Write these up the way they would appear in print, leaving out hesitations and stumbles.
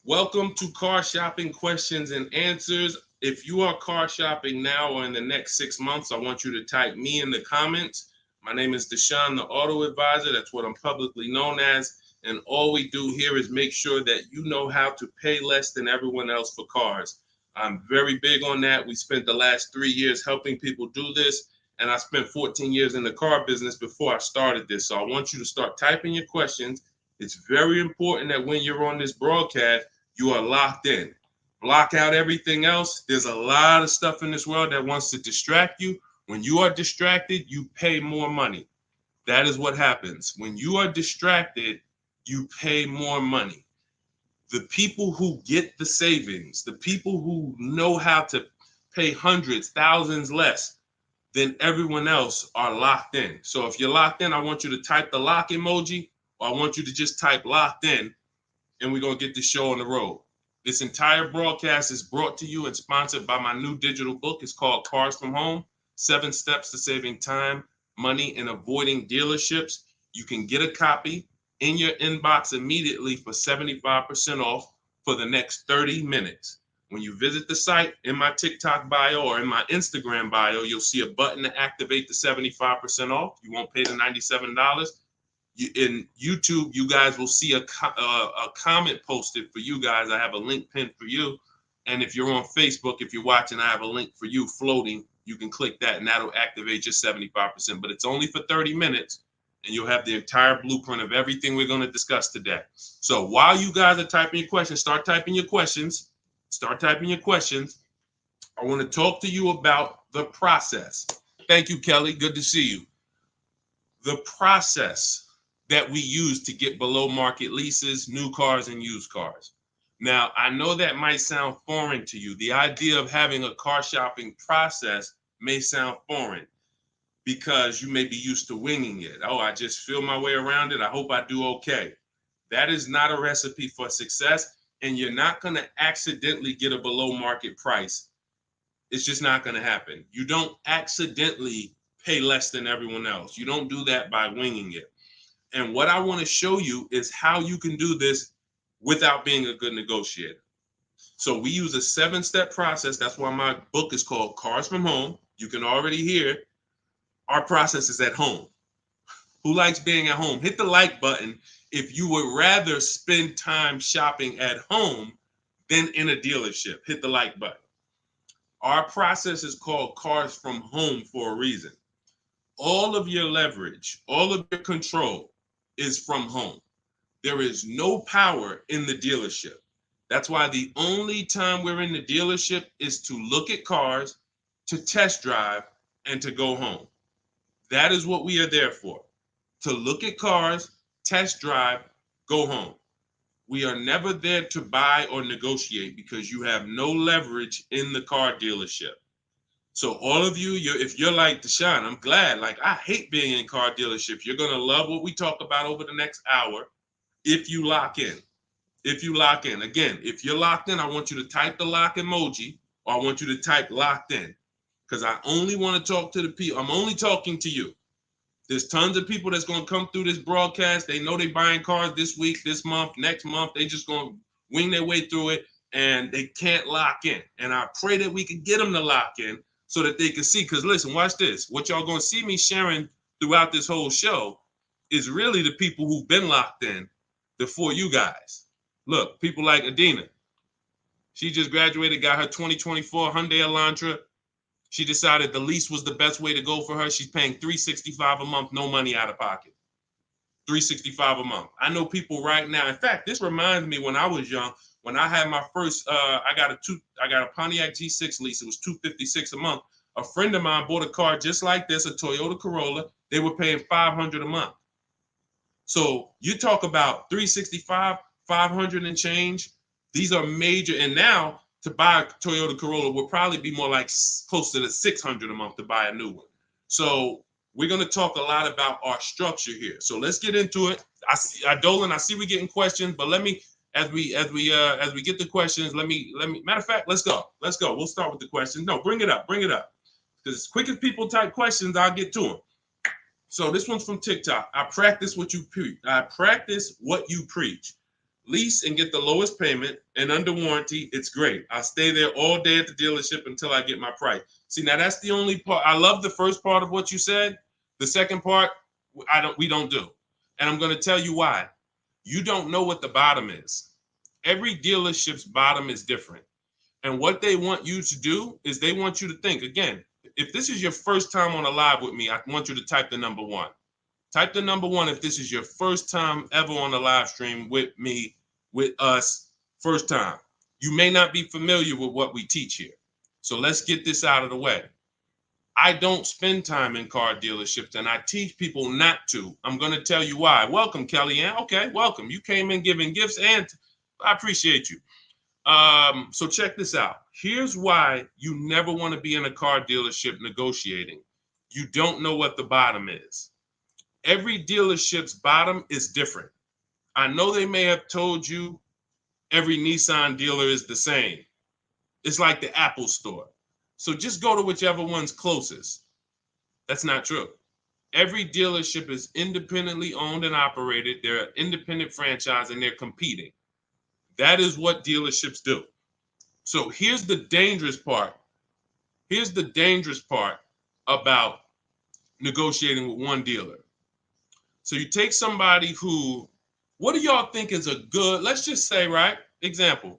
Welcome to Car Shopping Questions and Answers. If you are car shopping now or in the next 6 months, I want you to type me in the comments. My name is Deshone the Auto Advisor. That's what I'm publicly known as. And all we do here is make sure that you know how to pay less than everyone else for cars. I'm very big on that. We spent the last 3 years helping people do this. And I spent 14 years in the car business before I started this. So I want you to start typing your questions. It's very important that when you're on this broadcast, you are locked in. Block out everything else. There's a lot of stuff in this world that wants to distract you. When you are distracted, you pay more money. That is what happens. When you are distracted, you pay more money. The people who get the savings, the people who know how to pay hundreds, thousands less than everyone else are locked in. So if you're locked in, I want you to type the lock emoji, or I want you to just type locked in, and we're going to get the show on the road. This entire broadcast is brought to you and sponsored by my new digital book. It's called Cars from Home, 7 Steps to Saving Time, Money, and Avoiding Dealerships. You can get a copy in your inbox immediately for 75% off for the next 30 minutes. When you visit the site, in my TikTok bio or in my Instagram bio, you'll see a button to activate the 75% off. You won't pay the $97. In YouTube, you guys will see a comment posted for you guys. I have a link pinned for you. And if you're on Facebook, if you're watching, I have a link for you floating. You can click that and that'll activate your 75%. But it's only for 30 minutes and you'll have the entire blueprint of everything we're going to discuss today. So while you guys are typing your questions, start typing your questions. Start typing your questions. I want to talk to you about the process. Thank you, Kelly. Good to see you. The process that we use to get below market leases, new cars, and used cars. Now, I know that might sound foreign to you. The idea of having a car shopping process may sound foreign because you may be used to winging it. Oh, I just feel my way around it. I hope I do okay. That is not a recipe for success, and you're not going to accidentally get a below market price. It's just not going to happen. You don't accidentally pay less than everyone else. You don't do that by winging it. And what I want to show you is how you can do this without being a good negotiator. So we use a 7-step process. That's why my book is called Cars from Home. You can already hear our process is at home. Who likes being at home? Hit the like button if you would rather spend time shopping at home than in a dealership. Hit the like button. Our process is called Cars from Home for a reason. All of your leverage, all of your control is from home. There is no power in the dealership. That's why the only time we're in the dealership is to look at cars, to test drive, and to go home. That is what we are there for. To look at cars, test drive, go home. We are never there to buy or negotiate because you have no leverage in the car dealership. So all of you, if you're like Deshone, I'm glad. Like, I hate being in car dealerships. You're going to love what we talk about over the next hour if you lock in. If you lock in. Again, if you're locked in, I want you to type the lock emoji, or I want you to type locked in, because I only want to talk to the people. I'm only talking to you. There's tons of people that's going to come through this broadcast. They know they're buying cars this week, this month, next month. They just going to wing their way through it, and they can't lock in. And I pray that we can get them to lock in so that they can see. Because listen, watch this. What y'all going to see me sharing throughout this whole show is really the people who've been locked in before you guys. Look, people like Adina. She just graduated, got her 2024 Hyundai Elantra. She decided the lease was the best way to go for her. She's paying $365 a month, no money out of pocket. $365 a month. I know people right now. In fact, this reminds me when I was young, when I had my first, I got a Pontiac G6 lease. It was $256 a month. A friend of mine bought a car just like this, a Toyota Corolla. They were paying $500 a month. So you talk about 365, 500 and change. These are major. And now to buy a Toyota Corolla would probably be more like close to the $600 a month to buy a new one. So we're going to talk a lot about our structure here. So let's get into it. Dolan, I see we're getting questions, but let me, as we get the questions, let me, matter of fact, let's go. We'll start with the questions. No, bring it up. Because as quick as people type questions, I'll get to them. So this one's from TikTok. I practice what you preach. lease and get the lowest payment and under warranty, it's great. I'll stay there all day at the dealership until I get my price. See, now that's the only part. I love the first part of what you said. The second part, we don't do. And I'm going to tell you why. You don't know what the bottom is. Every dealership's bottom is different. And what they want you to do is they want you to think, again, if this is your first time on a live with me, I want you to type the number 1. Type the number 1 if this is your first time ever on a live stream with me, with us, first time. You may not be familiar with what we teach here. So let's get this out of the way. I don't spend time in car dealerships, and I teach people not to. I'm going to tell you why. Welcome, Kellyanne. Okay, welcome. You came in giving gifts, and I appreciate you. So check this out. Here's why you never want to be in a car dealership negotiating. You don't know what the bottom is. Every dealership's bottom is different. I know they may have told you every Nissan dealer is the same. It's like the Apple store. So just go to whichever one's closest. That's not true. Every dealership is independently owned and operated. They're an independent franchise and they're competing. That is what dealerships do. So here's the dangerous part. Here's the dangerous part about negotiating with one dealer. So you take somebody who, what do y'all think is a good, let's just say, right? Example.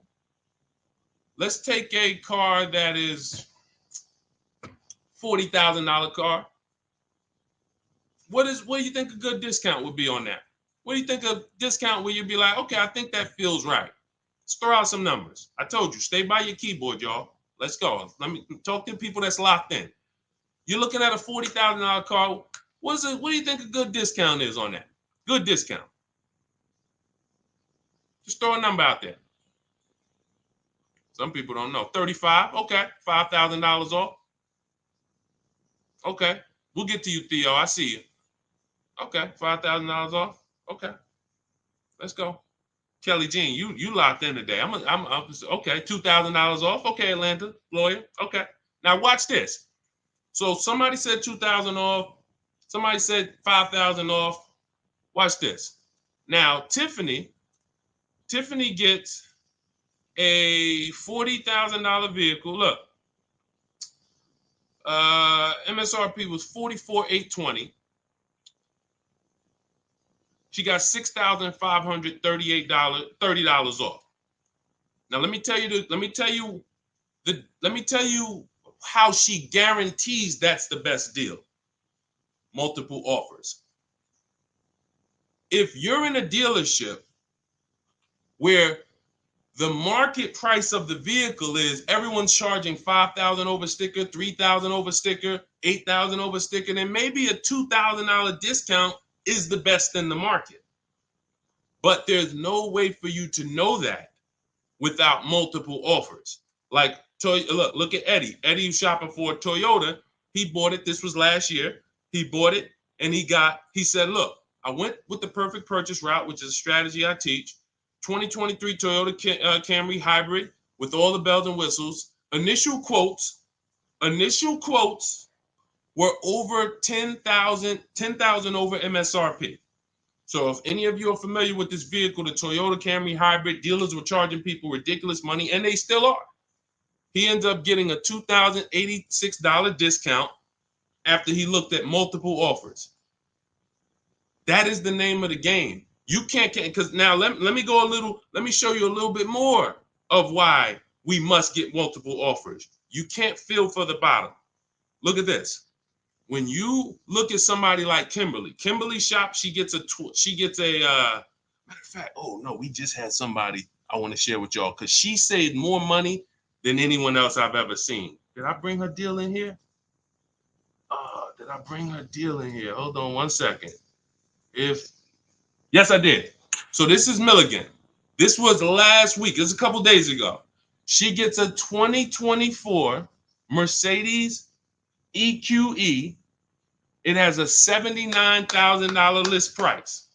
Let's take a car that is $40,000 car. What do you think a good discount would be on that? What do you think a discount where you'd be like, okay, I think that feels right. Let's throw out some numbers. I told you, stay by your keyboard, y'all. Let's go. Let me talk to people that's locked in. You're looking at a $40,000 car. What do you think a good discount is on that? Good discount. Just throw a number out there. Some people don't know. 35, okay. $5,000 off. Okay. We'll get to you, Theo. I see you. Okay. $5,000 off. Okay. Let's go. Kelly Jean, you locked in today. I'm okay. $2,000 off. Okay, Atlanta lawyer. Okay. Now watch this. So somebody said 2,000 off. Somebody said 5,000 off. Watch this. Now Tiffany gets a $40,000 vehicle. Look, MSRP was $44,820. She got $6,538, $30 off. Now let me tell you how she guarantees that's the best deal. Multiple offers. If you're in a dealership where the market price of the vehicle is everyone's charging $5,000 over sticker, $3,000 over sticker, $8,000 over sticker, then maybe a $2,000 discount is the best in the market. But there's no way for you to know that without multiple offers. Like, look at Eddie. Eddie was shopping for a Toyota. He bought it. This was last year. He bought it and he said, look, I went with the perfect purchase route, which is a strategy I teach. 2023 Toyota Camry hybrid with all the bells and whistles. Initial quotes were over 10,000 over MSRP. So if any of you are familiar with this vehicle, the Toyota Camry hybrid, dealers were charging people ridiculous money, and they still are. He ends up getting a $2,086 discount after he looked at multiple offers. That is the name of the game. You can't, because now let me show you a little bit more of why we must get multiple offers. You can't feel for the bottom. Look at this. When you look at somebody like Kimberly shop, she gets a matter of fact, oh no, we just had somebody I want to share with y'all because she saved more money than anyone else I've ever seen. Did I bring her deal in here? Did I bring her deal in here? Hold on one second. Yes, I did. So this is Milligan. This was last week. It was a couple days ago. She gets a 2024 Mercedes EQE. It has a $79,000 list price.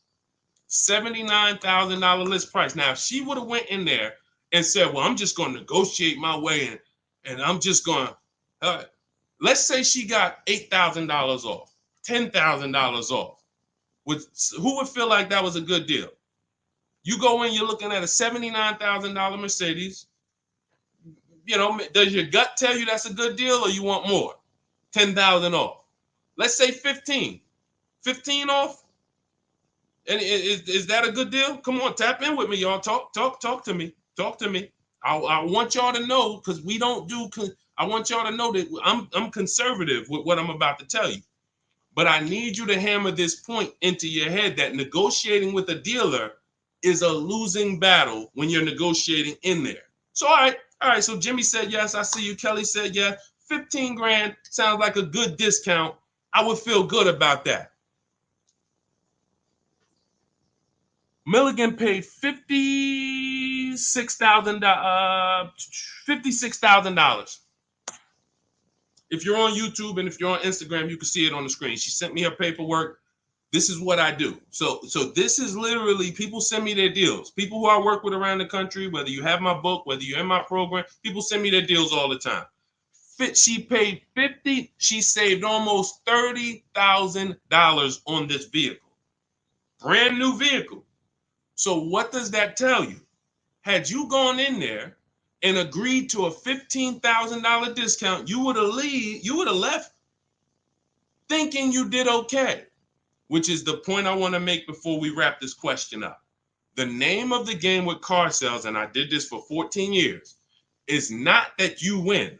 $79,000 list price. Now, if she would have went in there and said, well, I'm just going to negotiate my way in, and I'm just going to, let's say she got $8,000 off, $10,000 off. Who would feel like that was a good deal? You go in, you're looking at a $79,000 Mercedes. You know, does your gut tell you that's a good deal or you want more? 10,000 off. Let's say 15. 15 off. And is that a good deal? Come on, tap in with me, y'all. Talk to me. Talk to me. I want y'all to know, because we don't do. I want y'all to know that I'm conservative with what I'm about to tell you. But I need you to hammer this point into your head that negotiating with a dealer is a losing battle when you're negotiating in there. So all right. So Jimmy said yes. I see you. Kelly said yes. 15 grand sounds like a good discount. I would feel good about that. Milligan paid $56,000. If you're on YouTube and if you're on Instagram, you can see it on the screen. She sent me her paperwork. This is what I do. So this is literally, people send me their deals. People who I work with around the country, whether you have my book, whether you're in my program, people send me their deals all the time. She paid 50. She saved almost $30,000 on this vehicle. Brand new vehicle. So what does that tell you? Had you gone in there and agreed to a $15,000 discount, you would have left thinking you did okay, which is the point I want to make before we wrap this question up. The name of the game with car sales, and I did this for 14 years, is not that you win.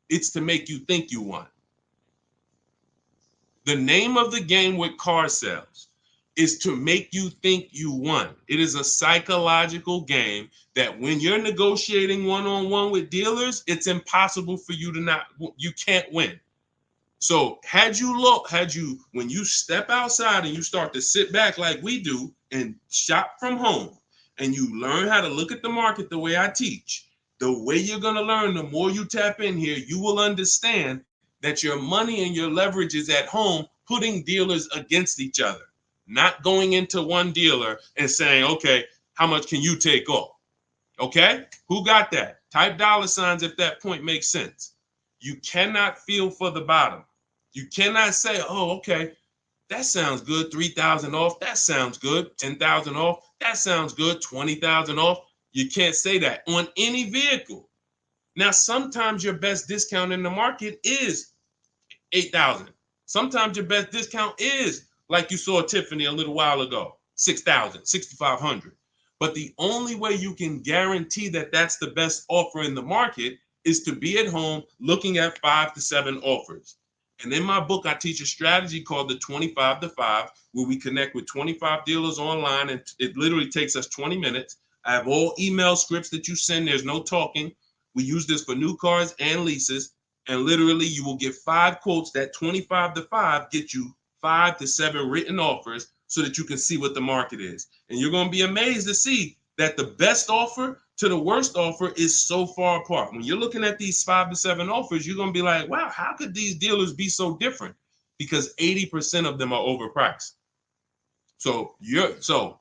It's to make you think you won. The name of the game with car sales is to make you think you won. It is a psychological game that when you're negotiating one-on-one with dealers, it's impossible for you to you can't win. So when you step outside and you start to sit back like we do and shop from home, and you learn how to look at the market the way I teach, the way you're going to learn, the more you tap in here, you will understand that your money and your leverage is at home, putting dealers against each other. Not going into one dealer and saying, okay, how much can you take off? Okay, who got that? Type $ if that point makes sense. You cannot feel for the bottom. You cannot say, oh, okay, that sounds good. 3,000 off. That sounds good. 10,000 off. That sounds good. 20,000 off. You can't say that on any vehicle. Now, sometimes your best discount in the market is 8,000. Sometimes your best discount is, like you saw Tiffany a little while ago, 6,000, 6,500. But the only way you can guarantee that that's the best offer in the market is to be at home looking at 5 to 7 offers. And in my book, I teach a strategy called the 25 to 5, where we connect with 25 dealers online, and it literally takes us 20 minutes. I have all email scripts that you send. There's no talking. We use this for new cars and leases. And literally, you will get 5 quotes. That 25 to 5 get you 5 to 7 written offers so that you can see what the market is. And you're going to be amazed to see that the best offer to the worst offer is so far apart. When you're looking at these 5 to 7 offers, you're going to be like, wow, how could these dealers be so different? Because 80% of them are overpriced. So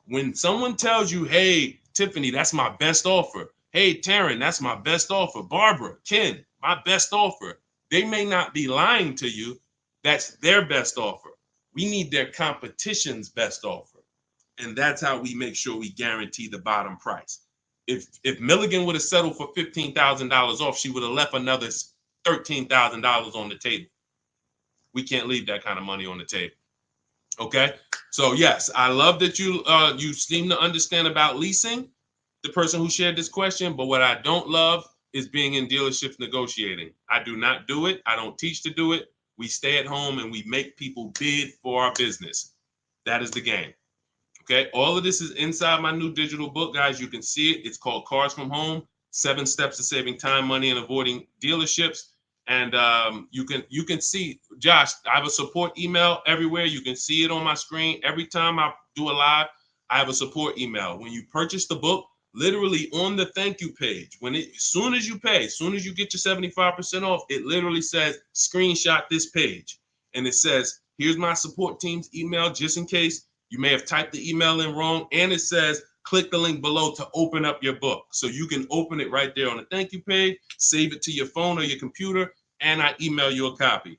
when someone tells you, hey, Tiffany, that's my best offer. Hey, Taryn, that's my best offer. Barbara, Ken, my best offer. They may not be lying to you. That's their best offer. We need their competition's best offer. And that's how we make sure we guarantee the bottom price. If Milligan would have settled for $15,000 off, she would have left another $13,000 on the table. We can't leave that kind of money on the table. Okay. So yes, I love that you seem to understand about leasing, the person who shared this question. But what I don't love is being in dealerships negotiating. I do not do it. I don't teach to do it. We stay at home and we make people bid for our business. That is the game. Okay. All of this is inside my new digital book, guys. You can see it. It's called Cars from Home: 7 Steps to Saving Time, Money, and Avoiding Dealerships. And you can see, Josh, I have a support email everywhere. You can see it on my screen. Every time I do a live, I have a support email. When you purchase the book, literally on the thank you page, as soon as you pay, as soon as you get your 75% off, it literally says, screenshot this page. And it says, here's my support team's email, just in case you may have typed the email in wrong. And it says, click the link below to open up your book. So you can open it right there on the thank you page, save it to your phone or your computer, and I email you a copy.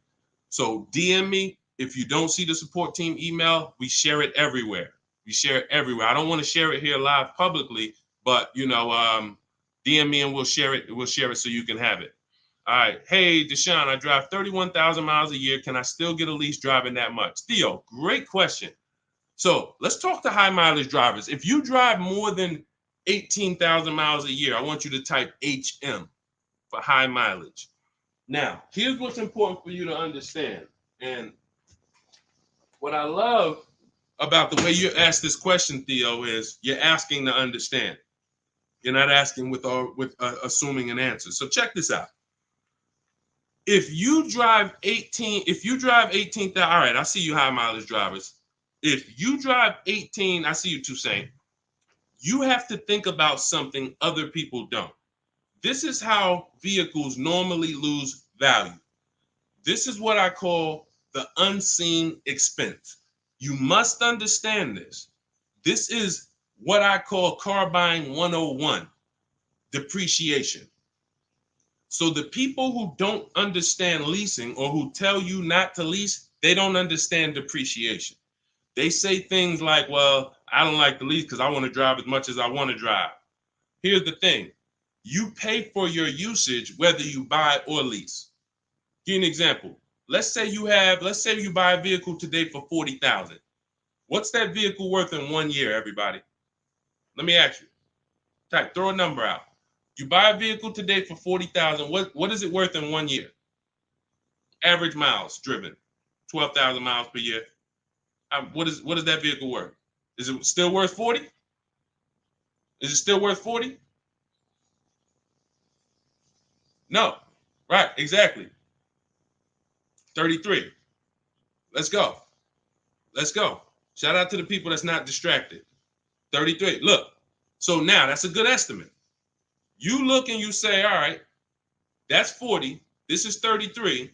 So DM me. If you don't see the support team email, we share it everywhere. We share it everywhere. I don't want to share it here live publicly, but DM me and we'll share it. We'll share it so you can have it. All right. Hey, Deshone, I drive 31,000 miles a year. Can I still get a lease driving that much? Theo, great question. So let's talk to high mileage drivers. If you drive more than 18,000 miles a year, I want you to type HM for high mileage. Now, here's what's important for you to understand. And what I love about the way you ask this question, Theo, is you're asking to understand. You're not asking with assuming an answer. So check this out. If you drive 18,000, all right, I see you high mileage drivers. If you drive 18, I see you Toussaint. You have to think about something other people don't. This is how vehicles normally lose value. This is what I call the unseen expense. You must understand this. This is what I call car buying 101, depreciation. So the people who don't understand leasing or who tell you not to lease, they don't understand depreciation. They say things like, well, I don't like to lease because I want to drive as much as I want to drive. Here's the thing. You pay for your usage whether you buy or lease. Give you an example. Let's say you buy a vehicle today for $40,000. What's that vehicle worth in 1 year, everybody? Let me ask you. Throw a number out. You buy a vehicle today for $40,000. What is it worth in 1 year? Average miles driven, 12,000 miles per year. What is that vehicle worth? Is it still worth 40? Is it still worth 40? No. Right, exactly. 33. Let's go. Let's go. Shout out to the people that's not distracted. 33. Look. So now that's a good estimate. You look and you say, all right, that's 40. This is 33.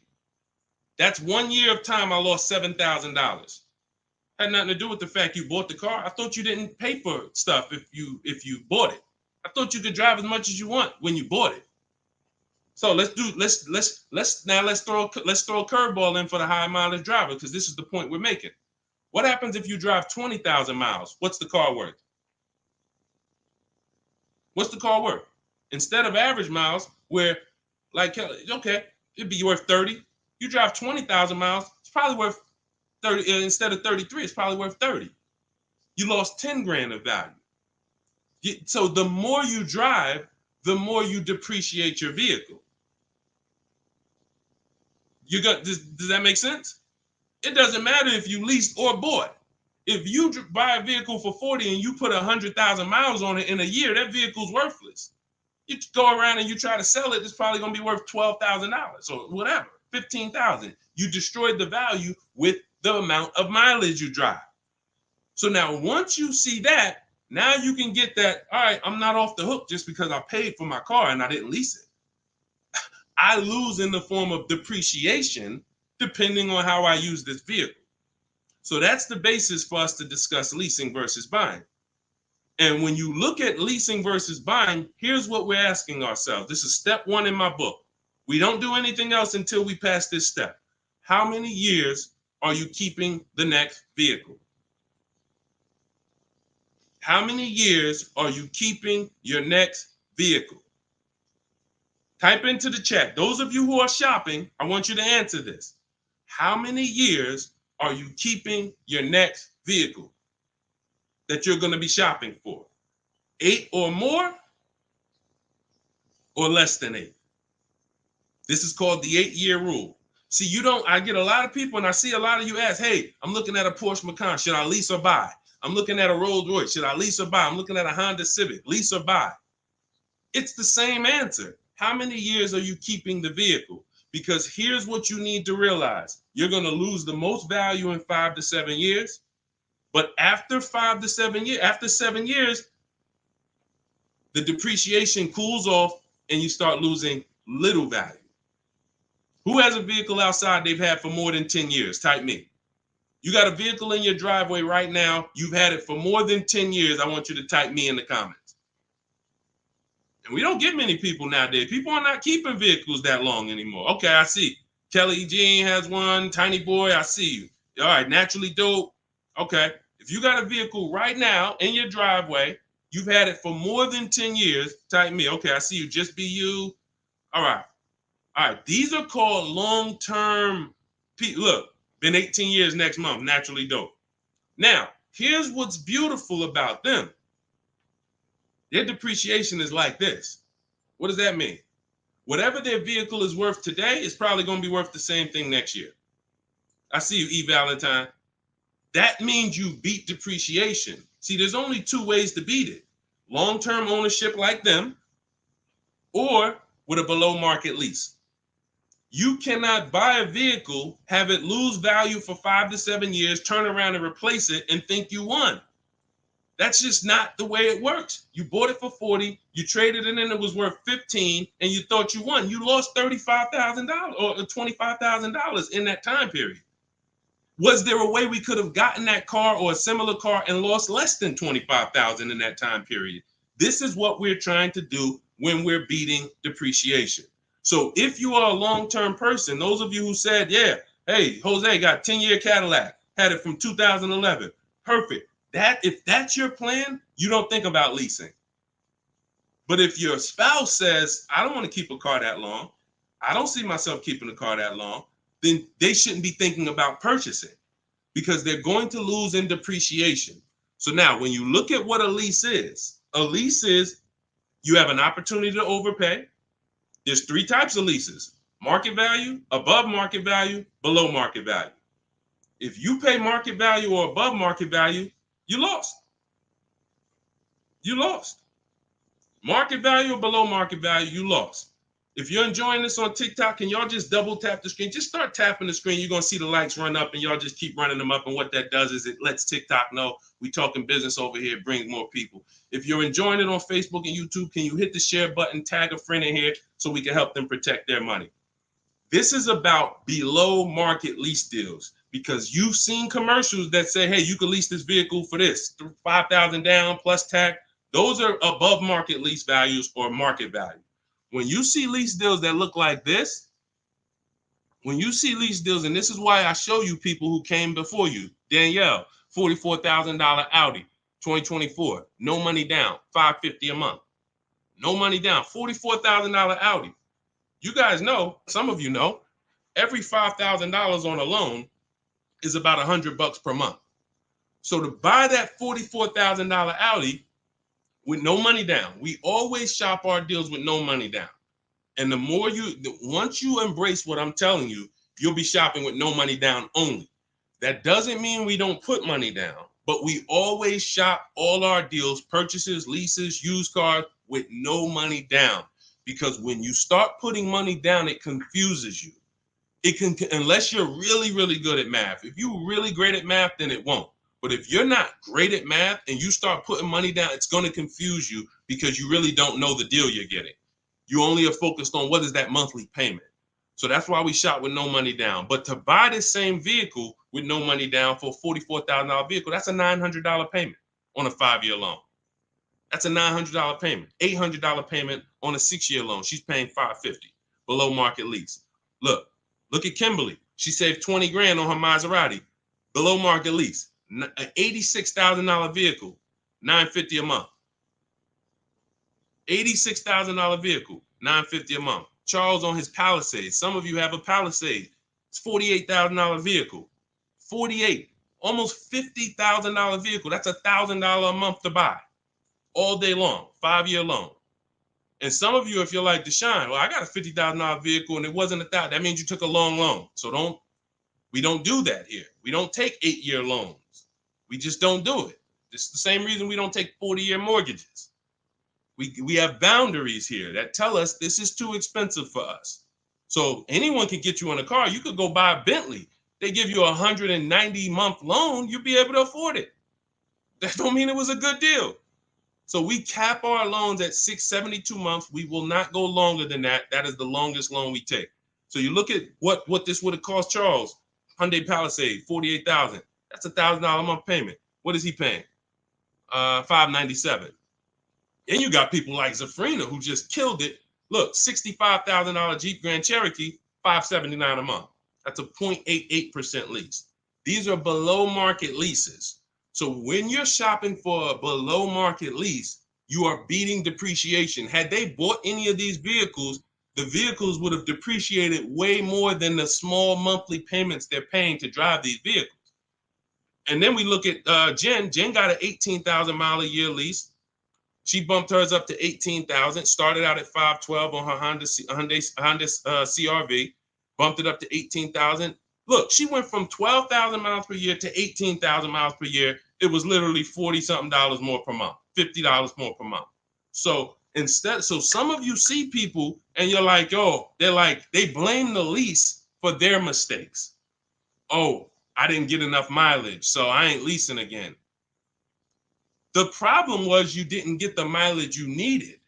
That's 1 year of time I lost $7,000. Had nothing to do with the fact you bought the car. I thought you didn't pay for stuff if you bought it. I thought you could drive as much as you want when you bought it. So let's throw a curveball in for the high mileage driver, because this is the point we're making. What happens if you drive 20,000 miles? What's the car worth? What's the car worth? Instead of average miles, where like, okay, it'd be worth 30. You drive 20,000 miles, it's probably worth 30. Instead of 33, it's probably worth 30. You lost 10 grand of value. So the more you drive, the more you depreciate your vehicle. Does that make sense? It doesn't matter if you leased or bought. If you buy a vehicle for 40 and you put 100,000 miles on it in a year, that vehicle's worthless. You go around and you try to sell it, it's probably going to be worth $12,000 or whatever, $15,000. You destroyed the value with the amount of mileage you drive. So now once you see that, now you can get that, all right, I'm not off the hook just because I paid for my car and I didn't lease it. I lose in the form of depreciation depending on how I use this vehicle. So that's the basis for us to discuss leasing versus buying. And when you look at leasing versus buying, here's what we're asking ourselves. This is step one in my book. We don't do anything else until we pass this step. How many years are you keeping the next vehicle? How many years are you keeping your next vehicle? Type into the chat. Those of you who are shopping, I want you to answer this. How many years are you keeping your next vehicle that you're going to be shopping for? 8 or more, or less than 8? This is called the 8-year rule. See, I get a lot of people, and I see a lot of you ask, hey, I'm looking at a Porsche Macan. Should I lease or buy? I'm looking at a Rolls Royce. Should I lease or buy? I'm looking at a Honda Civic. Lease or buy? It's the same answer. How many years are you keeping the vehicle? Because here's what you need to realize. You're going to lose the most value in 5 to 7 years. But after 5 to 7 years, after 7 years, the depreciation cools off and you start losing little value. Who has a vehicle outside they've had for more than 10 years? Type me. You got a vehicle in your driveway right now. You've had it for more than 10 years. I want you to type me in the comments. And we don't get many people nowadays. People are not keeping vehicles that long anymore. Okay, I see. Kelly Jean has one. Tiny Boy, I see you. All right, Naturally Dope. Okay. If you got a vehicle right now in your driveway, you've had it for more than 10 years, type me. Okay, I see you, just be you. All right. All right. These are called long-term. Look, been 18 years next month, naturally dope. Now, here's what's beautiful about them. Their depreciation is like this. What does that mean? Whatever their vehicle is worth today is probably going to be worth the same thing next year. I see you, E. Valentine. That means you beat depreciation. See, there's only two ways to beat it. Long-term ownership like them, or with a below market lease. You cannot buy a vehicle, have it lose value for 5 to 7 years, turn around and replace it and think you won. That's just not the way it works. You bought it for 40, you traded it and it was worth 15, and you thought you won. You lost $35,000 or $25,000 in that time period. Was there a way we could have gotten that car or a similar car and lost less than $25,000 in that time period? This is what we're trying to do when we're beating depreciation. So if you are a long-term person, those of you who said, yeah, hey, Jose got 10-year Cadillac, had it from 2011, perfect. If that's your plan, you don't think about leasing. But if your spouse says, I don't want to keep a car that long, I don't see myself keeping a car that long, then they shouldn't be thinking about purchasing because they're going to lose in depreciation. So now when you look at what a lease is you have an opportunity to overpay. There's 3 types of leases: market value, above market value, below market value. If you pay market value or above market value, you lost. You lost. Market value or below market value, you lost. If you're enjoying this on TikTok, can y'all just double tap the screen? Just start tapping the screen. You're going to see the likes run up, and y'all just keep running them up. And what that does is it lets TikTok know we talking business over here, brings more people. If you're enjoying it on Facebook and YouTube, can you hit the share button, tag a friend in here so we can help them protect their money? This is about below market lease deals because you've seen commercials that say, hey, you can lease this vehicle for this, $5,000 down plus tax. Those are above market lease values or market value. When you see lease deals that look like this, and this is why I show you people who came before you. Danielle, $44,000 Audi, 2024, no money down, $550 a month. No money down, $44,000 Audi. You guys know, some of you know, every $5,000 on a loan is about $100 per month. So to buy that $44,000 Audi with no money down, we always shop our deals with no money down. And once you embrace what I'm telling you, you'll be shopping with no money down only. That doesn't mean we don't put money down, but we always shop all our deals, purchases, leases, used cars with no money down. Because when you start putting money down, it confuses you. Unless you're really, really good at math. If you're really great at math, then it won't. But if you're not great at math and you start putting money down, it's going to confuse you because you really don't know the deal you're getting. You only are focused on what is that monthly payment. So that's why we shop with no money down. But to buy this same vehicle with no money down for a $44,000 vehicle, that's a $900 payment on a 5-year loan. That's a $900 payment, $800 payment on a 6-year loan. She's paying $550 below market lease. Look at Kimberly. She saved 20 grand on her Maserati, below market lease, an $86,000 vehicle, $950 a month. $86,000 vehicle, $950 a month. Charles on his Palisade. Some of you have a Palisade. It's $48,000 vehicle. 48, almost $50,000 vehicle. That's $1,000 a month to buy. All day long, 5-year loan. And some of you, if you're like Deshone, well, I got a $50,000 vehicle and it wasn't $1,000. That means you took a long loan. So we don't do that here. We don't take 8-year loans. We just don't do it. It's the same reason we don't take 40-year mortgages. We have boundaries here that tell us this is too expensive for us. So anyone can get you in a car. You could go buy a Bentley. They give you a 190-month loan. You'll be able to afford it. That don't mean it was a good deal. So we cap our loans at 672 months. We will not go longer than that. That is the longest loan we take. So you look at what this would have cost Charles, Hyundai Palisade, $48,000. That's $1,000 a month payment. What is he paying? $597. And you got people like Zafrina who just killed it. Look, $65,000 Jeep Grand Cherokee, $579 a month. That's a 0.88% lease. These are below market leases. So when you're shopping for a below market lease, you are beating depreciation. Had they bought any of these vehicles, the vehicles would have depreciated way more than the small monthly payments they're paying to drive these vehicles. And then we look at Jen. Jen got an 18,000 mile a year lease. She bumped hers up to 18,000. Started out at 512 on her Honda CRV. Bumped it up to 18,000. Look, she went from 12,000 miles per year to 18,000 miles per year. It was literally 40 something dollars more per month, $50 more per month. So some of you see people and you're like, oh, they blame the lease for their mistakes. Oh, I didn't get enough mileage, so I ain't leasing again. The problem was you didn't get the mileage you needed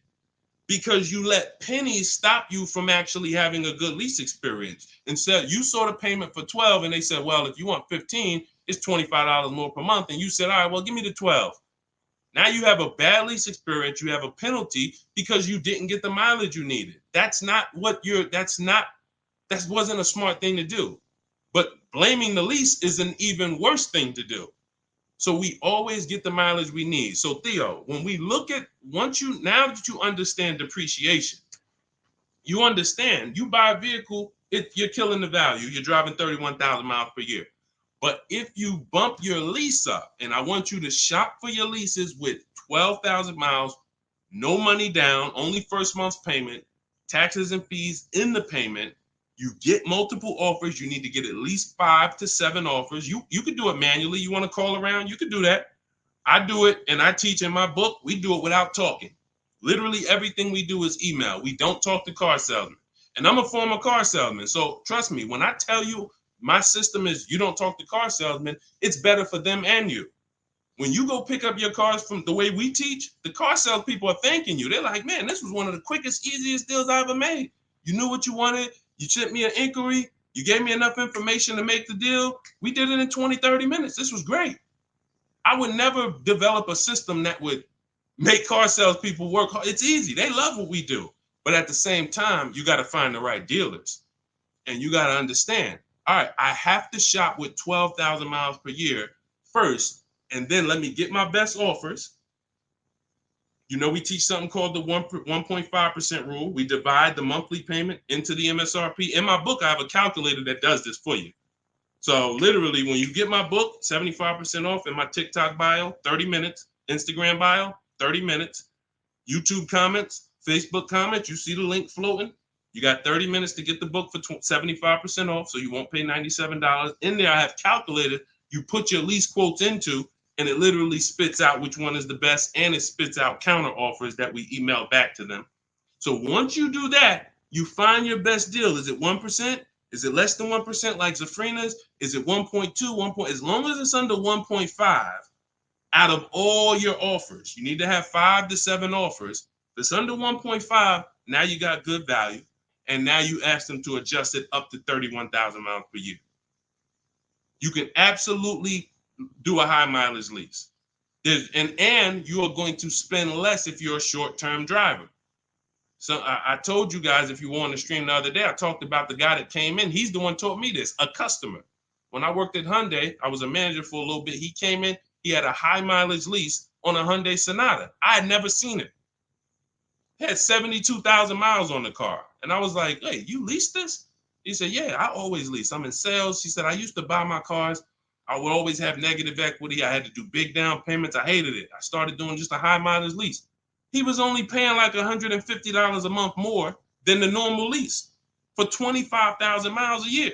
because you let pennies stop you from actually having a good lease experience. Instead, you saw the payment for 12 and they said, well, if you want 15, it's $25 more per month. And you said, all right, well, give me the 12. Now you have a bad lease experience. You have a penalty because you didn't get the mileage you needed. That wasn't a smart thing to do. But blaming the lease is an even worse thing to do. So we always get the mileage we need. So Theo, when we look at now that you understand depreciation, you understand you buy a vehicle, you're killing the value. You're driving 31,000 miles per year. But if you bump your lease up, and I want you to shop for your leases with 12,000 miles, no money down, only first month's payment, taxes and fees in the payment. You get multiple offers. You need to get at least 5 to 7 offers. You could do it manually. You want to call around? You could do that. I do it, and I teach in my book. We do it without talking. Literally everything we do is email. We don't talk to car salesmen. And I'm a former car salesman. So trust me, when I tell you my system is you don't talk to car salesmen, it's better for them and you. When you go pick up your cars from the way we teach, the car sales people are thanking you. They're like, man, this was one of the quickest, easiest deals I ever made. You knew what you wanted. You sent me an inquiry. You gave me enough information to make the deal. We did it in 20, 30 minutes. This was great. I would never develop a system that would make car sales people work hard. It's easy. They love what we do. But at the same time, you got to find the right dealers. And you got to understand, all right, I have to shop with 12,000 miles per year first, and then let me get my best offers. You know, we teach something called the 1.5% rule. We divide the monthly payment into the MSRP. In my book, I have a calculator that does this for you. So literally, when you get my book, 75% off in my TikTok bio, 30 minutes, Instagram bio, 30 minutes, YouTube comments, Facebook comments, you see the link floating. You got 30 minutes to get the book for 75% off, so you won't pay $97. In there, I have calculated, you put your lease quotes into, and it literally spits out which one is the best, and it spits out counter offers that we email back to them. So once you do that, you find your best deal. Is it 1%? Is it less than 1% like Zafrina's? Is it 1.2, 1. As long as it's under 1.5, out of all your offers, you need to have 5 to 7 offers. If it's under 1.5, now you got good value. And now you ask them to adjust it up to 31,000 miles per year. You can absolutely do a high mileage lease. And you are going to spend less if you're a short-term driver. So I told you guys, if you were on the stream the other day, I talked about the guy that came in. He's the one taught me this, a customer. When I worked at Hyundai, I was a manager for a little bit. He came in, he had a high mileage lease on a Hyundai Sonata. I had never seen it. He had 72,000 miles on the car. And I was like, hey, you leased this? He said, yeah, I always lease. I'm in sales. He said, I used to buy my cars. I would always have negative equity. I had to do big down payments. I hated it. I started doing just a high mileage lease. He was only paying like $150 a month more than the normal lease for 25,000 miles a year.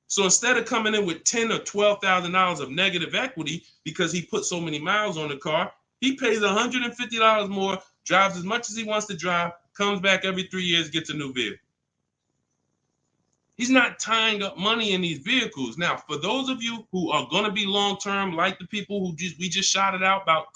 So instead of coming in with $10,000 or $12,000 of negative equity because he put so many miles on the car, he pays $150 more, drives as much as he wants to drive, comes back every 3 years, gets a new vehicle. He's not tying up money in these vehicles. Now, for those of you who are going to be long-term, like the people who we just shouted out about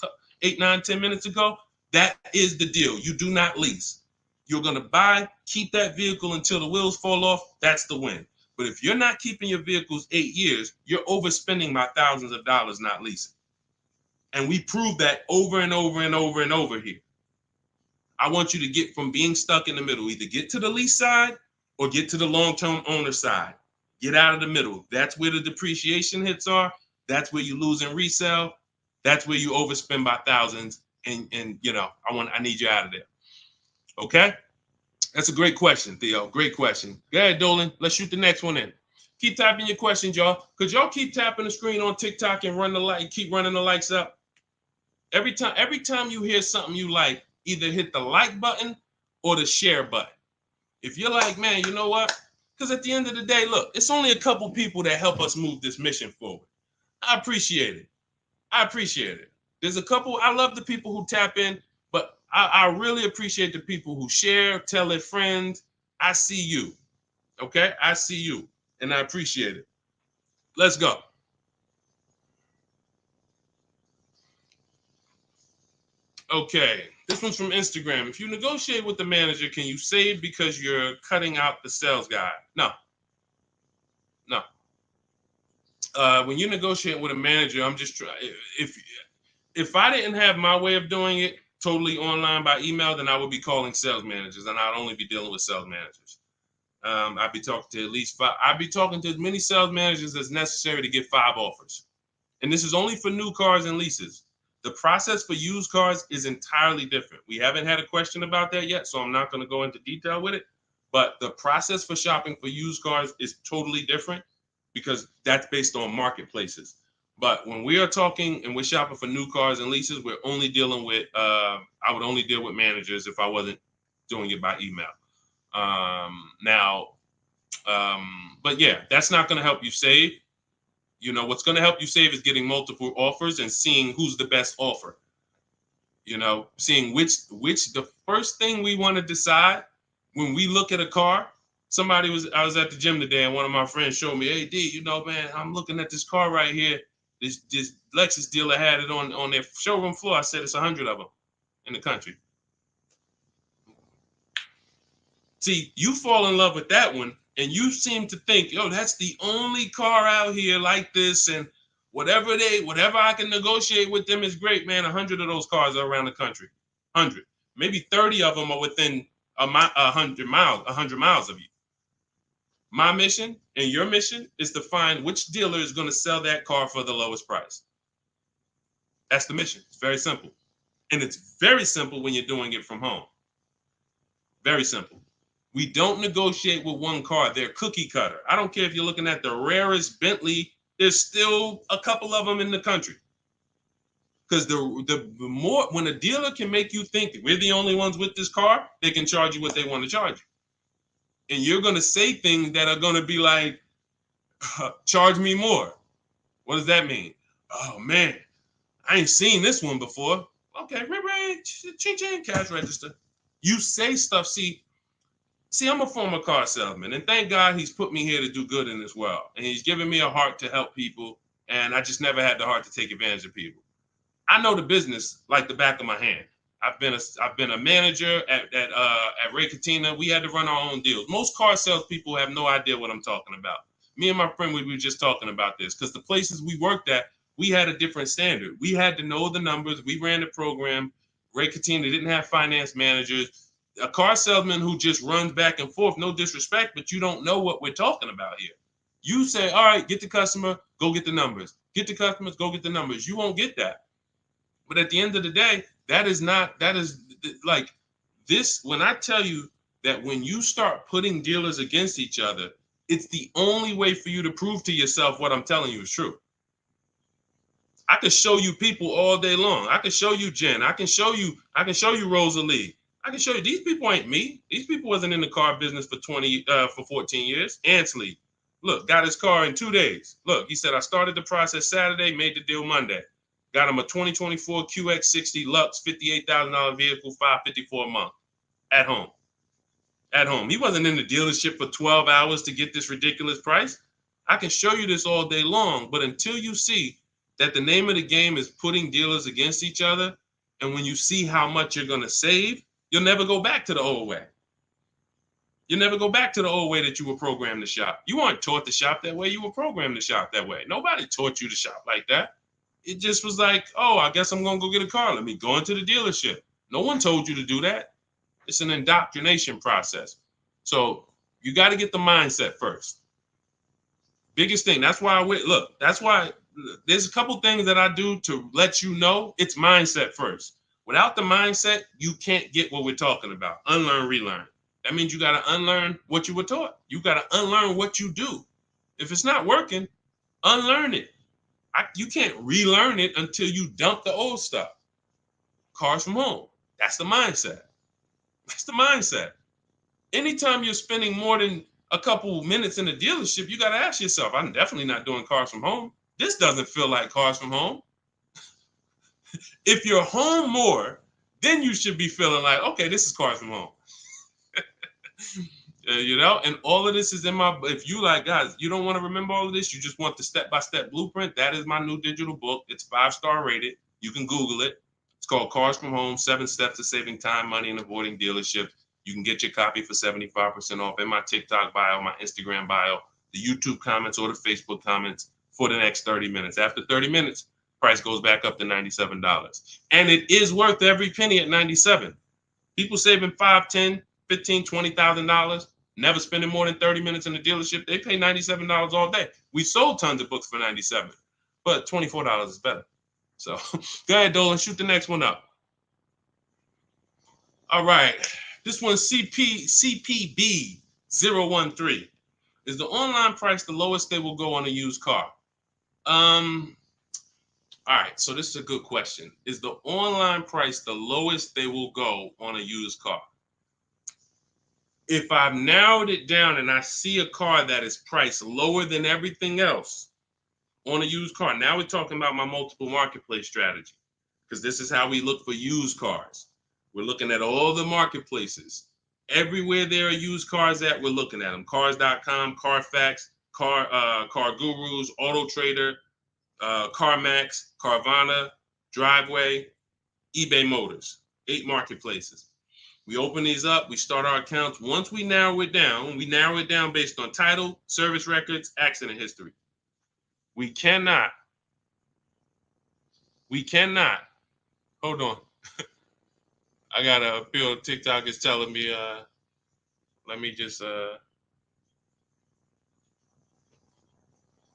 8, 9, 10 minutes ago, that is the deal. You do not lease. You're going to buy, keep that vehicle until the wheels fall off. That's the win. But if you're not keeping your vehicles 8 years, you're overspending by thousands of dollars not leasing. And we prove that over and over and over and over here. I want you to get from being stuck in the middle, either get to the lease side or get to the long-term owner side. Get out of the middle. That's where the depreciation hits are. That's where you lose in resale. That's where you overspend by thousands, and I need you out of there. Okay, that's a great question, Theo. Great question. Go ahead, Dolan. Let's shoot the next one in. Keep typing your questions, y'all. Could y'all keep tapping the screen on TikTok and keep running the likes up? Every time you hear something you like, either hit the like button or the share button. If you're like, man, you know what? Because at the end of the day, look, it's only a couple people that help us move this mission forward. I appreciate it. There's a couple. I love the people who tap in, but I really appreciate the people who share, tell their friends. I see you. Okay? I see you, and I appreciate it. Let's go. Okay, this one's from Instagram. If you negotiate with the manager, can you save because you're cutting out the sales guy? No. When you negotiate with a manager, I'm just trying. If I didn't have my way of doing it totally online by email, then I would be calling sales managers, and I'd only be dealing with sales managers. I'd be talking to at least 5. I'd be talking to as many sales managers as necessary to get 5 offers. And this is only for new cars and leases. The process for used cars is entirely different. We haven't had a question about that yet, so I'm not going to go into detail with it. But the process for shopping for used cars is totally different because that's based on marketplaces. But when we are talking and we're shopping for new cars and leases, we're only dealing with, I would only deal with managers if I wasn't doing it by email. But yeah, that's not going to help you save. What's going to help you save is getting multiple offers and seeing who's the best offer. Seeing which the first thing we want to decide when we look at a car. I was at the gym today and one of my friends showed me, hey, D, man, I'm looking at this car right here. This Lexus dealer had it on their showroom floor. I said it's 100 of them in the country. See, you fall in love with that one, and you seem to think, that's the only car out here like this, and whatever I can negotiate with them is great, man. 100 of those cars are around the country. 100. Maybe 30 of them are within 100 miles of you. My mission and your mission is to find which dealer is going to sell that car for the lowest price. That's the mission. It's very simple. And it's very simple when you're doing it from home. Very simple. We don't negotiate with one car. They're cookie cutter. I don't care if you're looking at the rarest Bentley. There's still a couple of them in the country. Because the more, when a dealer can make you think we're the only ones with this car, they can charge you what they want to charge you. And you're going to say things that are going to be like, charge me more. What does that mean? Oh, man, I ain't seen this one before. Okay, ching, cash register. You say stuff. See, I'm a former car salesman, and thank God he's put me here to do good in this world. And he's given me a heart to help people, and I just never had the heart to take advantage of people. I know the business like the back of my hand. I've been a manager at Ray Katina. We had to run our own deals. Most car salespeople have no idea what I'm talking about. Me and my friend, we were just talking about this because the places we worked at, we had a different standard. We had to know the numbers. We ran the program. Ray Katina didn't have finance managers. A car salesman who just runs back and forth, no disrespect, but you don't know what we're talking about here. You say, all right, get the customer, go get the numbers. Get the customers, go get the numbers. You won't get that. But at the end of the day, that is like this. When I tell you that when you start putting dealers against each other, it's the only way for you to prove to yourself what I'm telling you is true. I can show you people all day long. I can show you Jen. I can show you Rosalie. I can show you these people ain't me. These people wasn't in the car business for 14 years. Ansley, look, got his car in 2 days. Look, he said I started the process Saturday, made the deal Monday. Got him a 2024 QX60 Lux, $58,000 vehicle, $554 a month. At home. At home. He wasn't in the dealership for 12 hours to get this ridiculous price. I can show you this all day long, but until you see that the name of the game is putting dealers against each other, and when you see how much you're going to save, you'll never go back to the old way. You'll never go back to the old way that you were programmed to shop. You weren't taught to shop that way. You were programmed to shop that way. Nobody taught you to shop like that. It just was like, oh, I guess I'm going to go get a car. Let me go into the dealership. No one told you to do that. It's an indoctrination process. So you got to get the mindset first. Biggest thing. That's why that's why there's a couple things that I do to let you know it's mindset first. Without the mindset, you can't get what we're talking about. Unlearn, relearn. That means you got to unlearn what you were taught. You got to unlearn what you do. If it's not working, unlearn it. You can't relearn it until you dump the old stuff. Cars from home. That's the mindset. That's the mindset. Anytime you're spending more than a couple minutes in a dealership, you got to ask yourself, I'm definitely not doing cars from home. This doesn't feel like cars from home. If you're home more, then you should be feeling like, okay, this is cars from home. And all of this is in my, if you like, guys, you don't want to remember all of this, you just want the step-by-step blueprint, that is my new digital book. It's 5-star rated. You can Google it. It's called Cars from Home, 7 Steps to Saving Time, Money, and Avoiding Dealerships. You can get your copy for 75% off in my TikTok bio, my Instagram bio, the YouTube comments, or the Facebook comments for the next 30 minutes. After 30 minutes, price goes back up to $97. And it is worth every penny at $97. People saving $5, $10, $15, $20,000, never spending more than 30 minutes in the dealership. They pay $97 all day. We sold tons of books for $97, but $24 is better. So go ahead, Dolan, shoot the next one up. All right. This one's CPB013. Is the online price the lowest they will go on a used car? All right, so this is a good question. Is the online price the lowest they will go on a used car? If I've narrowed it down and I see a car that is priced lower than everything else on a used car, now we're talking about my multiple marketplace strategy, because this is how we look for used cars. We're looking at all the marketplaces. Everywhere there are used cars at, we're looking at them. Cars.com, Carfax, Car Gurus, Auto Trader, CarMax, Carvana, Driveway, eBay Motors. 8 marketplaces. We open these up, we start our accounts. Once we narrow it down based on title, service records, accident history. We cannot, hold on. I got a feel TikTok is telling me, let me just,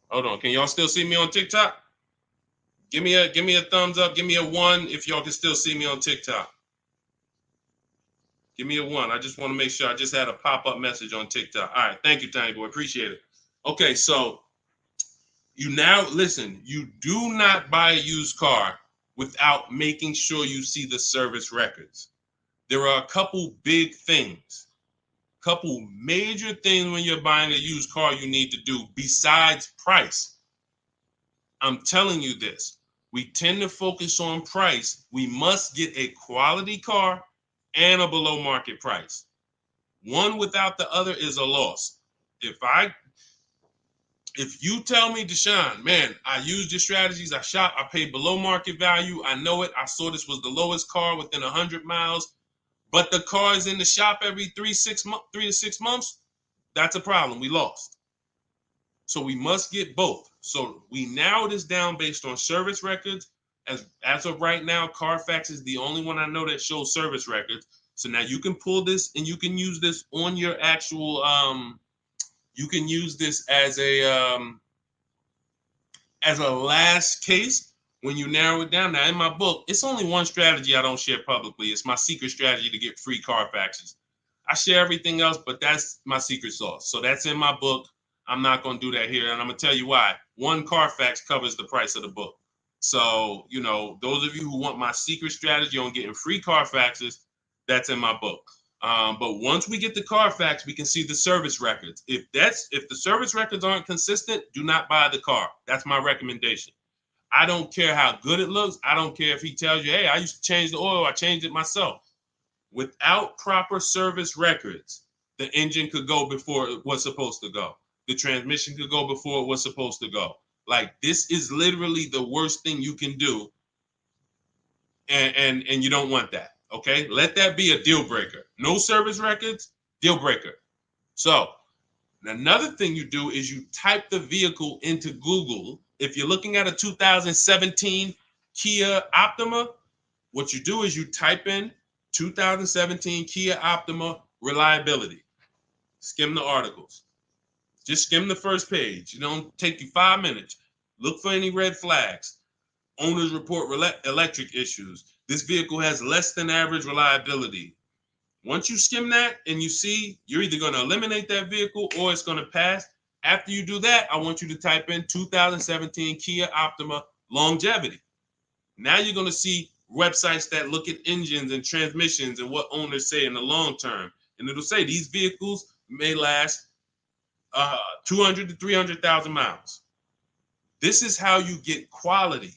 hold on. Can y'all still see me on TikTok? Give me a thumbs up. Give me a 1 if y'all can still see me on TikTok. Give me a 1. I just want to make sure. I just had a pop-up message on TikTok. All right. Thank you, Tiny Boy. Appreciate it. Okay, so you do not buy a used car without making sure you see the service records. There are a couple big things, couple major things when you're buying a used car you need to do besides price. I'm telling you this. We tend to focus on price. We must get a quality car and a below market price. One without the other is a loss. If you tell me, Deshone, man, I used your strategies, I shop, I paid below market value, I know it, I saw this was the lowest car within 100 miles, but the car is in the shop every 3 to 6 months, that's a problem. We lost. So we must get both. So we narrow this down based on service records. As of right now, Carfax is the only one I know that shows service records. So now you can pull this and you can use this on your actual, you can use this as a last case when you narrow it down. Now in my book, it's only one strategy I don't share publicly. It's my secret strategy to get free Carfaxes. I share everything else, but that's my secret sauce. So that's in my book. I'm not going to do that here. And I'm going to tell you why. One Carfax covers the price of the book. So, those of you who want my secret strategy on getting free Carfaxes, that's in my book. But once we get the Carfax, we can see the service records. If the service records aren't consistent, do not buy the car. That's my recommendation. I don't care how good it looks. I don't care if he tells you, hey, I used to change the oil. I changed it myself. Without proper service records, the engine could go before it was supposed to go. The transmission could go before it was supposed to go. Like, this is literally the worst thing you can do. And you don't want that. Okay, let that be a deal breaker. No service records, deal breaker. So another thing you do is you type the vehicle into Google. If you're looking at a 2017 Kia Optima, what you do is you type in 2017 Kia Optima reliability. Skim the articles. Just skim the first page. It don't take you 5 minutes. Look for any red flags. Owners report electric issues. This vehicle has less than average reliability. Once you skim that and you see you're either going to eliminate that vehicle or it's going to pass, after you do that, I want you to type in 2017 Kia Optima longevity. Now you're going to see websites that look at engines and transmissions and what owners say in the long term. And it'll say these vehicles may last 200 to 300,000 miles. This is how you get quality.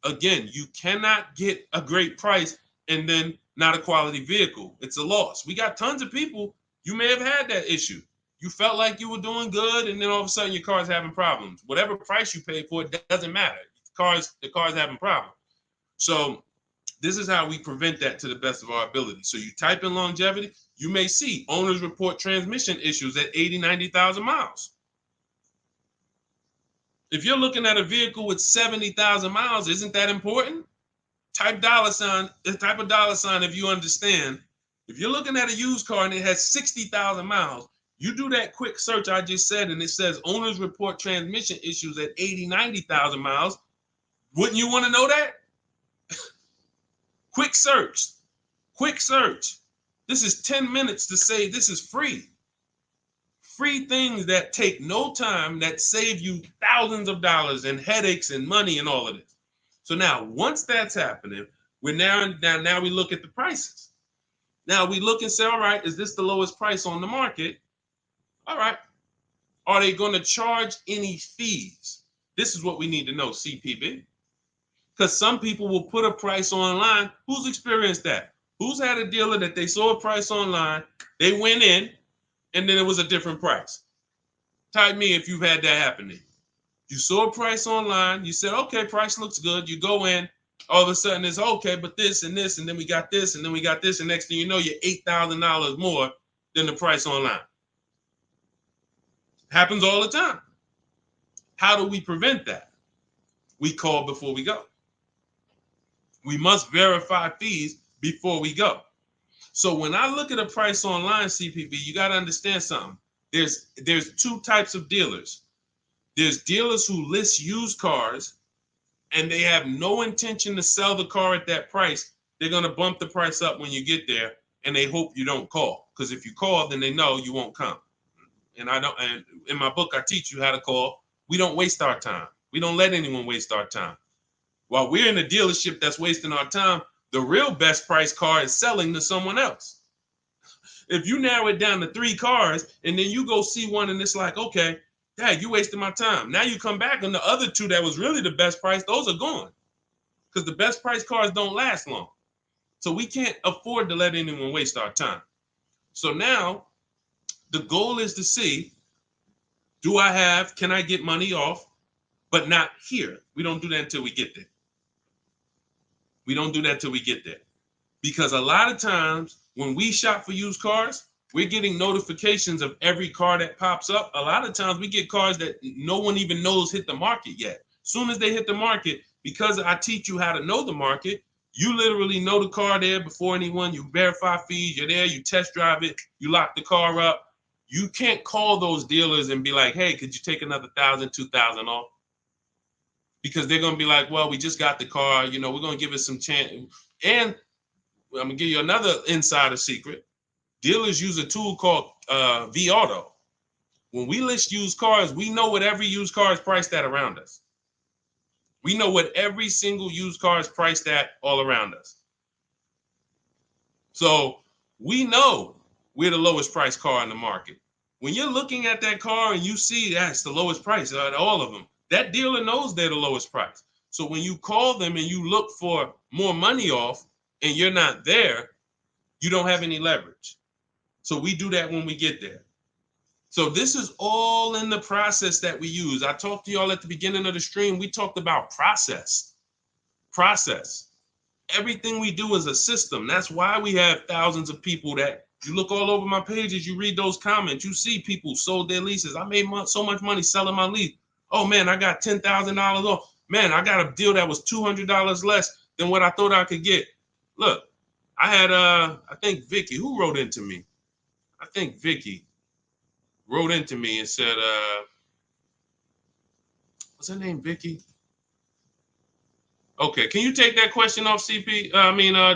Again, you cannot get a great price and then not a quality vehicle. It's a loss. We got tons of people, you may have had that issue. You felt like you were doing good, and then all of a sudden your car's having problems. Whatever price you paid for it doesn't matter. The car's having problems. So this is how we prevent that to the best of our ability. So you type in longevity, you may see owners report transmission issues at 80, 90,000 miles. If you're looking at a vehicle with 70,000 miles, isn't that important? Type dollar sign if you understand. If you're looking at a used car and it has 60,000 miles, you do that quick search I just said, and it says owners report transmission issues at 80, 90,000 miles. Wouldn't you want to know that? Quick search. This is 10 minutes to say this is free. Free things that take no time, that save you thousands of dollars and headaches and money and all of this. So now, once that's happening, we look at the prices. Now we look and say, all right, is this the lowest price on the market? All right. Are they going to charge any fees? This is what we need to know, CPB. Because some people will put a price online. Who's experienced that? Who's had a dealer that they saw a price online, they went in, and then it was a different price? Type me if you've had that happen to you. You saw a price online, you said, okay, price looks good. You go in, all of a sudden it's okay, but this and this, and then we got this, and then we got this, and next thing you know, you're $8,000 more than the price online. Happens all the time. How do we prevent that? We call before we go. We must verify fees before we go. So when I look at a price online, CPB, you got to understand something. There's two types of dealers. There's dealers who list used cars and they have no intention to sell the car at that price. They're going to bump the price up when you get there, and they hope you don't call. Because if you call, then they know you won't come. And in my book, I teach you how to call. We don't waste our time. We don't let anyone waste our time. While we're in a dealership that's wasting our time, the real best price car is selling to someone else. If you narrow it down to 3 cars and then you go see one and it's like, okay, Dad, you wasted my time. Now you come back and the other 2 that was really the best price, those are gone. Because the best price cars don't last long. So we can't afford to let anyone waste our time. So now the goal is to see, can I get money off, but not here? We don't do that until we get there. Because a lot of times when we shop for used cars, we're getting notifications of every car that pops up. A lot of times we get cars that no one even knows hit the market yet. Soon as they hit the market, because I teach you how to know the market, you literally know the car there before anyone. You verify fees, you're there, you test drive it, you lock the car up. You can't call those dealers and be like, hey, could you take another $1,000, $2,000 off? Because they're going to be like, well, we just got the car, we're going to give it some chance. And I'm going to give you another insider secret. Dealers use a tool called V-Auto. When we list used cars, we know what every used car is priced at around us. We know what every single used car is priced at all around us. So we know we're the lowest priced car in the market. When you're looking at that car and you see that's the lowest price out of all of them, that dealer knows they're the lowest price. So when you call them and you look for more money off and you're not there, you don't have any leverage. So we do that when we get there. So this is all in the process that we use. I talked to y'all at the beginning of the stream. We talked about process. Everything we do is a system. That's why we have thousands of people that you look all over my pages, you read those comments, you see people sold their leases. I made so much money selling my lease. Oh man, I got $10,000 off. Man, I got a deal that was $200 less than what I thought I could get. Look, I had, I think Vicky, who wrote into me? I think Vicky wrote into me and said, What's her name, Vicky? Okay, can you take that question off, CP?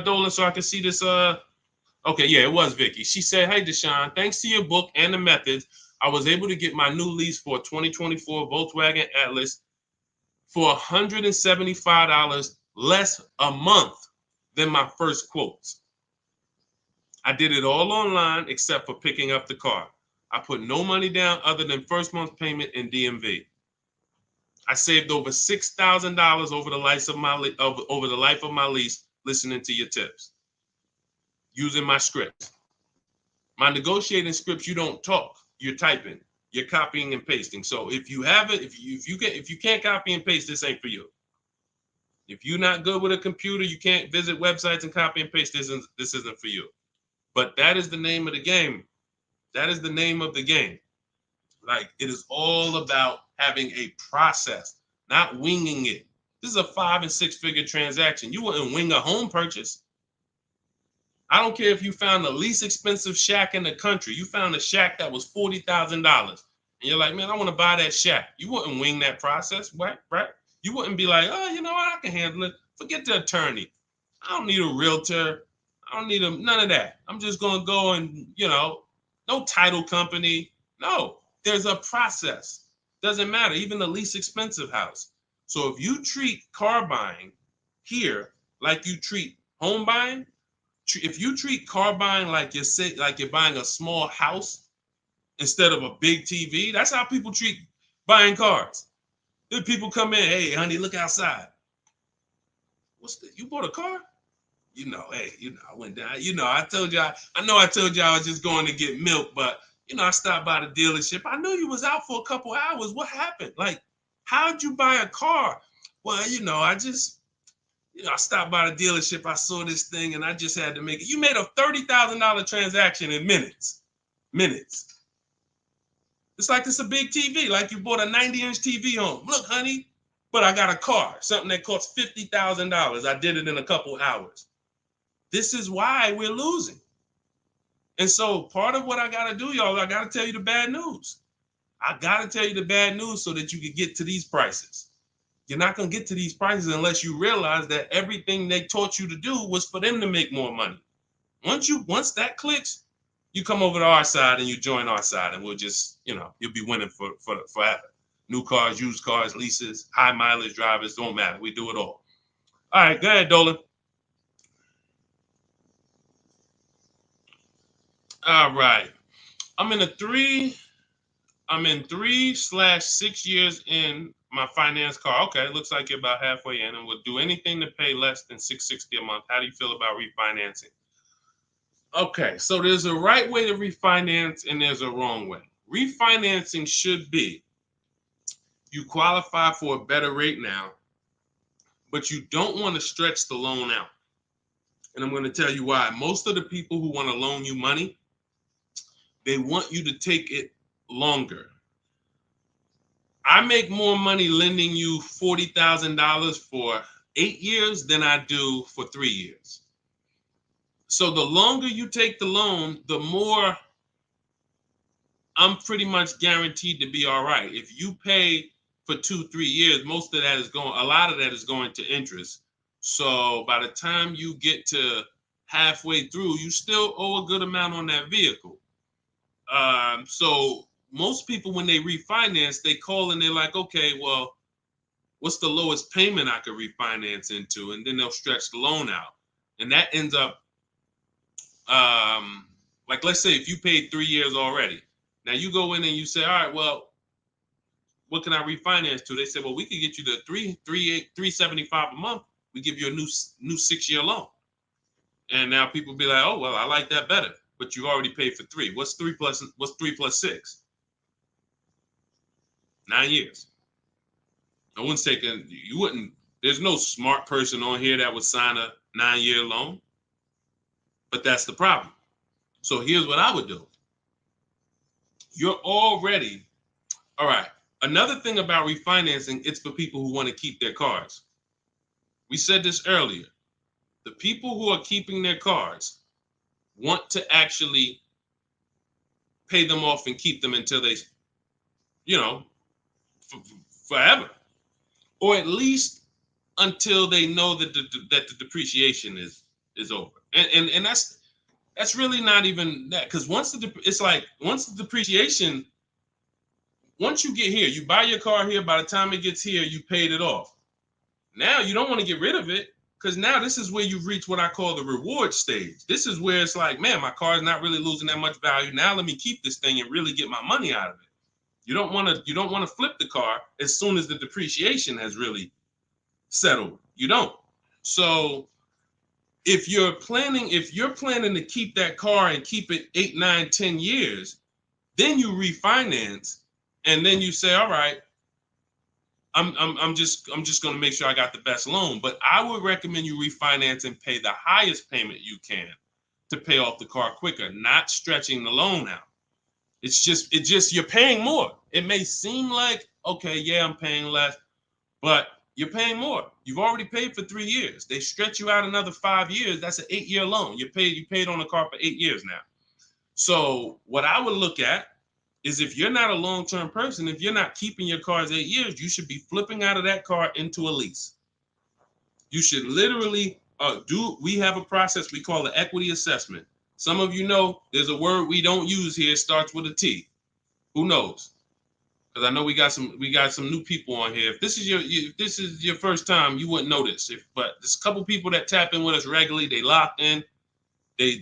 Dolan, so I can see this. Okay, yeah, it was Vicky. She said, "Hey, Deshone, thanks to your book and the methods, I was able to get my new lease for a 2024 Volkswagen Atlas for $175 less a month than my first quotes. I did it all online except for picking up the car. I put no money down other than first month's payment and DMV. I saved over $6,000 over the life of my lease listening to your tips, using my scripts. My negotiating scripts, you don't talk, you're typing, you're copying and pasting. So if you have it, if you can't copy and paste, this ain't for you. If you're not good with a computer, you can't visit websites and copy and paste. This isn't for you. But that is the name of the game. That is the name of the game. Like, it is all about having a process, not winging it. This is a 5 and 6 figure transaction. You wouldn't wing a home purchase. I don't care if you found the least expensive shack in the country. You found a shack that was $40,000, and you're like, man, I want to buy that shack. You wouldn't wing that process, right? You wouldn't be like, oh, you know what, I can handle it. Forget the attorney. I don't need a realtor. I don't need none of that. I'm just gonna go and, no title company. No, there's a process. Doesn't matter. Even the least expensive house. So if you treat car buying here like you treat home buying, if you treat car buying like you're buying a small house instead of a big TV, that's how people treat buying cars. Then people come in, hey, honey, look outside. You bought a car? Hey, I went down. I told you, I told you I was just going to get milk, but I stopped by the dealership. I knew you was out for a couple hours. What happened? Like, how'd you buy a car? Well, I stopped by the dealership. I saw this thing and I just had to make it. You made a $30,000 transaction in minutes. Minutes. It's like it's a big TV, like you bought a 90-inch TV home. Look, honey, but I got a car, something that costs $50,000. I did it in a couple hours. This is why we're losing. And so part of what I got to do, y'all, I got to tell you the bad news. I got to tell you the bad news so that you can get to these prices. You're not going to get to these prices unless you realize that everything they taught you to do was for them to make more money. Once that clicks, you come over to our side and you join our side, and we'll just, you'll be winning for forever. New cars, used cars, leases, high mileage drivers, don't matter. We do it all. All right, go ahead, Dolan. All right. I'm in 3/6 years in my finance car. Okay, it looks like you're about halfway in, and would do anything to pay less than $660 a month. How do you feel about refinancing? Okay, so there's a right way to refinance and there's a wrong way. Refinancing should be you qualify for a better rate now, but you don't want to stretch the loan out. And I'm going to tell you why. Most of the people who want to loan you money, they want you to take it longer. I make more money lending you $40,000 for 8 years than I do for 3 years. So the longer you take the loan, the more I'm pretty much guaranteed to be all right. If you pay for 2-3 years, a lot of that is going to interest. So by the time you get to halfway through, you still owe a good amount on that vehicle. So most people, when they refinance, they call and they're like, okay, well, what's the lowest payment I could refinance into? And then they'll stretch the loan out. And that ends up, like, let's say if you paid 3 years already. Now you go in and you say, all right, well, what can I refinance to? They say, well, we can get you the $375 a month. We give you a new 6-year loan. And now people be like, oh, well, I like that better. But you already paid for 3. What's 3 plus 6? 9 years. No one's taking, there's no smart person on here that would sign a 9-year loan. But that's the problem. So here's what I would do. You're already, all right. Another thing about refinancing, it's for people who want to keep their cars. We said this earlier. The people who are keeping their cars want to actually pay them off and keep them until they, forever. or at least until they know that the depreciation is over. And that's really not even that, because once the depreciation, once you get here, you buy your car here, by the time it gets here, you paid it off. Now you don't want to get rid of it, because now this is where you've reached what I call the reward stage. This is where it's like, man, my car is not really losing that much value. Now let me keep this thing and really get my money out of it. You don't want to flip the car as soon as the depreciation has really settled. You don't. So if you're planning to keep that car and keep it 8, 9, 10 years, then you refinance, and then you say, all right, I'm just going to make sure I got the best loan. But I would recommend you refinance and pay the highest payment you can to pay off the car quicker, not stretching the loan out. It's just you're paying more. It may seem like, okay, yeah, I'm paying less, but you're paying more. You've already paid for 3 years. They stretch you out another 5 years. That's an 8-year loan. You paid on the car for 8 years now. So what I would look at is, if you're not a long-term person, if you're not keeping your cars 8 years, you should be flipping out of that car into a lease. You should literally we have a process we call the equity assessment. Some of you know there's a word we don't use here. It starts with a T. Who knows? Because I know we got some new people on here. If this is your first time, you wouldn't know this. But there's a couple people that tap in with us regularly. They locked in. They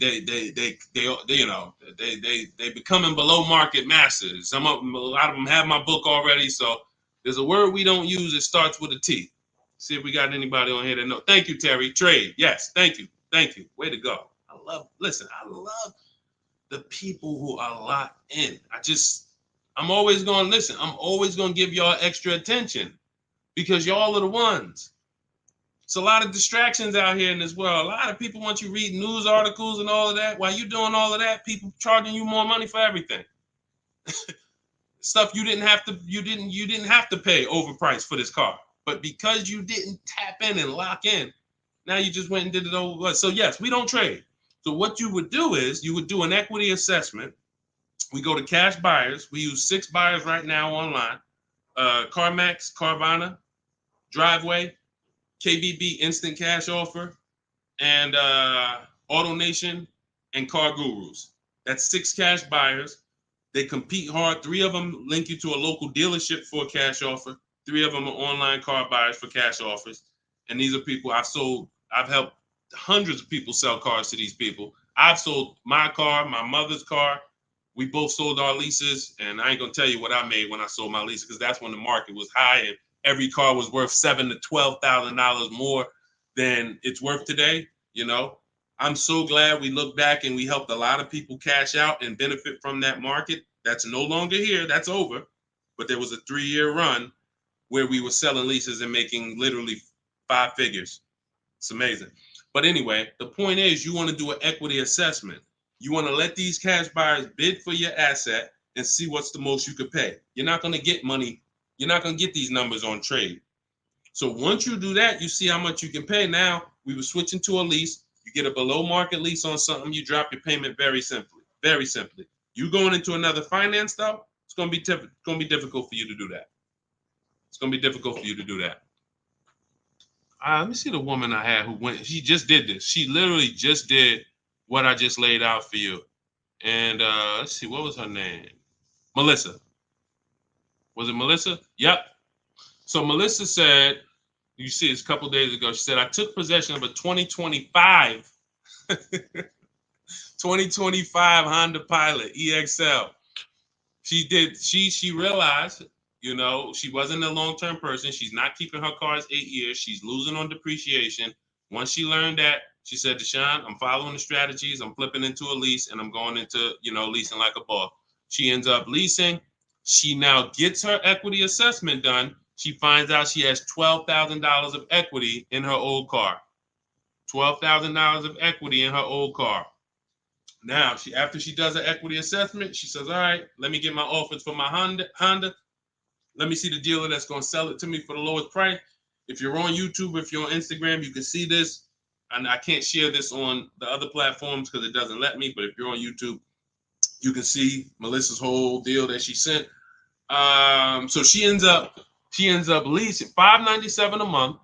becoming below market masters. A lot of them have my book already. So there's a word we don't use. It starts with a T. See if we got anybody on here that know. Thank you, Terry. Trade. Yes. Thank you. Way to go. I love the people who are locked in. I'm always going to listen. I'm always going to give y'all extra attention, because y'all are the ones. It's a lot of distractions out here in this world. A lot of people want you reading news articles and all of that. While you doing all of that, people charging you more money for everything. Stuff you didn't have to pay overpriced for this car. But because you didn't tap in and lock in, now you just went and did it over. So yes, we don't trade. So what you would do is you would do an equity assessment. We go to cash buyers. We use 6 buyers right now online. CarMax, Carvana, Driveway, KBB Instant Cash Offer, and AutoNation and Car Gurus. That's 6 cash buyers. They compete hard. 3 of them link you to a local dealership for a cash offer. 3 of them are online car buyers for cash offers. And these are people I've helped hundreds of people sell cars to these people. I've sold my car, my mother's car. We both sold our leases, and I ain't gonna tell you what I made when I sold my leases, because that's when the market was high and every car was worth $7,000 to $12,000 more than it's worth today. You know, I'm so glad we look back and we helped a lot of people cash out and benefit from that market. That's no longer here. That's over. But there was a 3-year run where we were selling leases and making literally 5 figures. It's amazing. But anyway, the point is, you want to do an equity assessment. You want to let these cash buyers bid for your asset and see what's the most you could pay. You're not going to get money. You're not going to get these numbers on trade. So once you do that, you see how much you can pay. Now, we were switching to a lease. You get a below market lease on something, you drop your payment very simply. Very simply. You going into another finance though, it's going to be difficult for you to do that. It's going to be difficult for you to do that. Let me see the woman I had who went. She just did this. She literally just did what I just laid out for you. And let's see, what was her name? Melissa. Was it Melissa? Yep. So Melissa said, you see this a couple days ago, she said, I took possession of a 2025 Honda Pilot EXL. She realized, you know, she wasn't a long-term person. She's not keeping her cars 8 years. She's losing on depreciation. Once she learned that, she said, Deshone, I'm following the strategies. I'm flipping into a lease and I'm going into, leasing like a boss. She ends up leasing. She now gets her equity assessment done. She finds out she has $12,000 of equity in her old car. $12,000 of equity in her old car. Now, after she does her equity assessment, she says, all right, let me get my offers for my Honda. Let me see the dealer that's going to sell it to me for the lowest price. If you're on YouTube, if you're on Instagram, you can see this. And I can't share this on the other platforms because it doesn't let me. But if you're on YouTube, you can see Melissa's whole deal that she sent. So she ends up She ends up leasing $597 a month.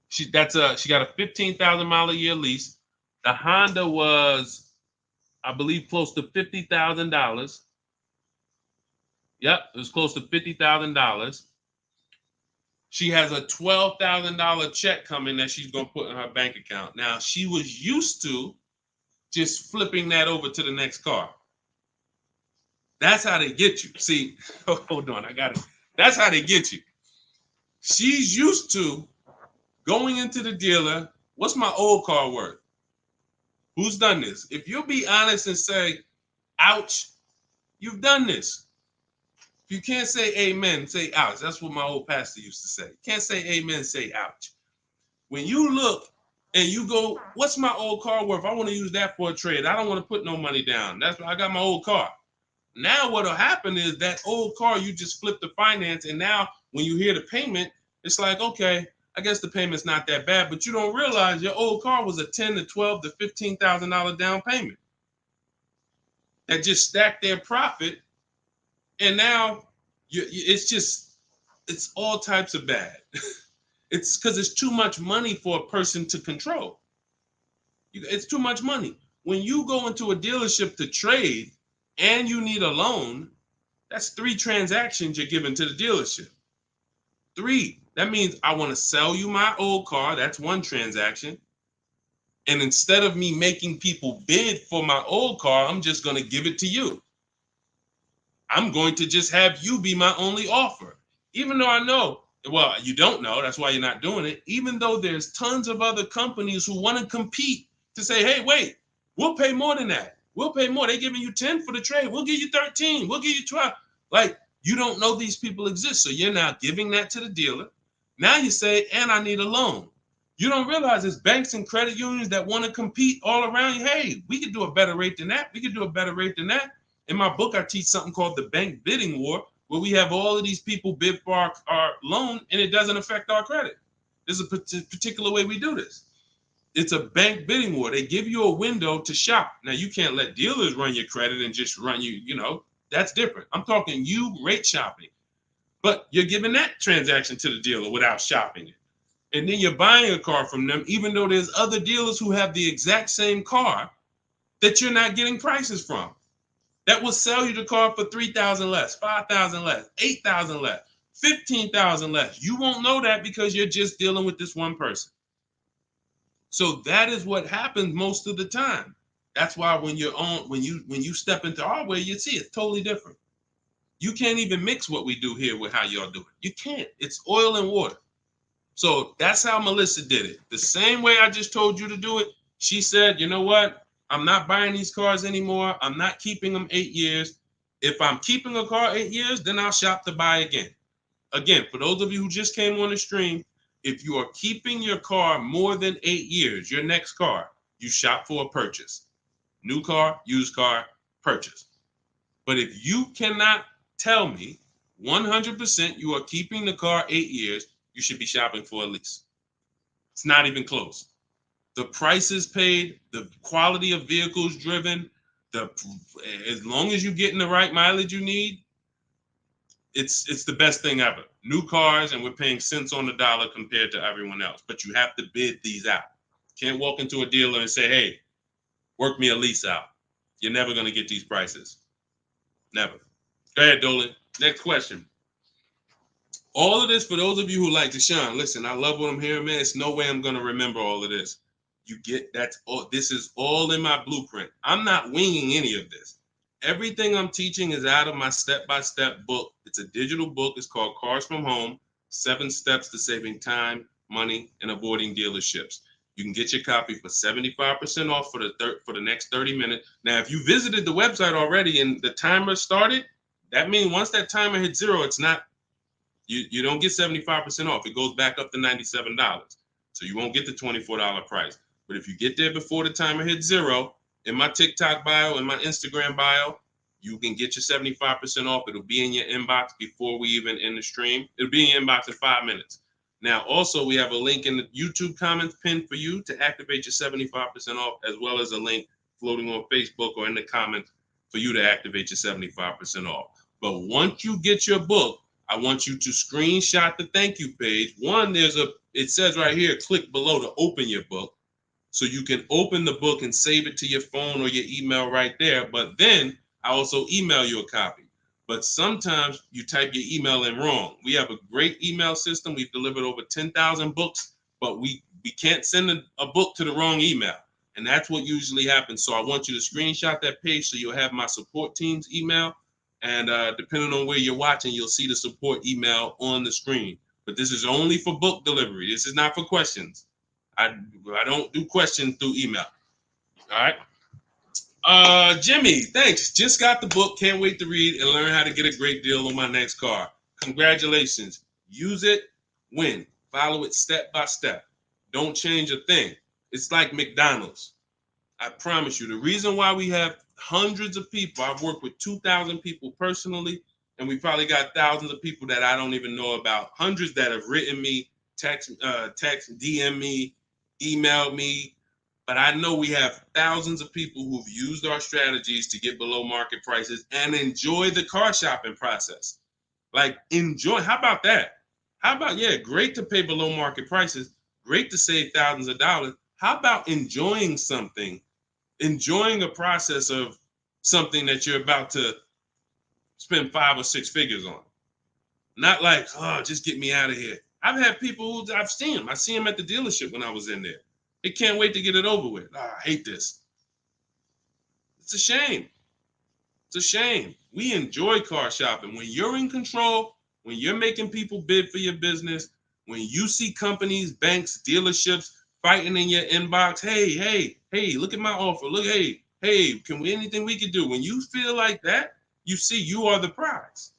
She got a 15,000 mile a year lease. The Honda was, I believe, close to $50,000. Yep, it was close to $50,000. She has a $12,000 check coming that she's gonna put in her bank account. Now she was used to just flipping that over to the next car. That's how they get you. See, hold on, I got it. That's how they get you. She's used to going into the dealer. What's my old car worth? Who's done this? If you'll be honest and say, ouch, you've done this. If you can't say amen, say ouch. That's what my old pastor used to say. You can't say amen, say ouch. When you look and you go, what's my old car worth? I want to use that for a trade. I don't want to put no money down. That's why I got my old car. Now what'll happen is that old car, you just flip the finance, and now when you hear the payment, it's like, okay, I guess the payment's not that bad, but you don't realize your old car was a $10,000 to $12,000 to $15,000 down payment that just stacked their profit, and now it's all types of bad. It's because it's too much money for a person to control. It's too much money. When you go into a dealership to trade and you need a loan, that's 3 transactions you're giving to the dealership. 3. That means I want to sell you my old car. That's 1 transaction. And instead of me making people bid for my old car, I'm just going to give it to you. I'm going to just have you be my only offer. Even though I know, well, you don't know, that's why you're not doing it. Even though there's tons of other companies who want to compete to say, hey, wait, we'll pay more than that. We'll pay more. They're giving you 10 for the trade. We'll give you 13. We'll give you 12. Like, you don't know these people exist. So you're now giving that to the dealer. Now you say, and I need a loan. You don't realize there's banks and credit unions that want to compete all around you. Hey, we could do a better rate than that. We could do a better rate than that. In my book, I teach something called the bank bidding war, where we have all of these people bid for our loan, and it doesn't affect our credit. There's a particular way we do this. It's a bank bidding war. They give you a window to shop. Now, you can't let dealers run your credit and just run you, that's different. I'm talking you rate shopping. But you're giving that transaction to the dealer without shopping it. And then you're buying a car from them, even though there's other dealers who have the exact same car that you're not getting prices from. That will sell you the car for $3,000 less, $5,000 less, $8,000 less, $15,000 less. You won't know that because you're just dealing with this one person. So that is what happens most of the time. That's why when you step into our way, you see it's totally different. You can't even mix what we do here with how y'all do it. You can't. It's oil and water. So that's how Melissa did it. The same way I just told you to do it. She said, you know what? I'm not buying these cars anymore. I'm not keeping them 8 years. If I'm keeping a car 8 years, then I'll shop to buy again. Again, for those of you who just came on the stream, if you are keeping your car more than 8 years, your next car, you shop for a purchase. New car, used car, purchase. But if you cannot tell me 100% you are keeping the car 8 years, you should be shopping for a lease. It's not even close. The prices paid, the quality of vehicles driven, as long as you're getting the right mileage you need, it's the best thing ever. New cars, and we're paying cents on the dollar compared to everyone else. But you have to bid these out. Can't walk into a dealer and say, hey, work me a lease out. You're never going to get these prices. Never. Go ahead, Dolan. Next question. All of this, for those of you who like Deshone, listen, I love what I'm hearing, man. It's no way I'm going to remember all of this. This is all in my blueprint. I'm not winging any of this. Everything I'm teaching is out of my step-by-step book. It's a digital book. It's called Cars from Home, 7 Steps to Saving Time, Money, and Avoiding Dealerships. You can get your copy for 75% off for the next 30 minutes. Now, if you visited the website already and the timer started, that means once that timer hits 0, it's not, you don't get 75% off. It goes back up to $97. So you won't get the $24 price. But if you get there before the timer hits 0, in my TikTok bio, in my Instagram bio, you can get your 75% off. It'll be in your inbox before we even end the stream. It'll be in your inbox in 5 minutes. Now, also, we have a link in the YouTube comments pinned for you to activate your 75% off, as well as a link floating on Facebook or in the comments for you to activate your 75% off. But once you get your book, I want you to screenshot the thank you page. One, it says right here, click below to open your book. So you can open the book and save it to your phone or your email right there. But then I also email you a copy. But sometimes you type your email in wrong. We have a great email system. We've delivered over 10,000 books, but we can't send a book to the wrong email. And that's what usually happens. So I want you to screenshot that page so you'll have my support team's email. And depending on where you're watching, you'll see the support email on the screen. But this is only for book delivery. This is not for questions. I don't do questions through email. All right. Jimmy, thanks. Just got the book. Can't wait to read and learn how to get a great deal on my next car. Congratulations. Use it, win. Follow it step by step. Don't change a thing. It's like McDonald's. I promise you. The reason why we have hundreds of people, I've worked with 2,000 people personally, and we probably got thousands of people that I don't even know about. Hundreds that have written me, text, DM me, emailed me. But I know we have thousands of people who've used our strategies to get below market prices and enjoy the car shopping process. Like, enjoy. How about that? How about, yeah, great to pay below market prices, great to save thousands of dollars. How about enjoying something, enjoying a process of something that you're about to spend 5 or 6 figures on? Not like, oh, just get me out of here. I've had people who I've seen them. I see them at the dealership when I was in there. They can't wait to get it over with. Oh, I hate this. It's a shame. It's a shame. We enjoy car shopping. When you're in control, when you're making people bid for your business, when you see companies, banks, dealerships fighting in your inbox, hey, look at my offer. Look, hey, anything we can do? When you feel like that, you see you are the prize.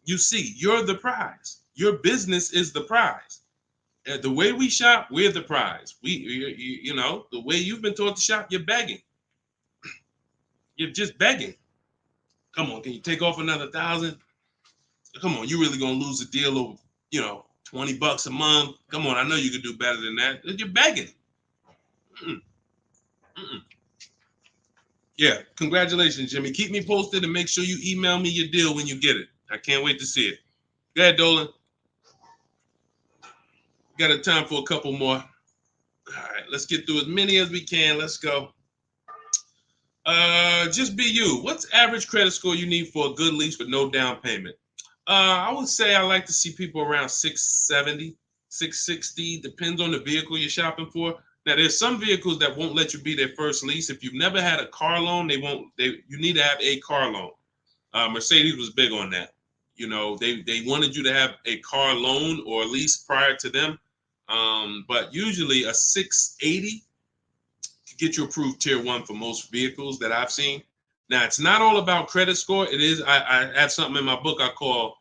You see, you're the prize. Your business is the prize. The way we shop, we're the prize. The way you've been taught to shop, you're begging. You're just begging. Come on, can you take off another 1,000? Come on, you really gonna lose a deal over, $20 a month? Come on, I know you can do better than that. You're begging. Mm-mm. Mm-mm. Yeah, congratulations, Jimmy. Keep me posted and make sure you email me your deal when you get it. I can't wait to see it. Go ahead, Dolan. Got a time for a couple more. All right, let's get through as many as we can. Let's go. Just be you. What's average credit score you need for a good lease with no down payment? I would say I like to see people around 670, 660. Depends on the vehicle you're shopping for. Now, there's some vehicles that won't let you be their first lease. If you've never had a car loan, you need to have a car loan. Mercedes was big on that. They wanted you to have a car loan or lease prior to them. But usually a 680 could get you approved tier 1 for most vehicles that I've seen. Now, it's not all about credit score. It is. I have something in my book I call,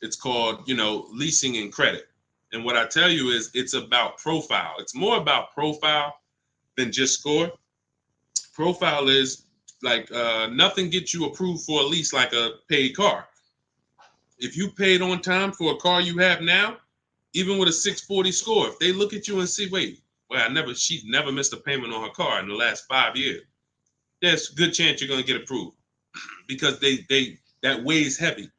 it's called, leasing and credit. And what I tell you is it's about profile. It's more about profile than just score. Profile is like nothing gets you approved for a lease like a paid car. If you paid on time for a car you have now, even with a 640 score, if they look at you and see, wait, well, she's never missed a payment on her car in the last 5 years. There's a good chance you're going to get approved because that weighs heavy,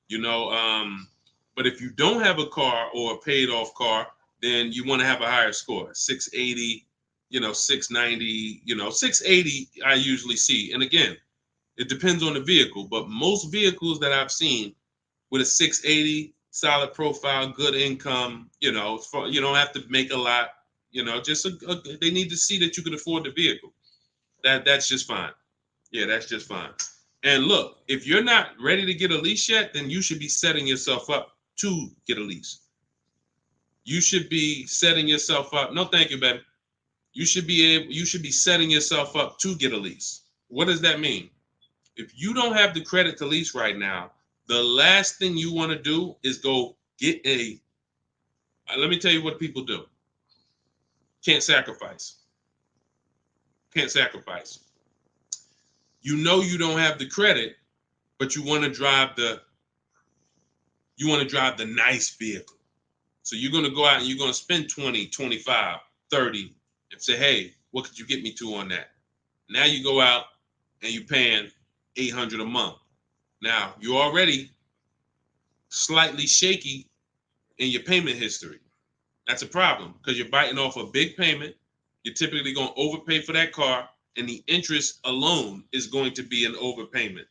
But if you don't have a car or a paid off car, then you want to have a higher score, 680, 690, 680 I usually see. And again, it depends on the vehicle, but most vehicles that I've seen with a 680, solid profile, good income, you don't have to make a lot, they need to see that you can afford the vehicle. That's just fine. Yeah, that's just fine. And look, if you're not ready to get a lease yet, then you should be setting yourself up to get a lease. You should be setting yourself up. No, thank you, baby. You should be setting yourself up to get a lease. What does that mean? If you don't have the credit to lease right now, the last thing you want to do is go get let me tell you what people do. Can't sacrifice. Can't sacrifice. You don't have the credit, but you want to drive the nice vehicle. So you're going to go out and you're going to spend 20, 25, 30 and say, hey, what could you get me to on that? Now you go out and you're paying $800 a month. Now, you're already slightly shaky in your payment history. That's a problem because you're biting off a big payment. You're typically going to overpay for that car, and the interest alone is going to be an overpayment.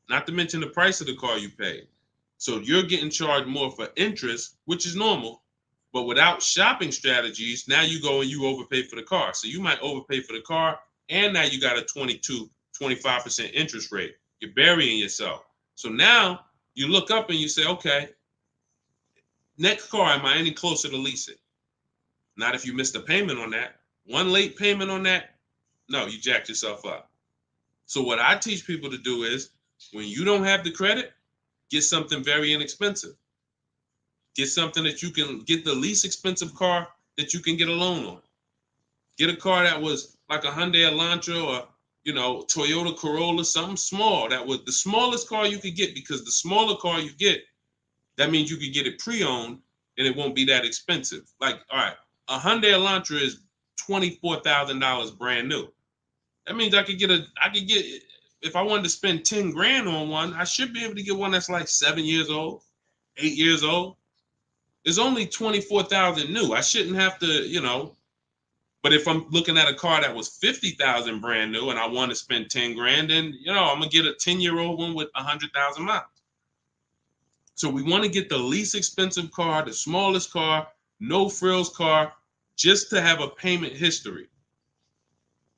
Not to mention the price of the car you pay. So you're getting charged more for interest, which is normal. But without shopping strategies, now you go and you overpay for the car. So you might overpay for the car, and now you got a 25% interest rate. You're burying yourself. So now you look up and you say, okay, next car, am I any closer to leasing? Not if you missed a payment on that. One late payment on that, no, you jacked yourself up. So what I teach people to do is when you don't have the credit, get something very inexpensive. Get something that you can get the least expensive car that you can get a loan on. Get a car that was like a Hyundai Elantra or, Toyota Corolla, something small. That was the smallest car you could get, because the smaller car you get, that means you could get it pre-owned and it won't be that expensive. Like, all right, a Hyundai Elantra is $24,000 brand new. That means I could get, if I wanted to spend 10 grand on one, I should be able to get one that's like 7 years old, 8 years old. It's only 24,000 new. I shouldn't have to, but if I'm looking at a car that was 50,000 brand new and I want to spend 10 grand, then, I'm going to get a 10-year-old one with 100,000 miles. So we want to get the least expensive car, the smallest car, no frills car, just to have a payment history.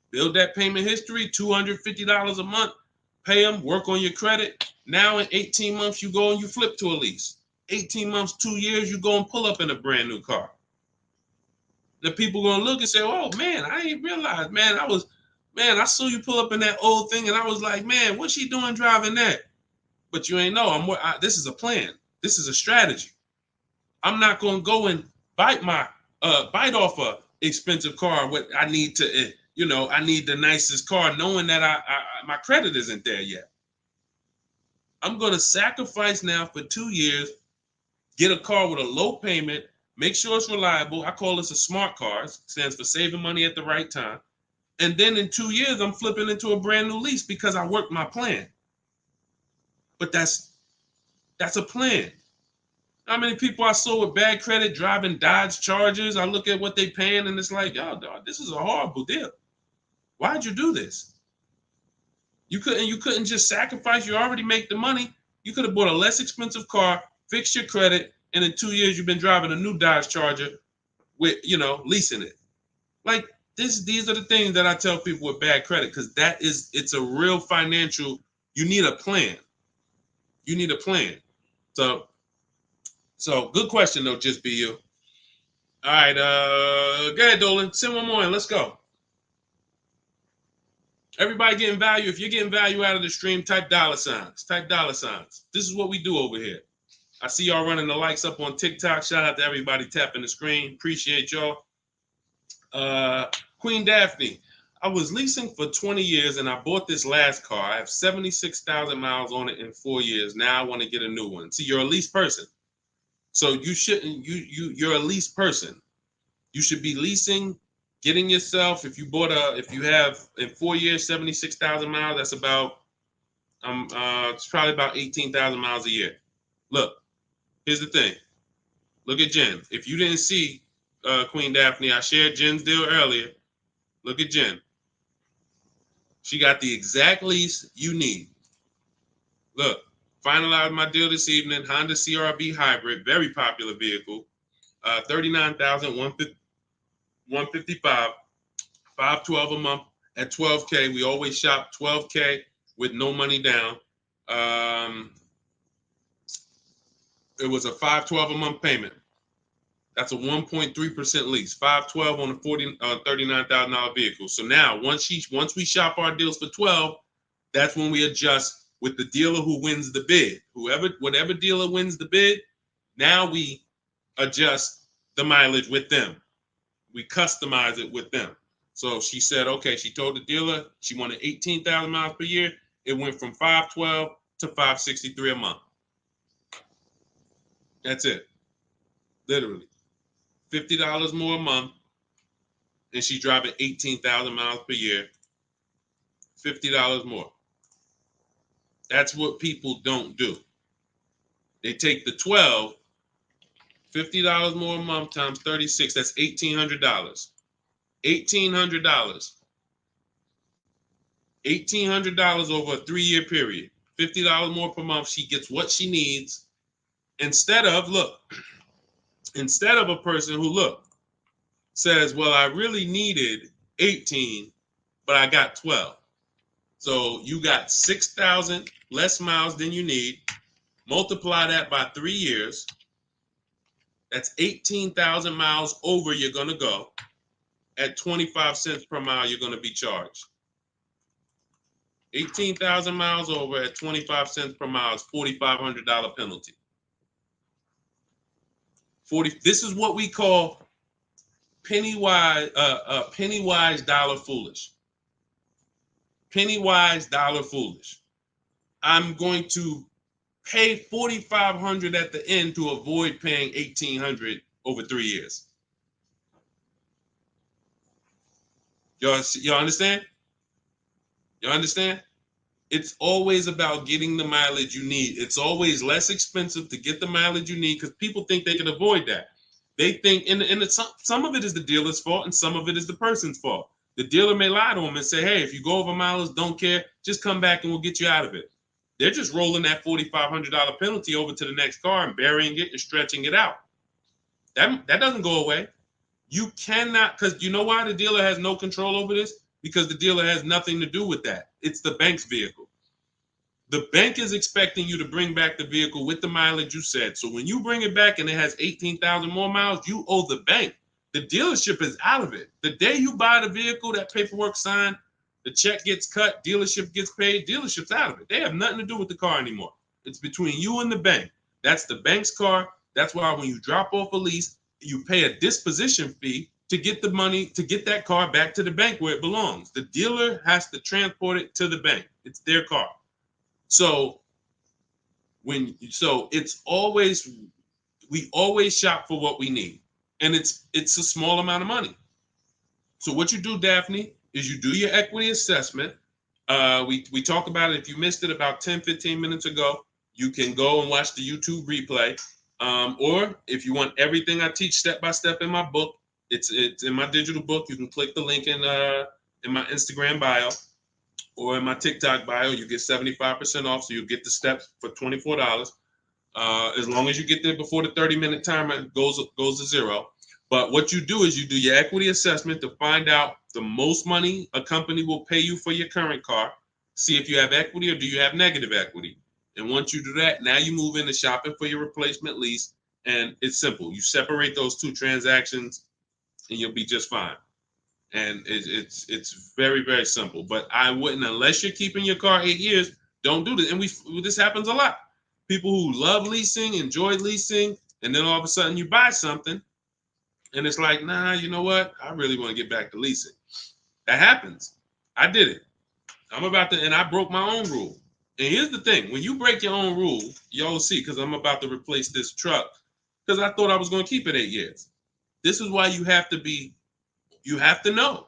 Build that payment history, $250 a month, pay them, work on your credit. Now in 18 months, you go and you flip to a lease. 18 months, 2 years, you go and pull up in a brand new car. The people going to look and say, oh, man, I ain't realized, man, I saw you pull up in that old thing, and I was like, man, what's she doing driving that? But you ain't know. This is a plan. This is a strategy. I'm not going to go and bite off a expensive car. What I need to, I need the nicest car, knowing that my credit isn't there yet. I'm going to sacrifice now for 2 years, get a car with a low payment, make sure it's reliable. I call this a smart car. It stands for saving money at the right time. And then in 2 years, I'm flipping into a brand new lease because I worked my plan. But that's a plan. How many people I saw with bad credit driving Dodge Chargers? I look at what they paying and it's like, yo, dog, this is a horrible deal. Why'd you do this? You couldn't just sacrifice. You already make the money. You could have bought a less expensive car, fixed your credit, and in 2 years you've been driving a new Dodge Charger with, leasing it. Like these are the things that I tell people with bad credit, because it's a real financial. You need a plan. You need a plan. So good question though, just be you. All right, go ahead, Dolan. Send one more in. Let's go. Everybody getting value. If you're getting value out of the stream, type dollar signs. Type dollar signs. This is what we do over here. I see y'all running the likes up on TikTok. Shout out to everybody tapping the screen. Appreciate y'all. Queen Daphne, I was leasing for 20 years and I bought this last car. I have 76,000 miles on it in 4 years. Now I want to get a new one. See, you're a lease person. So you shouldn't, you're a lease person. You should be leasing, getting yourself, if you have in 4 years, 76,000 miles, that's about, it's probably about 18,000 miles a year. Look, here's the thing. Look at Jen. If you didn't see Queen Daphne, I shared Jen's deal earlier. Look at Jen. She got the exact lease you need. Look, finalized my deal this evening. Honda CRV hybrid, very popular vehicle. 39,155, 512 a month at 12K. We always shop 12K with no money down. It was a 512 a month payment. That's a 1.3% lease. 512 on a $39,000 vehicle. So now once we shop our deals for 12, that's when we adjust with the dealer who wins the bid. Whatever dealer wins the bid, now we adjust the mileage with them. We customize it with them. So she said, okay, she told the dealer she wanted 18,000 miles per year. It went from 512 to 563 a month. That's it. Literally. $50 more a month. And she's driving 18,000 miles per year. $50 more. That's what people don't do. They take the 12, $50 more a month times 36, that's $1,800. $1,800. $1,800 over a 3-year period. $50 more per month. She gets what she needs instead of a person who says, well, I really needed 18, but I got 12. So you got 6,000 less miles than you need. Multiply that by 3 years. That's 18,000 miles over you're going to go. At 25 cents per mile, you're going to be charged. 18,000 miles over at 25 cents per mile is $4,500 penalty. This is what we call penny wise, dollar foolish. Penny wise, dollar foolish. I'm going to pay $4,500 at the end to avoid paying $1,800 over 3 years. Y'all understand? You understand? It's always about getting the mileage you need. It's always less expensive to get the mileage you need because people think they can avoid that. They think, some of it is the dealer's fault and some of it is the person's fault. The dealer may lie to them and say, hey, if you go over mileage, don't care, just come back and we'll get you out of it. They're just rolling that $4,500 penalty over to the next car and burying it and stretching it out. That doesn't go away. You cannot, because you know why the dealer has no control over this? Because the dealer has nothing to do with that. It's the bank's vehicle. The bank is expecting you to bring back the vehicle with the mileage you said. So when you bring it back and it has 18,000 more miles, you owe the bank. The dealership is out of it. The day you buy the vehicle, that paperwork signed, the check gets cut, dealership gets paid, dealership's out of it. They have nothing to do with the car anymore. It's between you and the bank. That's the bank's car. That's why when you drop off a lease, you pay a disposition fee to get the money, to get that car back to the bank where it belongs. The dealer has to transport it to the bank. It's their car. So it's always, we always shop for what we need. And it's a small amount of money. So what you do, Daphne, is you do your equity assessment. We talked about it. If you missed it about 10, 15 minutes ago, you can go and watch the YouTube replay. Or if you want everything I teach step by step in my book, it's in my digital book. You can click the link in my Instagram bio or in my TikTok bio. You get 75% off, so you get the steps for $24. As long as you get there before the 30-minute timer goes to zero. But what you do is you do your equity assessment to find out the most money a company will pay you for your current car. See if you have equity or do you have negative equity. And once you do that, now you move into shopping for your replacement lease. And it's simple. You separate those two transactions and you'll be just fine. And it's very, very simple. But I wouldn't, unless you're keeping your car 8 years, don't do this. And this happens a lot. People who love leasing, enjoy leasing, and then all of a sudden you buy something and it's like, nah, you know what? I really want to get back to leasing. That happens. I did it. And I broke my own rule. And here's the thing. When you break your own rule, y'all see, because I'm about to replace this truck, because I thought I was going to keep it 8 years. This is why you have to know.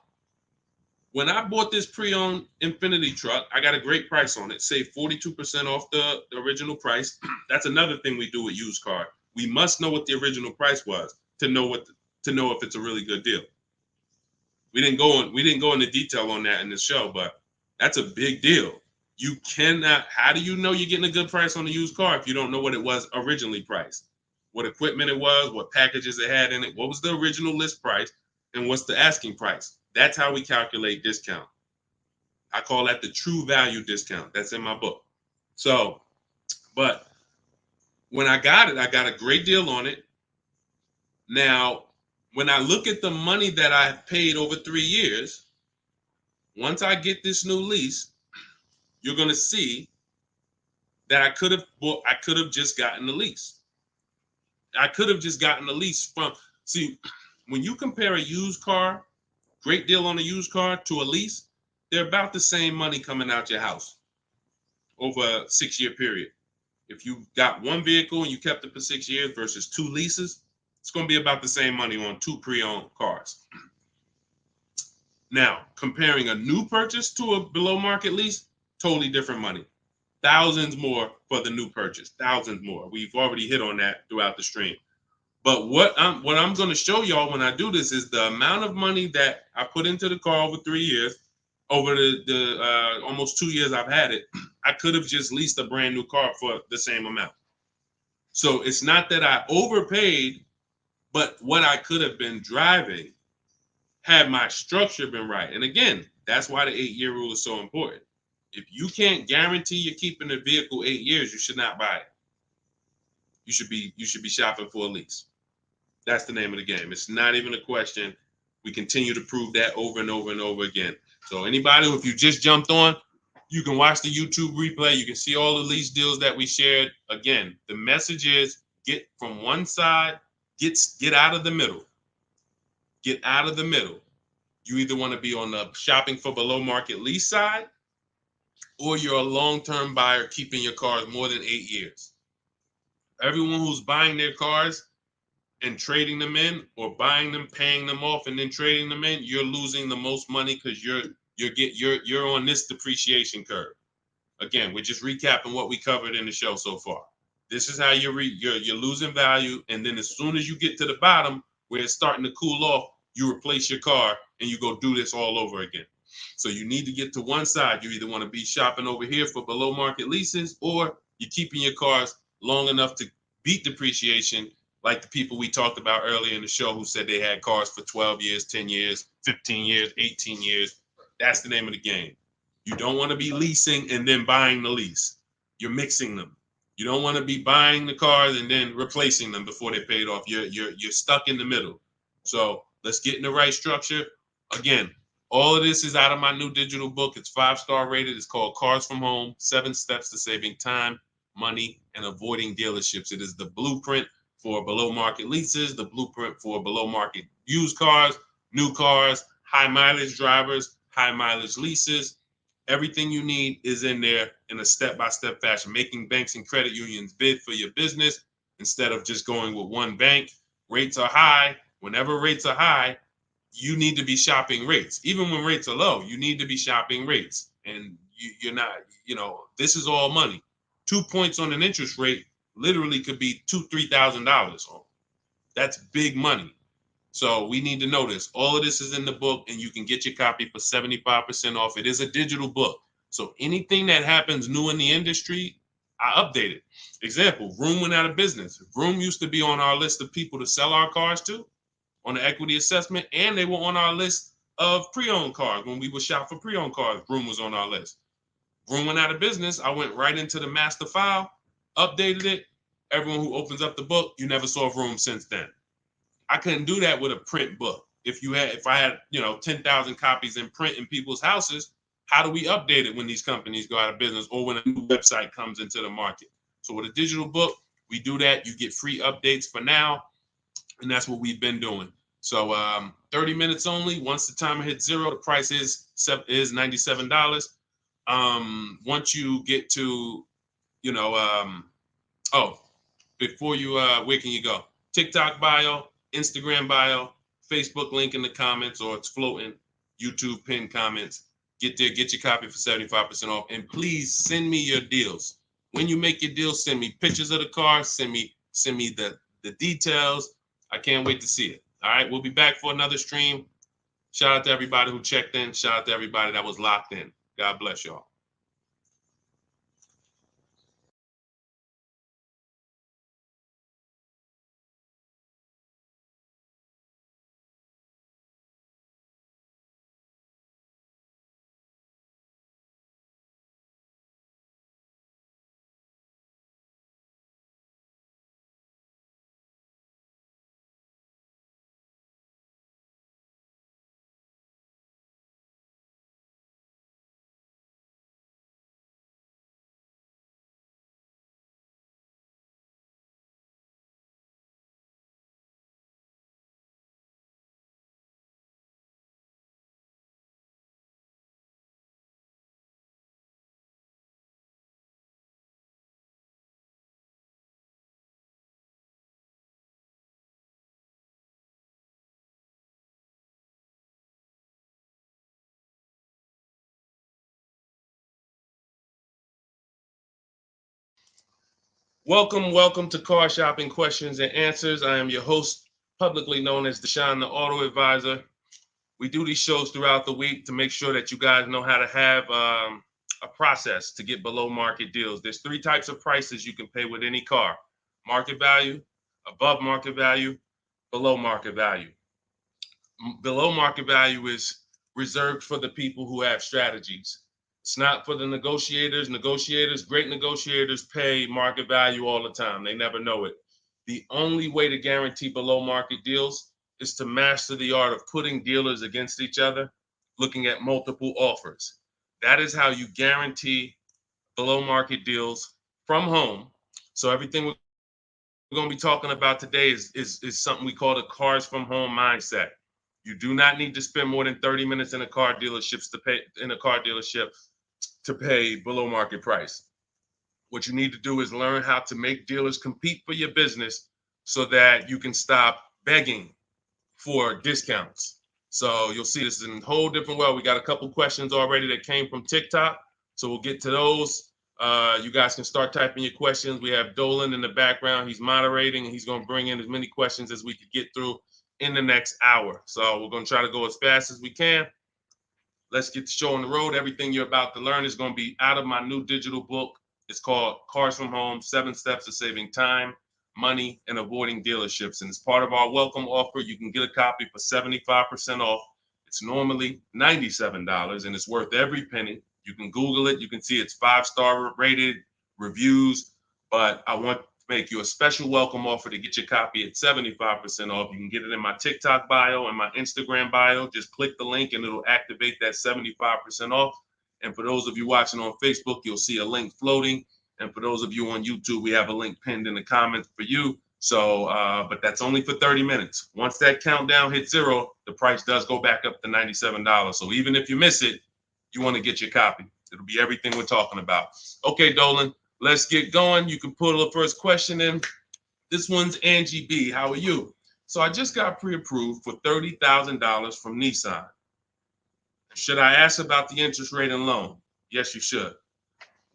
When I bought this pre-owned Infiniti truck, I got a great price on it. Saved 42% off the original price. That's another thing we do with used car. We must know what the original price was to know if it's a really good deal. We didn't go into detail on that in this show, but that's a big deal. You cannot. How do you know you're getting a good price on a used car if you don't know what it was originally priced? What equipment it was, what packages it had in it, what was the original list price, and what's the asking price? That's how we calculate discount. I call that the true value discount. That's in my book. So, but when I got it, I got a great deal on it. Now, when I look at the money that I paid over 3 years, once I get this new lease, you're going to see that I could have just gotten the lease. I could have just gotten the lease when you compare a used car, great deal on a used car, to a lease, they're about the same money coming out your house over a 6-year period. If you got one vehicle and you kept it for 6 years versus 2 leases, it's going to be about the same money on 2 pre-owned cars. Now, comparing a new purchase to a below market lease, totally different money. thousands more for the new purchase, thousands more. We've already hit on that throughout the stream. But what I'm going to show y'all when I do this is the amount of money that I put into the car over 3 years, over the almost 2 years I've had it. I could have just leased a brand new car for the same amount. So it's not that I overpaid, but what I could have been driving had my structure been right. And again, that's why the 8-year rule is so important. If you can't guarantee you're keeping the vehicle 8 years, you should not buy it. You should be shopping for a lease. That's the name of the game. It's not even a question. We continue to prove that over and over and over again. So anybody, if you just jumped on, you can watch the YouTube replay. You can see all the lease deals that we shared. Again, the message is get from one side, get out of the middle. Get out of the middle. You either want to be on the shopping for below market lease side, or you're a long-term buyer keeping your cars more than 8 years. Everyone who's buying their cars and trading them in, or buying them, paying them off, and then trading them in, you're losing the most money because you're on this depreciation curve. Again, we're just recapping what we covered in the show so far. This is how you're losing value, and then as soon as you get to the bottom where it's starting to cool off, you replace your car and you go do this all over again. So you need to get to one side. You either want to be shopping over here for below market leases, or you're keeping your cars long enough to beat depreciation, like the people we talked about earlier in the show who said they had cars for 12 years, 10 years, 15 years, 18 years. That's the name of the game. You don't want to be leasing and then buying the lease. You're mixing them. You don't want to be buying the cars and then replacing them before they're paid off. You're stuck in the middle. So let's get in the right structure. Again, all of this is out of my new digital book. It's 5-star rated. It's called Cars from Home: 7 Steps to Saving Time, Money, and Avoiding Dealerships. It is the blueprint for below market leases, the blueprint for below market used cars, new cars, high mileage drivers, high mileage leases. Everything you need is in there in a step-by-step fashion, making banks and credit unions bid for your business instead of just going with one bank. Rates are high. Whenever rates are high, you need to be shopping rates. Even when rates are low, you need to be shopping rates. And you're not, this is all money. 2 points on an interest rate literally could be $2,000-$3,000. That's big money. So we need to know this. All of this is in the book, and you can get your copy for 75% off. It is a digital book. So anything that happens new in the industry, I update it. Example, Vroom went out of business. Vroom used to be on our list of people to sell our cars to on the equity assessment, and they were on our list of pre-owned cars. When we would shop for pre-owned cars, Vroom was on our list. Vroom went out of business. I went right into the master file, updated it. Everyone who opens up the book, you never saw Vroom since then. I couldn't do that with a print book. If I had 10,000 copies in print in people's houses, how do we update it when these companies go out of business or when a new website comes into the market? So with a digital book, we do that. You get free updates for now, and that's what we've been doing. So 30 minutes only. Once the timer hits 0, the price is $97. Once you get to, before you, where can you go? TikTok bio, Instagram bio, Facebook link in the comments, or it's floating, YouTube pinned comments. Get there, get your copy for 75% off. And please send me your deals. When you make your deals, send me pictures of the car, send me the details. I can't wait to see it. All right, we'll be back for another stream. Shout out to everybody who checked in. Shout out to everybody that was locked in. God bless y'all. Welcome to Car Shopping Questions and Answers. I am your host, publicly known as Deshone the Auto Advisor. We do these shows throughout the week to make sure that you guys know how to have a process to get below market deals. There's three types of prices you can pay with any car: market value, above market value, below market value. Below market value is reserved for the people who have strategies. It's not for the negotiators. Great negotiators pay market value all the time. They never know it. The only way to guarantee below market deals is to master the art of putting dealers against each other, looking at multiple offers. That is how you guarantee below market deals from home. So everything we're going to be talking about today is something we call the cars from home mindset. You do not need to spend more than 30 minutes in a car dealership to pay below market price. What you need to do is learn how to make dealers compete for your business so that you can stop begging for discounts. So you'll see this in a whole different way. We got a couple questions already that came from TikTok. So we'll get to those. You guys can start typing your questions. We have Dolan in the background. He's moderating and he's going to bring in as many questions as we could get through in the next hour. So we're going to try to go as fast as we can. Let's get the show on the road. Everything you're about to learn is going to be out of my new digital book. It's called Cars from Home, 7 Steps to Saving Time, Money, and Avoiding Dealerships. And as part of our welcome offer, you can get a copy for 75% off. It's normally $97 and it's worth every penny. You can Google it. You can see it's 5-star rated reviews, but I want to make you a special welcome offer to get your copy at 75% off. You can get it in my TikTok bio and my Instagram bio. Just click the link and it'll activate that 75% off. And for those of you watching on Facebook, you'll see a link floating. And for those of you on YouTube, we have a link pinned in the comments for you. So, but that's only for 30 minutes. Once that countdown hits 0, the price does go back up to $97. So even if you miss it, you want to get your copy. It'll be everything we're talking about. Okay, Dolan, let's get going. You can put the first question in. This one's Angie B. How are you? So I just got pre-approved for $30,000 from Nissan. Should I ask about the interest rate and loan? Yes, you should.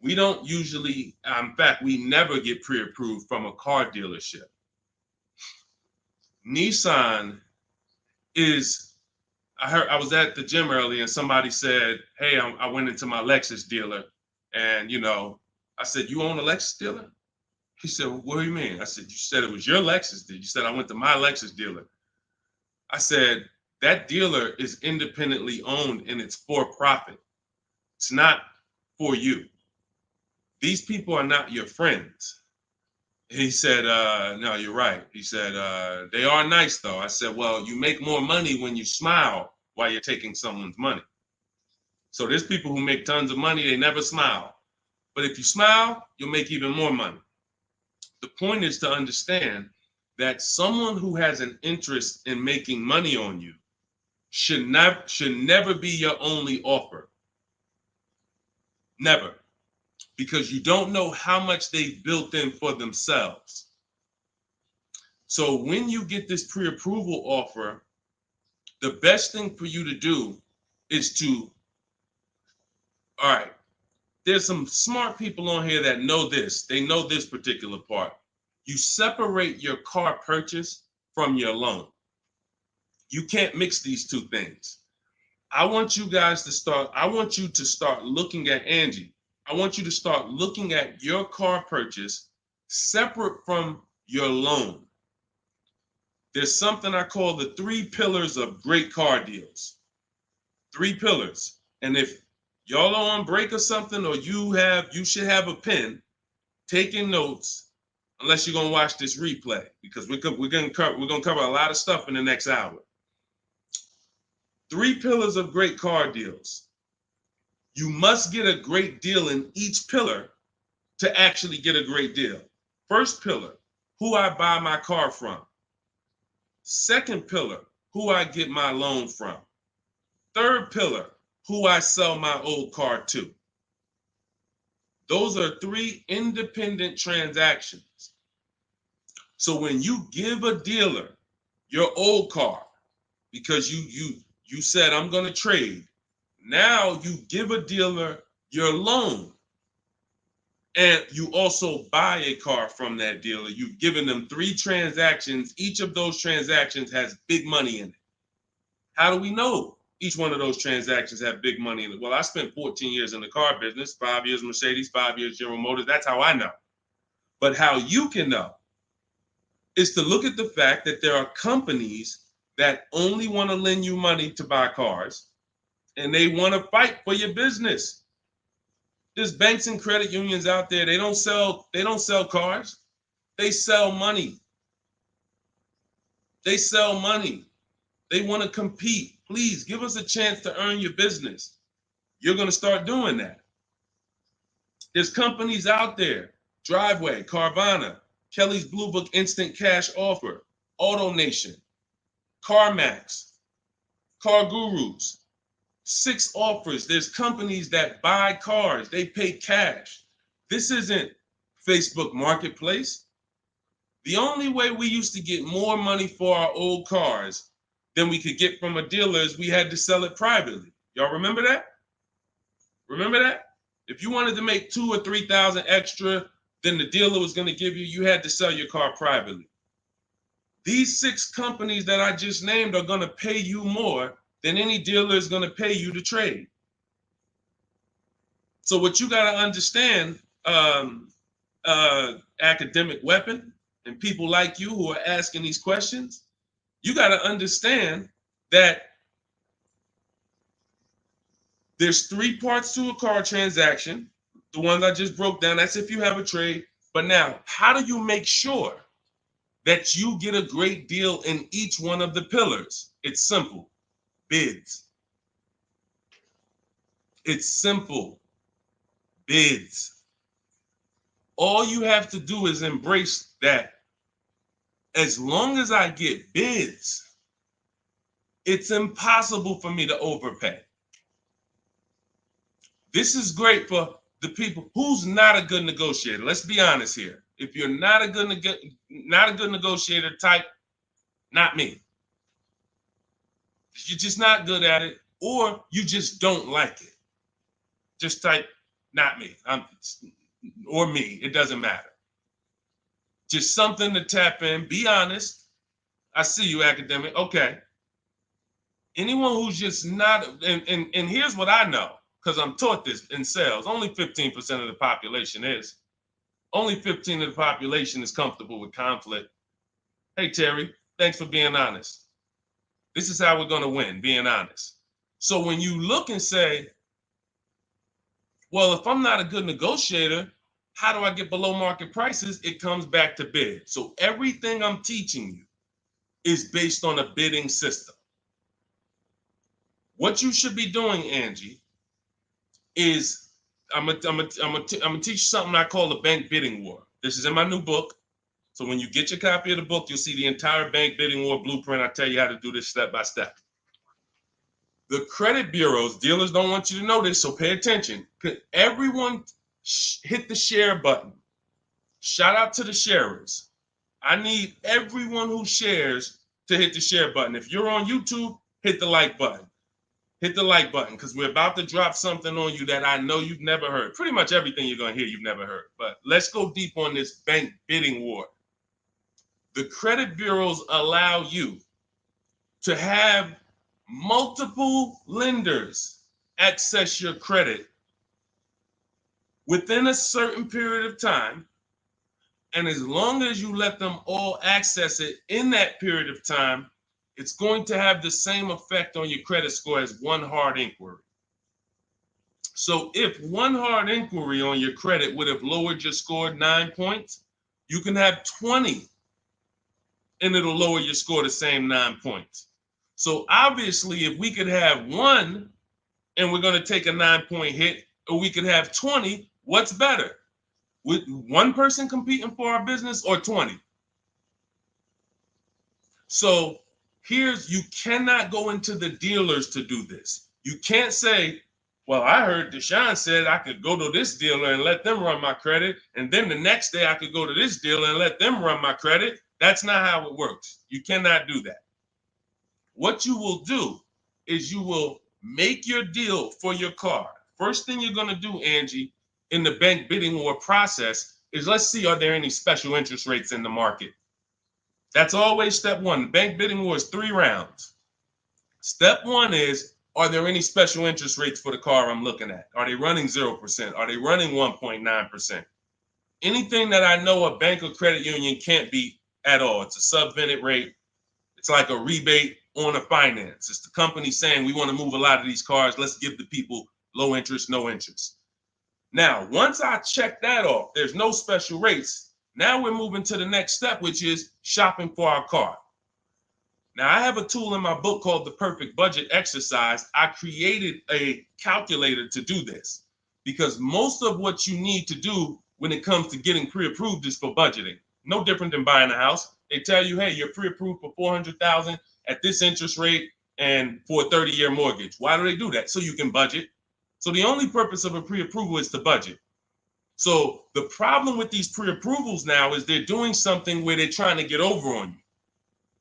We don't usually, in fact, we never get pre-approved from a car dealership. Nissan is, I was at the gym earlier and somebody said, hey, I went into my Lexus dealer and, I said, you own a Lexus dealer? He said, well, what do you mean? I said, you said it was your Lexus dealer. You said, I went to my Lexus dealer. I said, that dealer is independently owned and it's for profit. It's not for you. These people are not your friends. He said, no, you're right. He said, they are nice though. I said, well, you make more money when you smile while you're taking someone's money. So there's people who make tons of money, they never smile. But if you smile, you'll make even more money. The point is to understand that someone who has an interest in making money on you should never be your only offer. Never. Because you don't know how much they've built in for themselves. So when you get this pre-approval offer, the best thing for you to do is to, all right, there's some smart people on here that know this. They know this particular part. You separate your car purchase from your loan. You can't mix these two things. I want you to start looking at Angie. I want you to start looking at your car purchase separate from your loan. There's something I call the 3 pillars of great car deals. 3 pillars. And if y'all are on break or something, or you should have a pen taking notes, unless you're gonna watch this replay, because we're gonna cover a lot of stuff in the next hour. 3 pillars of great car deals. You must get a great deal in each pillar to actually get a great deal. First pillar, who I buy my car from. Second pillar, who I get my loan from. Third pillar, who I sell my old car to. Those are 3 independent transactions. So when you give a dealer your old car, because you said I'm going to trade, now you give a dealer your loan. And you also buy a car from that dealer. You've given them 3 transactions. Each of those transactions has big money in it. How do we know each one of those transactions have big money in it? Well, I spent 14 years in the car business, 5 years Mercedes, 5 years General Motors. That's how I know. But how you can know is to look at the fact that there are companies that only want to lend you money to buy cars, and they want to fight for your business. There's banks and credit unions out there. They don't sell cars. They sell money. They sell money. They want to compete. Please give us a chance to earn your business. You're going to start doing that. There's companies out there, Driveway, Carvana, Kelly's Blue Book Instant Cash Offer, AutoNation, CarMax, Car Gurus, 6 offers. There's companies that buy cars. They pay cash. This isn't Facebook Marketplace. The only way we used to get more money for our old cars than we could get from a dealer is we had to sell it privately. Y'all remember that? Remember that? If you wanted to make 2,000 or 3,000 extra than the dealer was going to give you, you had to sell your car privately. These 6 companies that I just named are going to pay you more than any dealer is going to pay you to trade. So what you got to understand, academic weapon, and people like you who are asking these questions, you got to understand that there's 3 parts to a car transaction. The ones I just broke down, that's if you have a trade. But now, how do you make sure that you get a great deal in each one of the pillars? It's simple. Bids. It's simple. Bids. All you have to do is embrace that. As long as I get bids, it's impossible for me to overpay. This is great for the people who's not a good negotiator. Let's be honest here. If you're not a good negotiator, type not me. You're just not good at it, or you just don't like it. Just type not me. Or me. It doesn't matter. Just something to tap in. Be honest. I see you, academic. Okay. Anyone who's just not, and here's what I know, because I'm taught this in sales. Only 15% of the population is. Only 15% of the population is comfortable with conflict. Hey, Terry, thanks for being honest. This is how we're going to win, being honest. So when you look and say, well, if I'm not a good negotiator, how do I get below market prices? It comes back to bid. So everything I'm teaching you is based on a bidding system. What you should be doing, Angie, is I'm gonna teach you something I call the bank bidding war. This is in my new book. So when you get your copy of the book, you'll see the entire bank bidding war blueprint. I tell you how to do this step by step. The credit bureaus, dealers don't want you to know this, so pay attention. Everyone hit the share button. Shout out to the sharers. I need everyone who shares to hit the share button. If you're on YouTube, hit the like button. Hit the like button, because we're about to drop something on you that I know you've never heard. Pretty much everything you're going to hear you've never heard. But let's go deep on this bank bidding war. The credit bureaus allow you to have multiple lenders access your credit within a certain period of time. And as long as you let them all access it in that period of time, it's going to have the same effect on your credit score as one hard inquiry. So if one hard inquiry on your credit would have lowered your score 9 points, you can have 20 and it'll lower your score the same 9 points. So obviously, if we could have one and we're going to take a 9-point hit, or we could have 20, what's better? With one person competing for our business or 20? So you cannot go into the dealers to do this. You can't say, well, I heard Deshone said I could go to this dealer and let them run my credit, and then the next day I could go to this dealer and let them run my credit. That's not how it works. You cannot do that. What you will do is you will make your deal for your car. First thing you're going to do, Angie, in the bank bidding war process is let's see, are there any special interest rates in the market? That's always step one. The bank bidding war is 3 rounds. Step one is, are there any special interest rates for the car I'm looking at? Are they running 0%? Are they running 1.9%? Anything that I know a bank or credit union can't beat at all. It's a subvented rate. It's like a rebate on a finance. It's the company saying we want to move a lot of these cars. Let's give the people low interest, no interest. Now, once I check that off, there's no special rates. Now we're moving to the next step, which is shopping for our car. Now, I have a tool in my book called the Perfect Budget Exercise. I created a calculator to do this because most of what you need to do when it comes to getting pre-approved is for budgeting. No different than buying a house. They tell you, hey, you're pre-approved for $400,000 at this interest rate and for a 30-year mortgage. Why do they do that? So you can budget. So the only purpose of a pre-approval is to budget. So the problem with these pre-approvals now is they're doing something where they're trying to get over on you.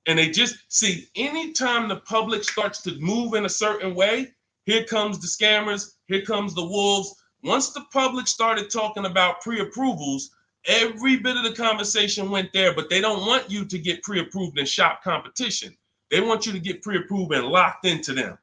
And they just see anytime the public starts to move in a certain way, here comes the scammers, here comes the wolves. Once the public started talking about pre-approvals, every bit of the conversation went there, but they don't want you to get pre-approved and shop competition. They want you to get pre-approved and locked into them.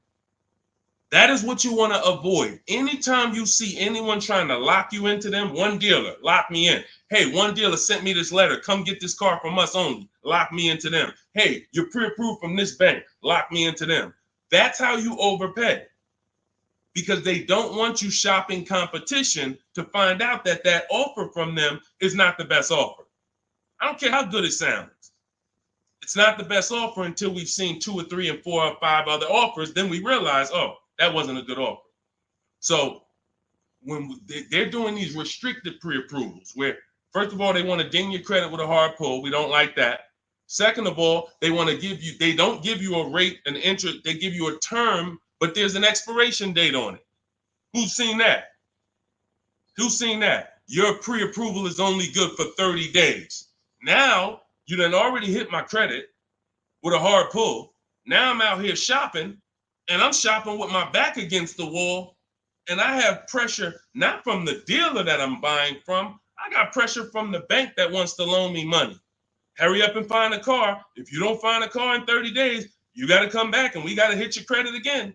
That is what you want to avoid. Anytime you see anyone trying to lock you into them, one dealer, lock me in. Hey, one dealer sent me this letter. Come get this car from us only. Lock me into them. Hey, you're pre-approved from this bank. Lock me into them. That's how you overpay. Because they don't want you shopping competition to find out that that offer from them is not the best offer. I don't care how good it sounds. It's not the best offer until we've seen 2 or 3 and 4 or 5 other offers. Then we realize, oh, that wasn't a good offer. So when they're doing these restricted pre-approvals, where first of all, they want to ding your credit with a hard pull. We don't like that. Second of all, they want to give you, they don't give you a rate, an interest, they give you a term, but there's an expiration date on it. Who's seen that? Who's seen that? Your pre-approval is only good for 30 days. Now, you done already hit my credit with a hard pull. Now I'm out here shopping, and I'm shopping with my back against the wall, and I have pressure not from the dealer that I'm buying from. I got pressure from the bank that wants to loan me money. Hurry up and find a car. If you don't find a car in 30 days, you got to come back and we got to hit your credit again.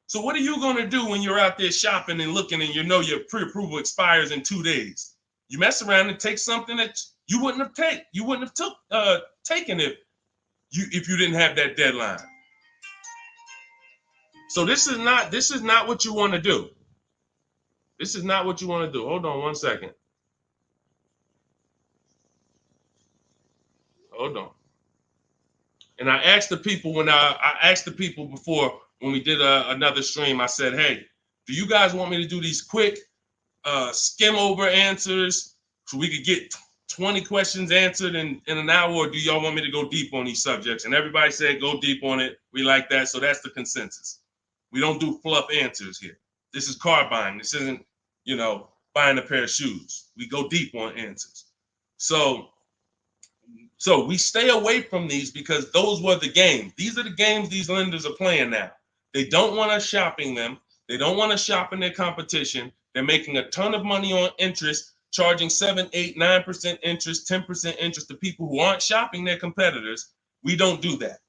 So what are you going to do when you're out there shopping and looking and you know your pre-approval expires in 2 days? You mess around and take something that you wouldn't have taken if you didn't have that deadline. So this is not what you want to do. This is not what you want to do. Hold on one second. Hold on. And I asked the people before when we did another stream, I said, hey, do you guys want me to do these quick skim over answers so we could get 20 questions answered in an hour, or do y'all want me to go deep on these subjects? And everybody said go deep on it. We like that. So that's the consensus. We don't do fluff answers here. This is car buying. This isn't, buying a pair of shoes. We go deep on answers. So we stay away from these because those were the games. These are the games these lenders are playing now. They don't want us shopping them. They don't want us shopping their competition. They're making a ton of money on interest, charging 7, 8, 9% interest, 10% interest to people who aren't shopping their competitors. We don't do that.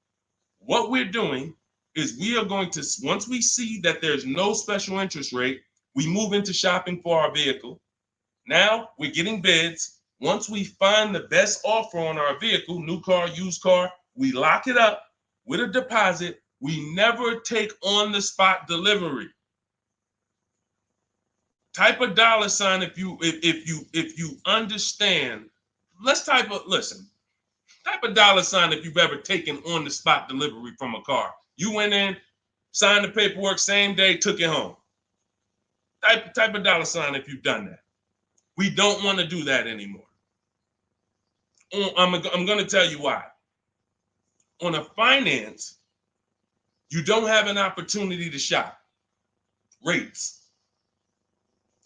What we're doing is we are going to, once we see that there's no special interest rate, we move into shopping for our vehicle. Now we're getting bids. Once we find the best offer on our vehicle, new car, used car, we lock it up with a deposit. We never take on the spot delivery. Type a $sign if you understand. Type a $sign if you've ever taken on the spot delivery from a car. You went in, signed the paperwork same day, took it home. Type a $sign if you've done that. We don't want to do that anymore. I'm going to tell you why. On a finance, you don't have an opportunity to shop rates.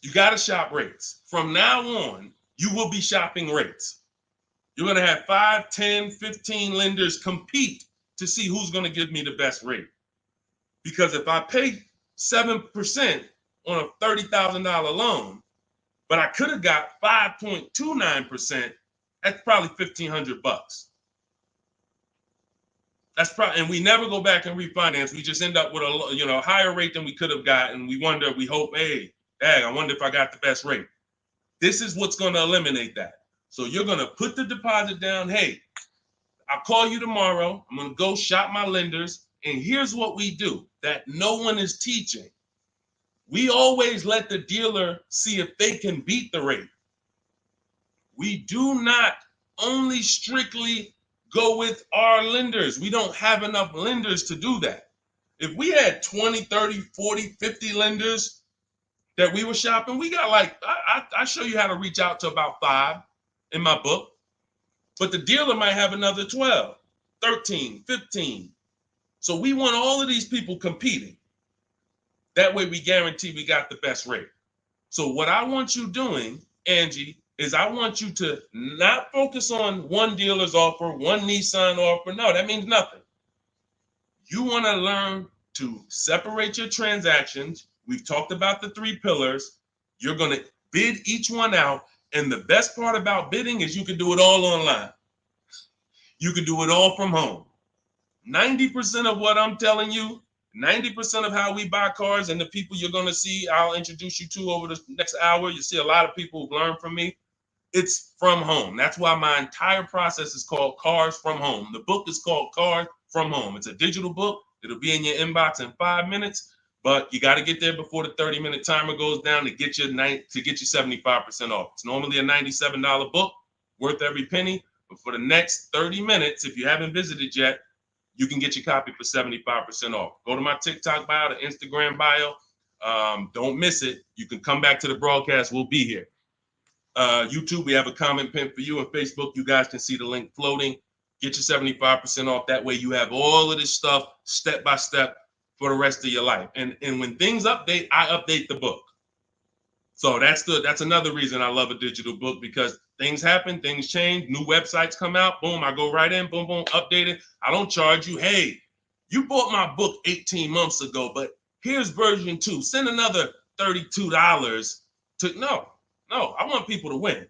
You got to shop rates. From now on, you will be shopping rates. You're going to have 5, 10, 15 lenders compete to see who's going to give me the best rate. Because if I pay 7% on a $30,000 loan, but I could have got 5.29%. That's probably $1,500. That's probably, and we never go back and refinance. We just end up with a higher rate than we could have gotten. We wonder, we hope, hey, dang, I wonder if I got the best rate. This is what's going to eliminate that. So you're going to put the deposit down. Hey, I'll call you tomorrow. I'm going to go shop my lenders. And here's what we do that no one is teaching. We always let the dealer see if they can beat the rate. We do not only strictly go with our lenders. We don't have enough lenders to do that. If we had 20, 30, 40, 50 lenders that we were shopping, we got like, I show you how to reach out to about 5 in my book, but the dealer might have another 12, 13, 15. So we want all of these people competing. That way we guarantee we got the best rate. So what I want you doing, Angie, is I want you to not focus on one dealer's offer, one Nissan offer. No, that means nothing. You want to learn to separate your transactions. We've talked about the 3 pillars. You're going to bid each one out. And the best part about bidding is you can do it all online. You can do it all from home. 90% of what I'm telling you, 90% of how we buy cars and the people you're going to see, I'll introduce you to over the next hour. You see a lot of people who've learned from me. It's from home. That's why my entire process is called Cars from Home. The book is called Cars from Home. It's a digital book. It'll be in your inbox in 5 minutes, but you got to get there before the 30-minute timer goes down to get you 75% off. It's normally a $97 book, worth every penny. But for the next 30 minutes, if you haven't visited yet, you can get your copy for 75% off. Go to my TikTok bio, the Instagram bio. Don't miss it. You can come back to the broadcast. We'll be here. YouTube, we have a comment pin for you. On Facebook, you guys can see the link floating. Get your 75% off. That way you have all of this stuff step by step for the rest of your life. And when things update, I update the book. So that's another reason I love a digital book, because things happen, things change, new websites come out, boom, I go right in, boom, boom, update it. I don't charge you. Hey, you bought my book 18 months ago, but here's version 2. Send another $32 to, no, I want people to win.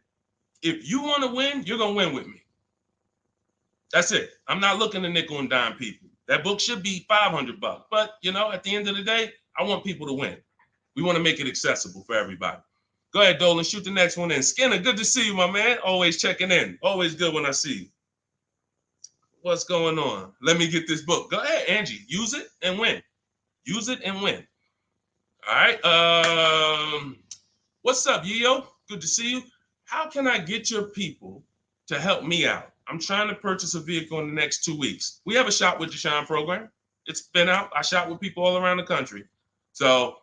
If you want to win, you're going to win with me. That's it. I'm not looking to nickel and dime people. That book should be $500, but at the end of the day, I want people to win. We want to make it accessible for everybody. Go ahead, Dolan, shoot the next one in. Skinner, good to see you, my man. Always checking in. Always good when I see you. What's going on? Let me get this book. Go ahead, Angie. Use it and win. Use it and win. All right. What's up, Yo? Good to see you. How can I get your people to help me out? I'm trying to purchase a vehicle in the next 2 weeks. We have a Shop with Deshone program. It's been out. I shop with people all around the country. So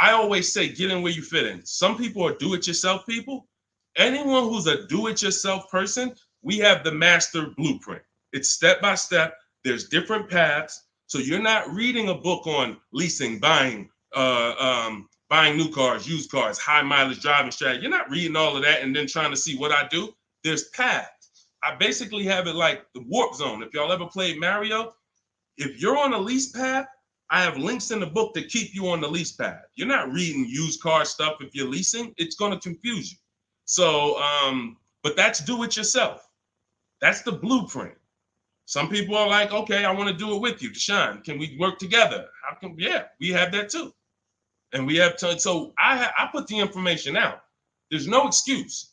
I always say, get in where you fit in. Some people are do-it-yourself people. Anyone who's a do-it-yourself person, we have the master blueprint. It's step-by-step. There's different paths. So you're not reading a book on leasing, buying new cars, used cars, high mileage driving strategy. You're not reading all of that and then trying to see what I do. There's paths. I basically have it like the warp zone. If y'all ever played Mario, if you're on a lease path, I have links in the book to keep you on the lease path. You're not reading used car stuff if you're leasing. It's going to confuse you. So, but that's do it yourself. That's the blueprint. Some people are like, okay, I want to do it with you, Deshone. Can we work together? How can? Yeah, we have that too. And we have to. So I put the information out. There's no excuse.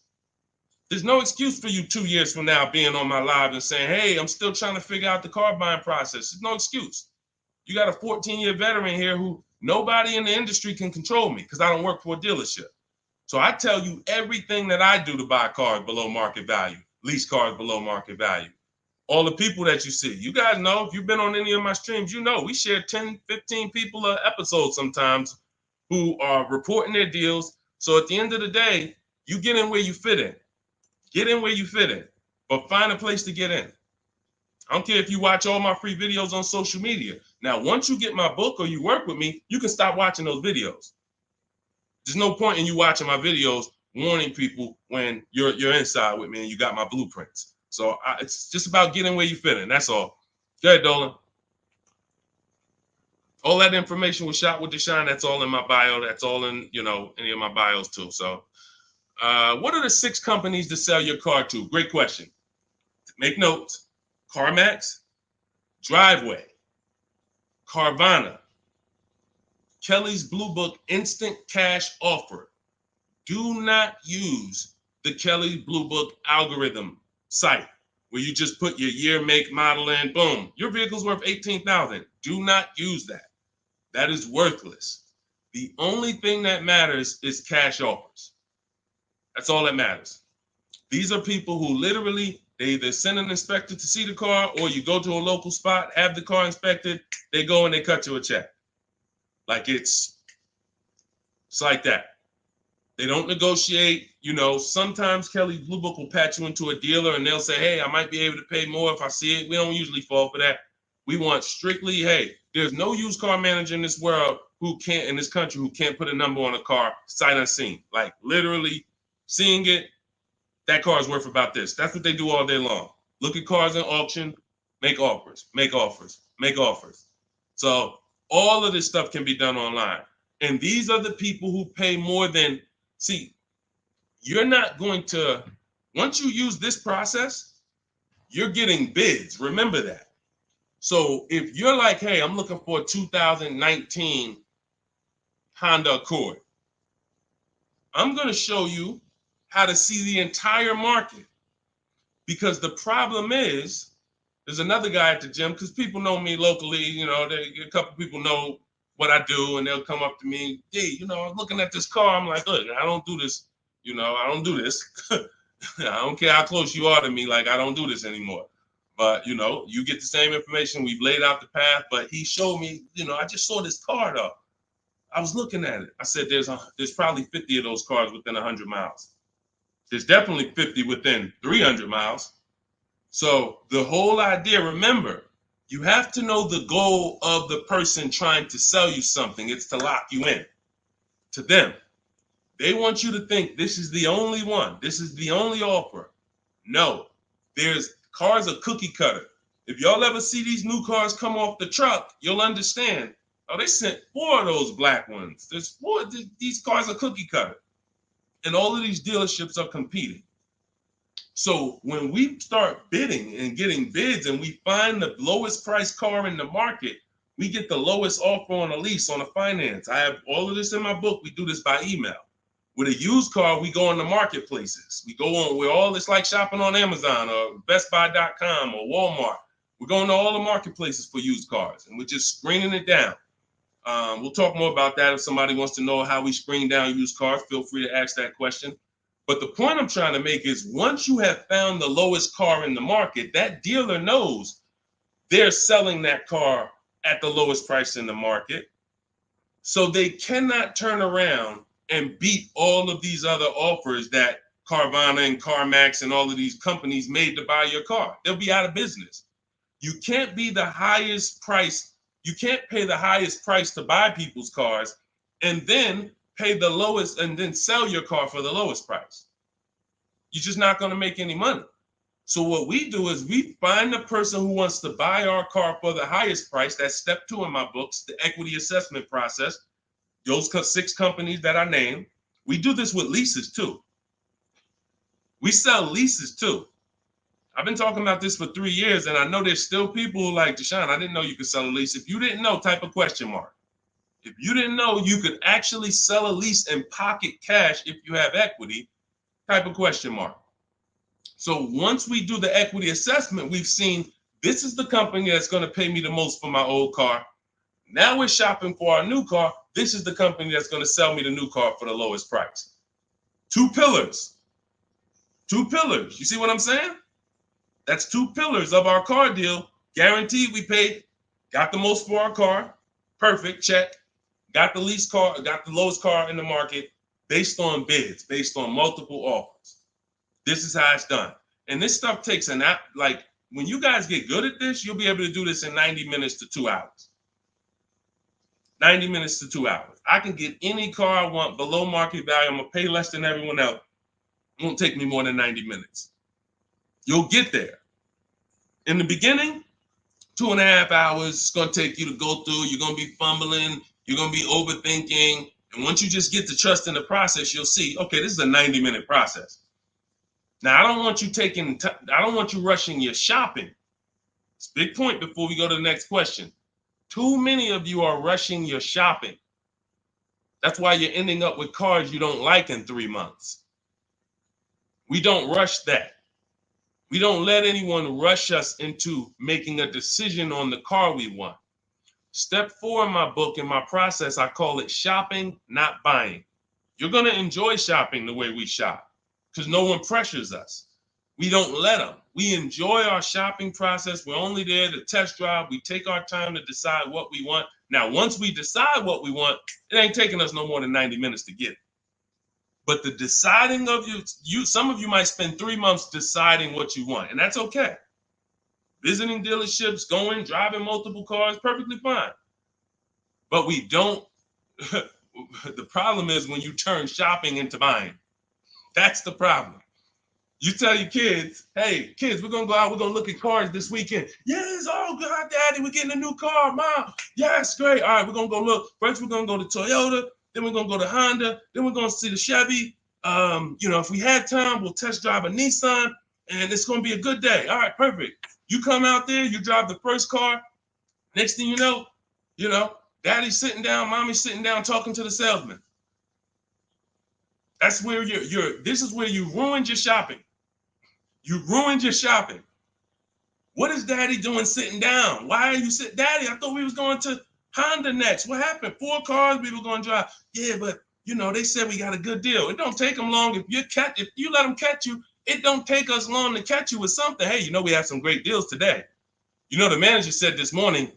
There's no excuse for you 2 years from now being on my live and saying, hey, I'm still trying to figure out the car buying process. There's no excuse. You got a 14-year veteran here who nobody in the industry can control me because I don't work for a dealership. So I tell you everything that I do to buy cars below market value, lease cars below market value. All the people that you see, you guys know, if you've been on any of my streams, you know we share 10, 15 people an episode sometimes who are reporting their deals. So at the end of the day, you get in where you fit in. Get in where you fit in, but find a place to get in. I don't care if you watch all my free videos on social media. Now, once you get my book or you work with me, you can stop watching those videos. There's no point in you watching my videos warning people when you're inside with me and you got my blueprints. So it's just about getting where you fit in. That's all. Go ahead, Dolan. All that information was Shop with Deshone. That's all in my bio. That's all in, any of my bios too. So what are the 6 companies to sell your car to? Great question. Make notes. CarMax, Driveway, Carvana, Kelly's Blue Book Instant Cash Offer. Do not use the Kelly Blue Book algorithm site where you just put your year, make, model in, boom. Your vehicle's worth $18,000. Do not use that. That is worthless. The only thing that matters is cash offers. That's all that matters. These are people who literally, they either send an inspector to see the car, or you go to a local spot, have the car inspected, they go and they cut you a check. Like it's like that. They don't negotiate. Sometimes Kelly Blue Book will patch you into a dealer and they'll say, hey, I might be able to pay more if I see it. We don't usually fall for that. We want strictly, hey, there's no used car manager in this world in this country who can't put a number on a car sight unseen. Like literally seeing it, that car is worth about this. That's what they do all day long. Look at cars in auction, make offers, make offers, make offers. So all of this stuff can be done online. And these are the people who pay more than, see, you're not going to, once you use this process, you're getting bids. Remember that. So if you're like, hey, I'm looking for a 2019 Honda Accord, I'm going to show you how to see the entire market. Because the problem is, there's another guy at the gym, because people know me locally, a couple people know what I do, and they'll come up to me, hey, I'm looking at this car. I'm like, look, I don't do this. I don't do this. I don't care how close you are to me. Like, I don't do this anymore. But, you get the same information. We've laid out the path. But he showed me, I just saw this car, though. I was looking at it. I said, there's probably 50 of those cars within 100 miles. There's definitely 50 within 300 miles. So the whole idea, remember, you have to know the goal of the person trying to sell you something. It's to lock you in to them. They want you to think this is the only one. This is the only offer. No, there's cars are cookie cutter. If y'all ever see these new cars come off the truck, you'll understand. Oh, they sent 4 of those black ones. There's 4. These cars are cookie cutter. And all of these dealerships are competing. So when we start bidding and getting bids and we find the lowest price car in the market, we get the lowest offer on a lease, on a finance. I have all of this in my book. We do this by email. With a used car, we go on the marketplaces. We go on, it's like shopping on Amazon or BestBuy.com or Walmart. We're going to all the marketplaces for used cars, and we're just screening it down. We'll talk more about that. If somebody wants to know how we screen down used cars, feel free to ask that question. But the point I'm trying to make is, once you have found the lowest car in the market, that dealer knows they're selling that car at the lowest price in the market. So they cannot turn around and beat all of these other offers that Carvana and CarMax and all of these companies made to buy your car. They'll be out of business. You can't be the highest price. You can't pay the highest price to buy people's cars and then pay the lowest and then sell your car for the lowest price. You're just not going to make any money. So what we do is we find the person who wants to buy our car for the highest price. That's step 2 in my books, the equity assessment process. Those 6 companies that I named. We do this with leases too. We sell leases too. I've been talking about this for 3 years, and I know there's still people who like, Deshone, I didn't know you could sell a lease. If you didn't know, type a question mark. If you didn't know you could actually sell a lease and pocket cash if you have equity, type a question mark. So once we do the equity assessment, we've seen this is the company that's going to pay me the most for my old car. Now we're shopping for our new car. This is the company that's going to sell me the new car for the lowest price. 2 pillars. 2 pillars. You see what I'm saying? That's 2 pillars of our car deal. Guaranteed we paid, got the most for our car. Perfect, check. Got the least car, got the lowest car in the market based on bids, based on multiple offers. This is how it's done. And this stuff takes an app. Like, when you guys get good at this, you'll be able to do this in 90 minutes to 2 hours. 90 minutes to 2 hours. I can get any car I want below market value. I'm going to pay less than everyone else. It won't take me more than 90 minutes. You'll get there. In the beginning, 2.5 hours it's going to take you to go through. You're going to be fumbling. You're going to be overthinking. And once you just get to trust in the process, you'll see, okay, this is a 90-minute process. Now, I don't want you rushing your shopping. It's a big point before we go to the next question. Too many of you are rushing your shopping. That's why you're ending up with cars you don't like in 3 months. We don't rush that. We don't let anyone rush us into making a decision on the car we want. Step 4 in my book, in my process, I call it shopping, not buying. You're going to enjoy shopping the way we shop because no one pressures us. We don't let them. We enjoy our shopping process. We're only there to test drive. We take our time to decide what we want. Now, once we decide what we want, it ain't taking us no more than 90 minutes to get it. But the deciding of some of you might spend 3 months deciding what you want, and that's okay. Visiting dealerships, driving multiple cars, perfectly fine. But we don't, the problem is when you turn shopping into buying. That's the problem. You tell your kids, hey, kids, we're going to go out. We're going to look at cars this weekend. Yes, oh, God, Daddy, we're getting a new car. Mom, yes, great. All right, we're going to go look. First, we're going to go to Toyota. Then we're going to go to Honda. Then we're going to see the Chevy. If we had time, we'll test drive a Nissan. And it's going to be a good day. All right, perfect. You come out there, you drive the first car. Next thing you know, Daddy's sitting down, Mommy's sitting down talking to the salesman. That's where this is where you ruined your shopping. You ruined your shopping. What is Daddy doing sitting down? Why are you sitting? Daddy, I thought we was going to Honda next. What happened? 4 cars we were going to drive. Yeah, but they said we got a good deal. It don't take them long. If you let them catch you, it don't take us long to catch you with something. Hey, we have some great deals today. The manager said this morning,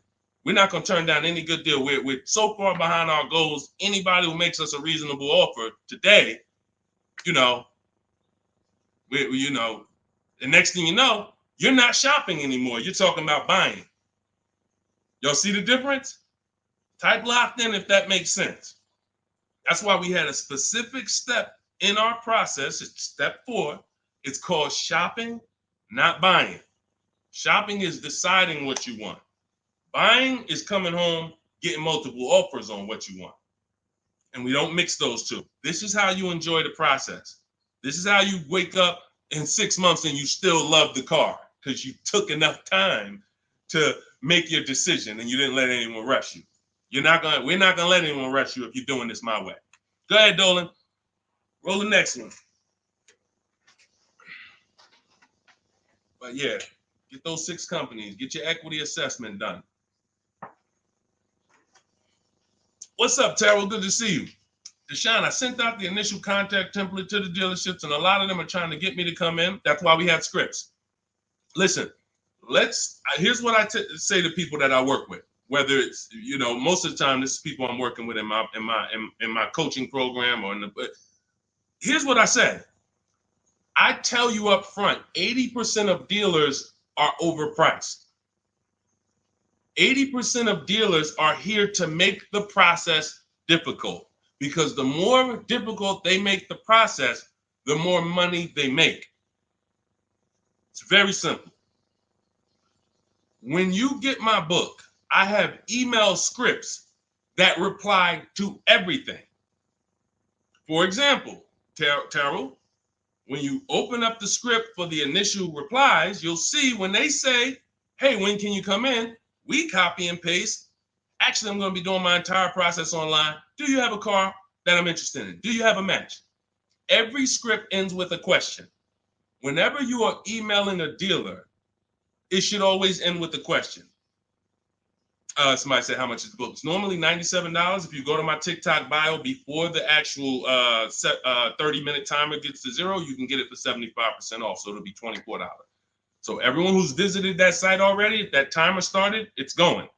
we're not going to turn down any good deal. We're so far behind our goals. Anybody who makes us a reasonable offer today, the next thing you know, you're not shopping anymore. You're talking about buying. Y'all see the difference? Type locked in if that makes sense. That's why we had a specific step in our process. It's step 4. It's called shopping, not buying. Shopping is deciding what you want. Buying is coming home, getting multiple offers on what you want. And we don't mix those two. This is how you enjoy the process. This is how you wake up in 6 months and you still love the car because you took enough time to make your decision and you didn't let anyone rush you. We're not gonna let anyone rush you if you're doing this my way. Go ahead, Dolan. Roll the next one. But yeah, get those 6 companies. Get your equity assessment done. What's up, Terrell? Good to see you. Deshone, I sent out the initial contact template to the dealerships, and a lot of them are trying to get me to come in. That's why we have scripts. Listen, here's what I say to people that I work with. Whether it's most of the time this is people I'm working with in my coaching program here's what I say. I tell you up front, 80% of dealers are overpriced. 80% of dealers are here to make the process difficult because the more difficult they make the process, the more money they make. It's very simple. When you get my book, I have email scripts that reply to everything. For example, Terrell, when you open up the script for the initial replies, you'll see when they say, hey, when can you come in? We copy and paste. Actually, I'm going to be doing my entire process online. Do you have a car that I'm interested in? Do you have a match? Every script ends with a question. Whenever you are emailing a dealer, it should always end with a question. Somebody said, how much is the book? It's normally $97. If you go to my TikTok bio before the actual 30-minute timer gets to 0, you can get it for 75% off. So it'll be $24. So everyone who's visited that site already, if that timer started, it's going.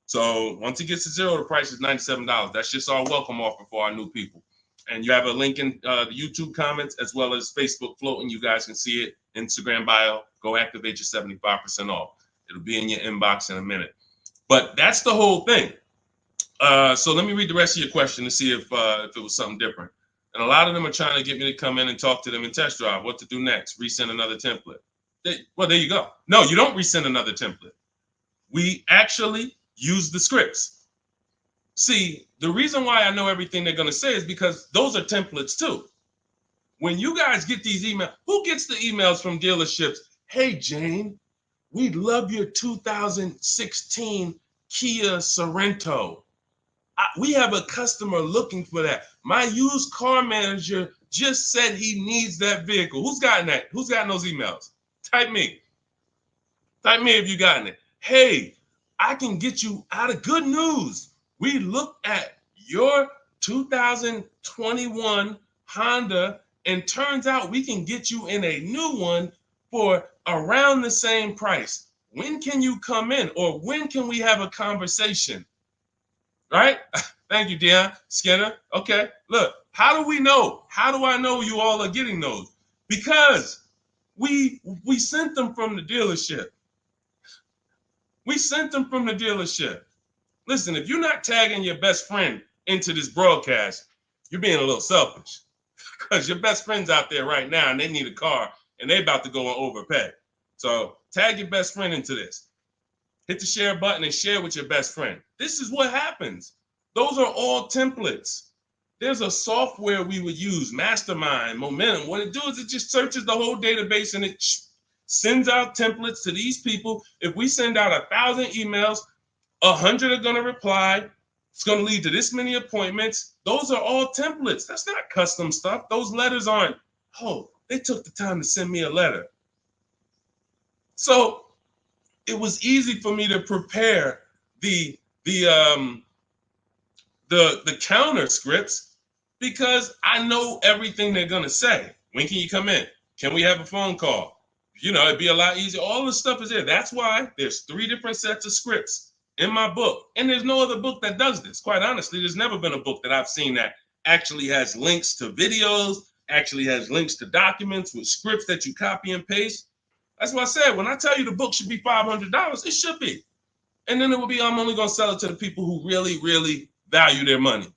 So once it gets to 0, the price is $97. That's just our welcome offer for our new people. And you have a link in the YouTube comments as well as Facebook floating. You guys can see it. Instagram bio. Go activate your 75% off. It'll be in your inbox in a minute. But that's the whole thing. So let me read the rest of your question to see if it was something different. And a lot of them are trying to get me to come in and talk to them and test drive. What to do next? Resend another template. Well, there you go. No, you don't resend another template. We actually use the scripts. See, the reason why I know everything they're going to say is because those are templates too. When you guys get these emails, who gets the emails from dealerships? Hey, Jane, we love your 2016 Kia Sorento. We have a customer looking for that. My used car manager just said he needs that vehicle. Who's gotten that? Who's gotten those emails? Type me. Type me if you gotten it. Hey, I can get you out of good news. We looked at your 2021 Honda, and turns out we can get you in a new one for around the same price. When can you come in? Or when can we have a conversation? Right? Thank you, Dion Skinner. Okay, look, how do we know? How do I know you all are getting those? Because we sent them from the dealership. We sent them from the dealership. Listen, if you're not tagging your best friend into this broadcast, you're being a little selfish because your best friend's out there right now and they need a car and they about to go and overpay. So tag your best friend into this. Hit the share button and share with your best friend. This is what happens. Those are all templates. There's a software we would use, Mastermind, Momentum. What it does is it just searches the whole database and it sends out templates to these people. If we send out 1,000 emails, 100 are going to reply. It's going to lead to this many appointments. Those are all templates. That's not custom stuff. Those letters aren't, oh, they took the time to send me a letter. So it was easy for me to prepare the counter scripts because I know everything they're going to say. When can you come in? Can we have a phone call? You know, it'd be a lot easier. All the stuff is there. That's why there's 3 different sets of scripts in my book. And there's no other book that does this. Quite honestly, there's never been a book that I've seen that actually has links to videos, actually has links to documents with scripts that you copy and paste. That's what I said. When I tell you the book should be $500, it should be. And then it would be, I'm only going to sell it to the people who really, really value their money.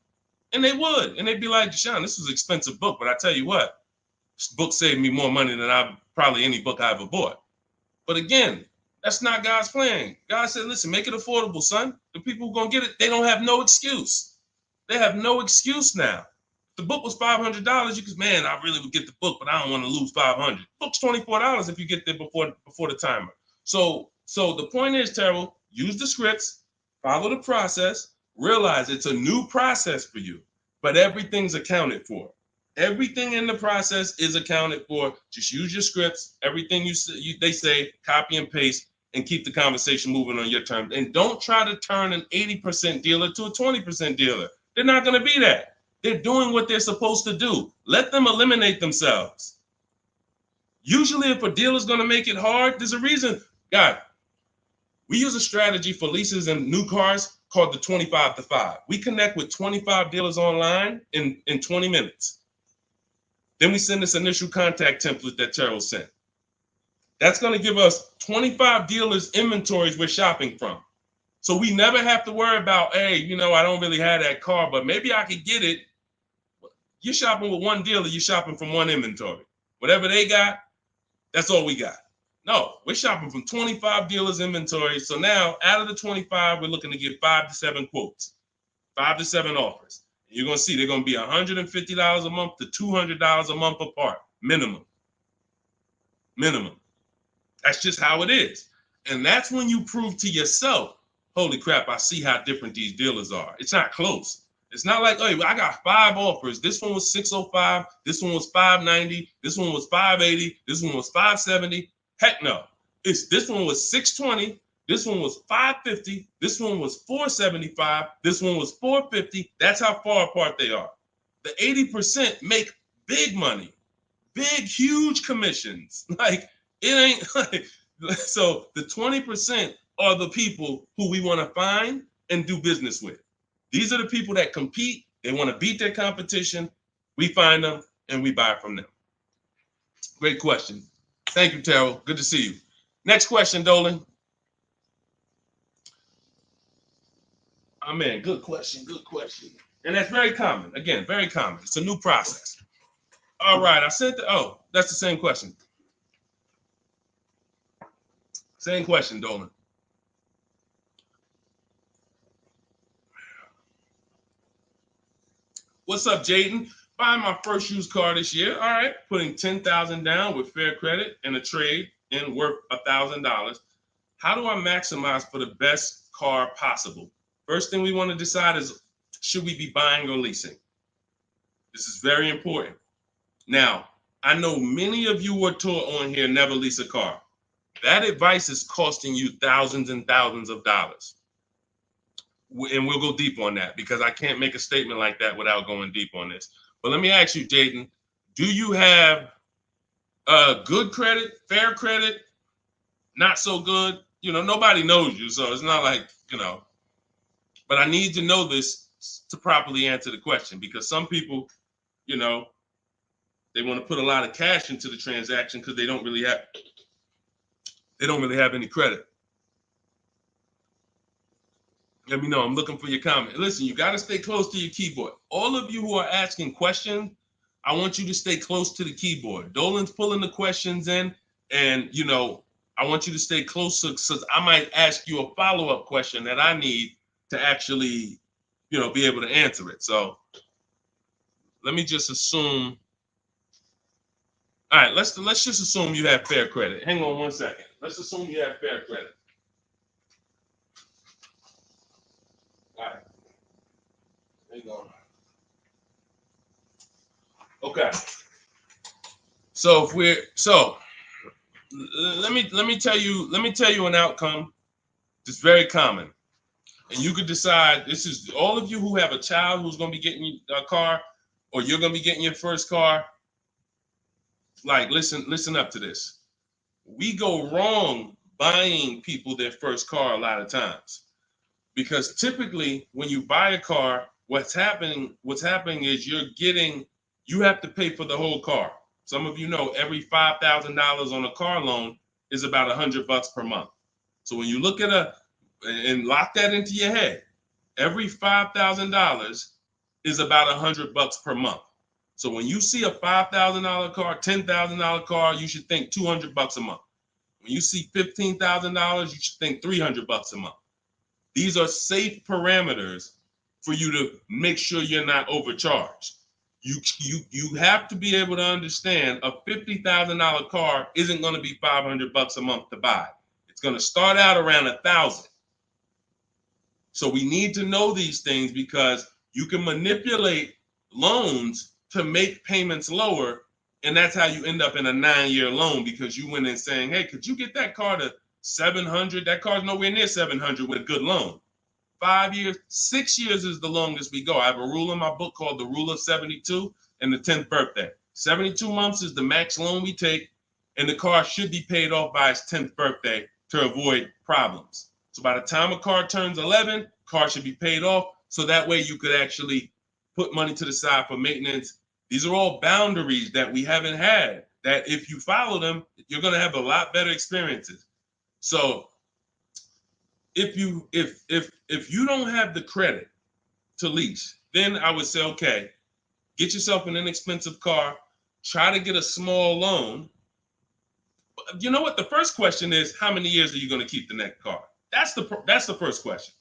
And they would. And they'd be like, Deshone, this was an expensive book, but I tell you what, this book saved me more money than probably any book I ever bought. But again, that's not God's plan. God said, listen, make it affordable, son. The people who are going to get it, they don't have no excuse. They have no excuse now. If the book was $500, you could, man, I really would get the book, but I don't want to lose $500. Book's $24 if you get there before the timer. So the point is, Terrell, use the scripts, follow the process, realize it's a new process for you, but everything's accounted for. Everything in the process is accounted for. Just use your scripts. Everything they say, copy and paste, and keep the conversation moving on your terms. And don't try to turn an 80% dealer to a 20% dealer. They're not going to be that. They're doing what they're supposed to do. Let them eliminate themselves. Usually, if a dealer's going to make it hard, there's a reason. God, we use a strategy for leases and new cars called the 25 to 5. We connect with 25 dealers online in 20 minutes. Then we send this initial contact template that Terrell sent. That's going to give us 25 dealers' inventories we're shopping from. So we never have to worry about, hey, you know, I don't really have that car, but maybe I could get it. You're shopping with one dealer, you're shopping from one inventory. Whatever they got, that's all we got. No, we're shopping from 25 dealers' inventory. So now out of the 25, we're looking to get 5 to 7 quotes, 5 to 7 offers. You're going to see they're going to be $150 a month to $200 a month apart, minimum. That's just how it is. And that's when you prove to yourself, holy crap, I see how different these dealers are. It's not close. It's not like, hey, I got 5 offers. This one was $605. This one was $590. This one was $580. This one was $570. Heck no. This one was $620. This one was $550. This one was $475. This one was $450. That's how far apart they are. The 80% make big money, big, huge commissions. Like, it ain't like, so the 20% are the people who we want to find and do business with. These are the people that compete. They want to beat their competition. We find them and we buy from them. Great question. Thank you, Terrell. Good to see you. Next question, Dolan. Oh, man, good question. And that's very common. Again, very common. It's a new process. All right, I said that's the same question. Same question, Dolan. What's up, Jaden? Buying my first used car this year. All right, putting $10,000 down with fair credit and a trade in worth $1,000. How do I maximize for the best car possible? First thing we want to decide is, should we be buying or leasing? This is very important. Now, I know many of you were taught on here, never lease a car. That advice is costing you thousands and thousands of dollars. And we'll go deep on that because I can't make a statement like that without going deep on this. But let me ask you, Jaden, do you have good credit, fair credit, not so good? You know, nobody knows you, so it's not like, but I need to know this to properly answer the question, because some people, they want to put a lot of cash into the transaction because they don't really have any credit. Let me know. I'm looking for your comment. Listen, you got to stay close to your keyboard. All of you who are asking questions, I want you to stay close to the keyboard. Dolan's pulling the questions in, and I want you to stay close, because I might ask you a follow-up question that I need to actually, be able to answer it. So let me just assume. All right, let's just assume you have fair credit. Hang on one second. Let's assume you have fair credit. All right. Hang on. Okay. So let me tell you an outcome that's very common. And you could decide, this is all of you who have a child who's going to be getting a car, or you're going to be getting your first car. Like, listen up to this. We go wrong buying people their first car a lot of times, because typically when you buy a car, what's happening is you have to pay for the whole car. Some of you know every $5,000 on a car loan is about $100 per month. So when you look at and lock that into your head, every $5,000 is about $100 per month. So when you see a $5,000 car, $10,000 car, you should think $200 a month. When you see $15,000, you should think $300 a month. These are safe parameters for you to make sure you're not overcharged. You have to be able to understand a $50,000 car isn't going to be $500 a month to buy. It's going to start out around $1,000. So we need to know these things, because you can manipulate loans to make payments lower, and that's how you end up in a 9-year loan, because you went in saying, hey, could you get that car to 700? That car's nowhere near 700 with a good loan. 5 years, 6 years is the longest we go. I have a rule in my book called the Rule of 72 and the 10th birthday. 72 months is the max loan we take, and the car should be paid off by its 10th birthday to avoid problems. So by the time a car turns 11, car should be paid off, so that way you could actually put money to the side for maintenance. These are all boundaries that we haven't had, that if you follow them, you're going to have a lot better experiences. So if you don't have the credit to lease, then I would say, okay, get yourself an inexpensive car, try to get a small loan. You know what? The first question is, how many years are you going to keep the next car? That's the first question.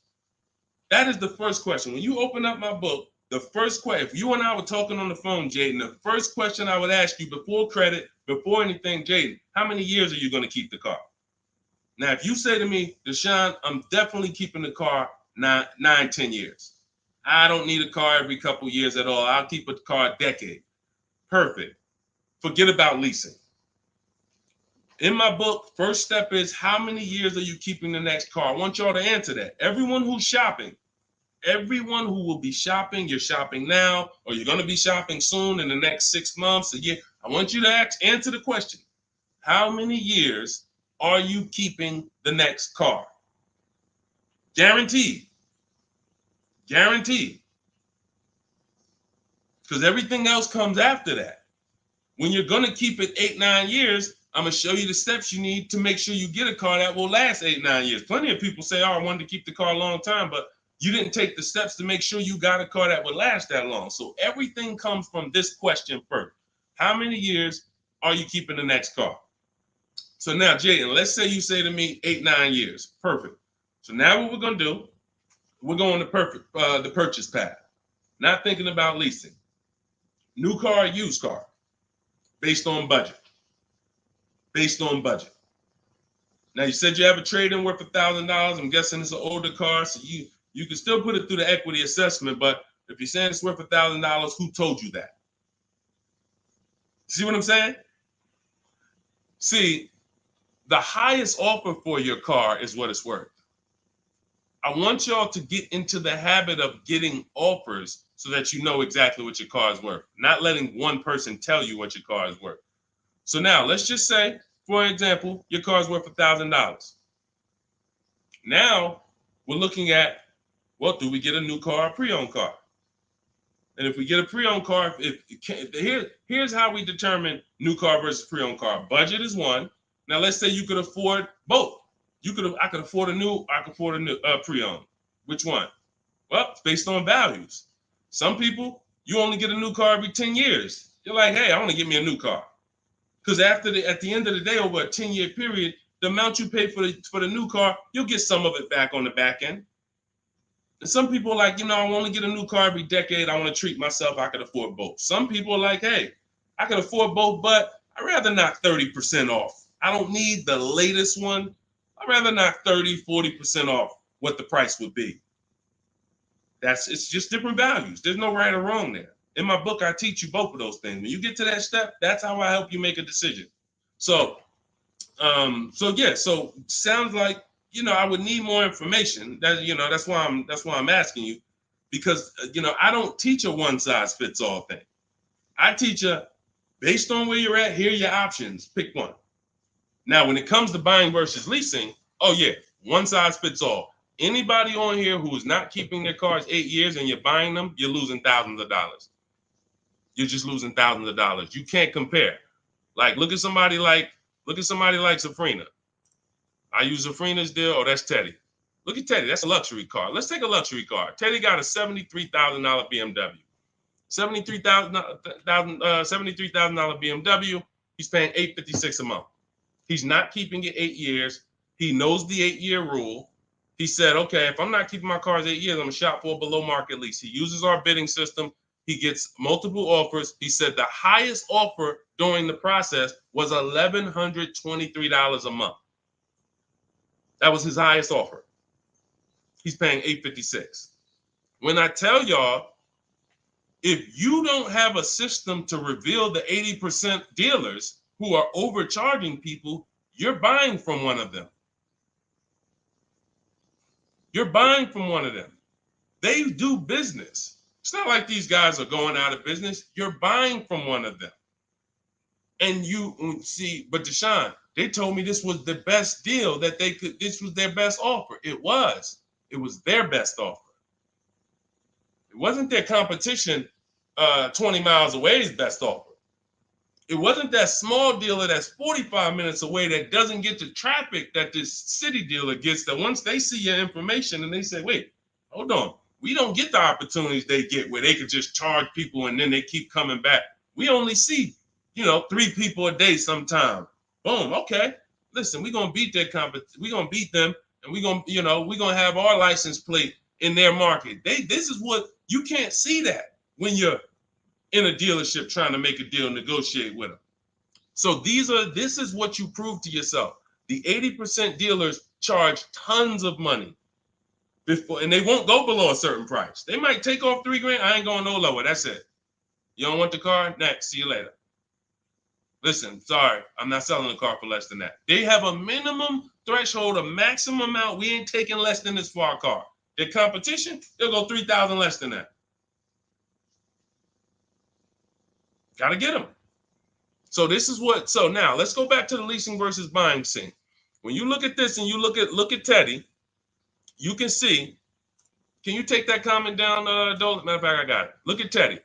That is the first question. When you open up my book, the first question, if you and I were talking on the phone, Jaden, the first question I would ask you before credit, before anything, Jaden, how many years are you going to keep the car? Now, if you say to me, Deshone, I'm definitely keeping the car 9-10 years. I don't need a car every couple years at all. I'll keep a car a decade. Perfect. Forget about leasing. In my book, first step is, how many years are you keeping the next car? I want y'all to answer that. Everyone who's shopping, everyone who will be shopping, you're shopping now, or you're going to be shopping soon in the next 6 months, a year. I want you to answer the question. How many years are you keeping the next car? Guaranteed. Guaranteed. Because everything else comes after that. When you're going to keep it 8-9 years, I'm going to show you the steps you need to make sure you get a car that will last 8-9 years. Plenty of people say, oh, I wanted to keep the car a long time, but you didn't take the steps to make sure you got a car that would last that long. So everything comes from this question first. How many years are you keeping the next car? So now, Jaden, let's say you say to me 8-9 years. Perfect. So now what we're going to do, we're going to the purchase path. Not thinking about leasing. New car, used car, based on budget. Based on budget. Now you said you have a trade-in worth $1,000. I'm guessing it's an older car, so you can still put it through the equity assessment. But if you're saying it's worth $1,000, who told you that? See what I'm saying? See, the highest offer for your car is what it's worth. I want y'all to get into the habit of getting offers so that you know exactly what your car is worth, not letting one person tell you what your car is worth. So now let's just say, for example, your car is worth $1,000. Now we're looking at, well, do we get a new car or pre-owned car? And if we get a pre-owned car, here's how we determine new car versus pre-owned car. Budget is one. Now let's say you could afford both. I could afford a new, I could afford a new pre-owned. Which one? Well, it's based on values. Some people, you only get a new car every 10 years. You're like, hey, I want to get me a new car. Because at the end of the day, over a 10-year period, the amount you pay for the new car, you'll get some of it back on the back end. And some people are like, I want to get a new car every decade. I want to treat myself. I could afford both. Some people are like, hey, I can afford both, but I'd rather knock 30% off. I don't need the latest one. I'd rather knock 30, 40% off what the price would be. It's just different values. There's no right or wrong there. In my book, I teach you both of those things. When you get to that step, that's how I help you make a decision. So sounds like, I would need more information. That's why I'm asking you, because I don't teach a one size fits all thing. I teach based on where you're at, here are your options. Pick one. Now, when it comes to buying versus leasing, oh yeah, one size fits all. Anybody on here who is not keeping their cars 8 years and you're buying them, you're losing thousands of dollars. You're just losing thousands of dollars. You can't compare. Like, look at somebody like Safrina. I use Safrina's deal. Oh, that's Teddy. Look at Teddy. That's a luxury car. Let's take a luxury car. Teddy got a $73,000 BMW. $73,000 BMW. He's paying $856 a month. He's not keeping it 8 years. He knows the 8-year rule. He said, okay, if I'm not keeping my cars 8 years, I'm gonna shop for a below market lease. He uses our bidding system. He gets multiple offers. He said the highest offer during the process was $1,123 a month. That was his highest offer. He's paying $856. When I tell y'all, if you don't have a system to reveal the 80% dealers who are overcharging people, you're buying from one of them. You're buying from one of them. They do business. It's not like these guys are going out of business. You're buying from one of them. And you see, but Deshone, they told me this was the best deal that they could, this was their best offer. It was their best offer. It wasn't their competition 20 miles away's best offer. It wasn't that small dealer that's 45 minutes away that doesn't get the traffic that this city dealer gets, that once they see your information and they say, wait, hold on, we don't get the opportunities they get where they could just charge people and then they keep coming back. We only see, 3 people a day sometime. Boom, okay. Listen, we're gonna beat their we're gonna beat them, and we're gonna have our license plate in their market. This is what you can't see that when you're in a dealership trying to make a deal, negotiate with them. So this is what you prove to yourself. The 80% dealers charge tons of money before, and they won't go below a certain price. They might take off $3,000. I ain't going no lower. That's it. You don't want the car? Next. See you later. Listen, sorry, I'm not selling the car for less than that. They have a minimum threshold, a maximum amount. We ain't taking less than this for our car. Their competition, they'll go 3,000 less than that. Got to get them. So now let's go back to the leasing versus buying scene. When you look at this and you look at Teddy, you can see, can you take that comment down, Dolan? Matter of fact, I got it. Look at Teddy.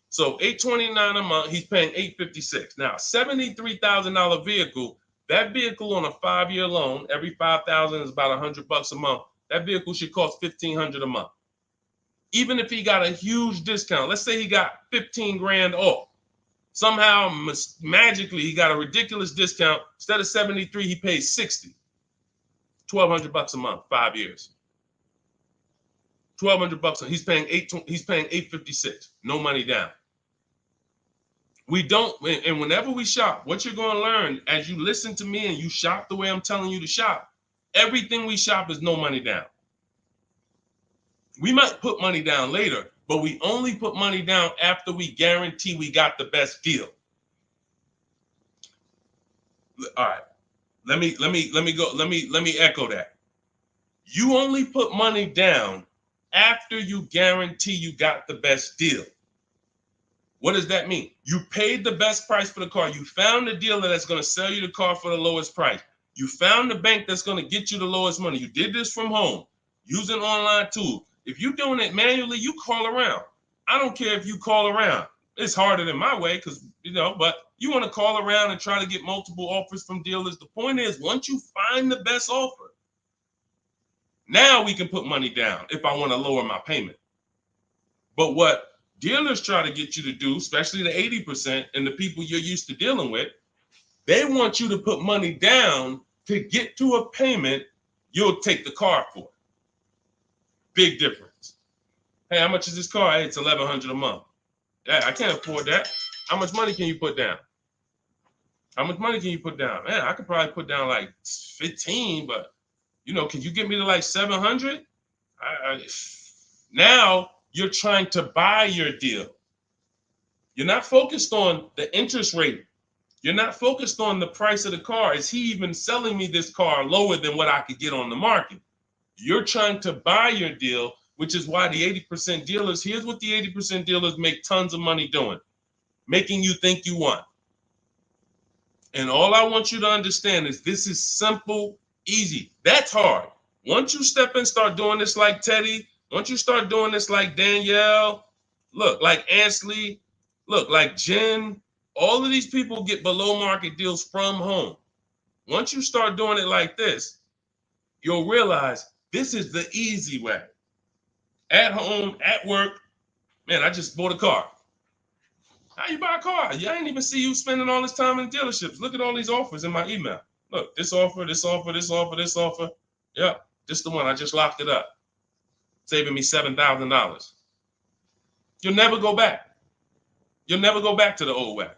So $829 a month, he's paying $856. Now, $73,000 vehicle, that vehicle on a 5-year loan, every $5,000 is about $100 a month. That vehicle should cost $1,500 a month. Even if he got a huge discount, let's say he got 15 grand off. Somehow, magically, he got a ridiculous discount. Instead of 73, he pays 60. $1,200 a month, 5 years. $1,200 he's paying $856. No money down. We don't, and whenever we shop, what you're going to learn as you listen to me and you shop the way I'm telling you to shop, everything we shop is no money down. We might put money down later, but we only put money down after we guarantee we got the best deal. All right. Let me echo that. You only put money down after you guarantee you got the best deal. What does that mean? You paid the best price for the car. You found the dealer that's going to sell you the car for the lowest price. You found the bank that's going to get you the lowest money. You did this from home using online tools. If you're doing it manually, you call around. I don't care if you call around. It's harder than my way because, but you want to call around and try to get multiple offers from dealers. The point is, once you find the best offer, now we can put money down if I want to lower my payment. But what dealers try to get you to do, especially the 80% and the people you're used to dealing with, they want you to put money down to get to a payment you'll take the car for. Big difference. Hey, how much is this car? Hey, it's $1,100 a month. Yeah, I can't afford that. How much money can you put down? How much money can you put down? Man, I could probably put down like 15, but can you get me to like 700? Now you're trying to buy your deal. You're not focused on the interest rate. You're not focused on the price of the car. Is he even selling me this car lower than what I could get on the market? You're trying to buy your deal, which is why the 80% dealers, here's what the 80% dealers make tons of money doing, making you think you want. And all I want you to understand is this is simple, easy. That's hard. Once you step in, start doing this like Teddy, once you start doing this like Danielle, look, like Ansley, look, like Jen, all of these people get below market deals from home. Once you start doing it like this, you'll realize this is the easy way. At home, at work, man, I just bought a car. How you buy a car? Yeah, I ain't even see you spending all this time in dealerships. Look at all these offers in my email. Look, this offer, this offer, this offer, this offer. Yep, this the one. I just locked it up, saving me $7,000. You'll never go back. You'll never go back to the old way.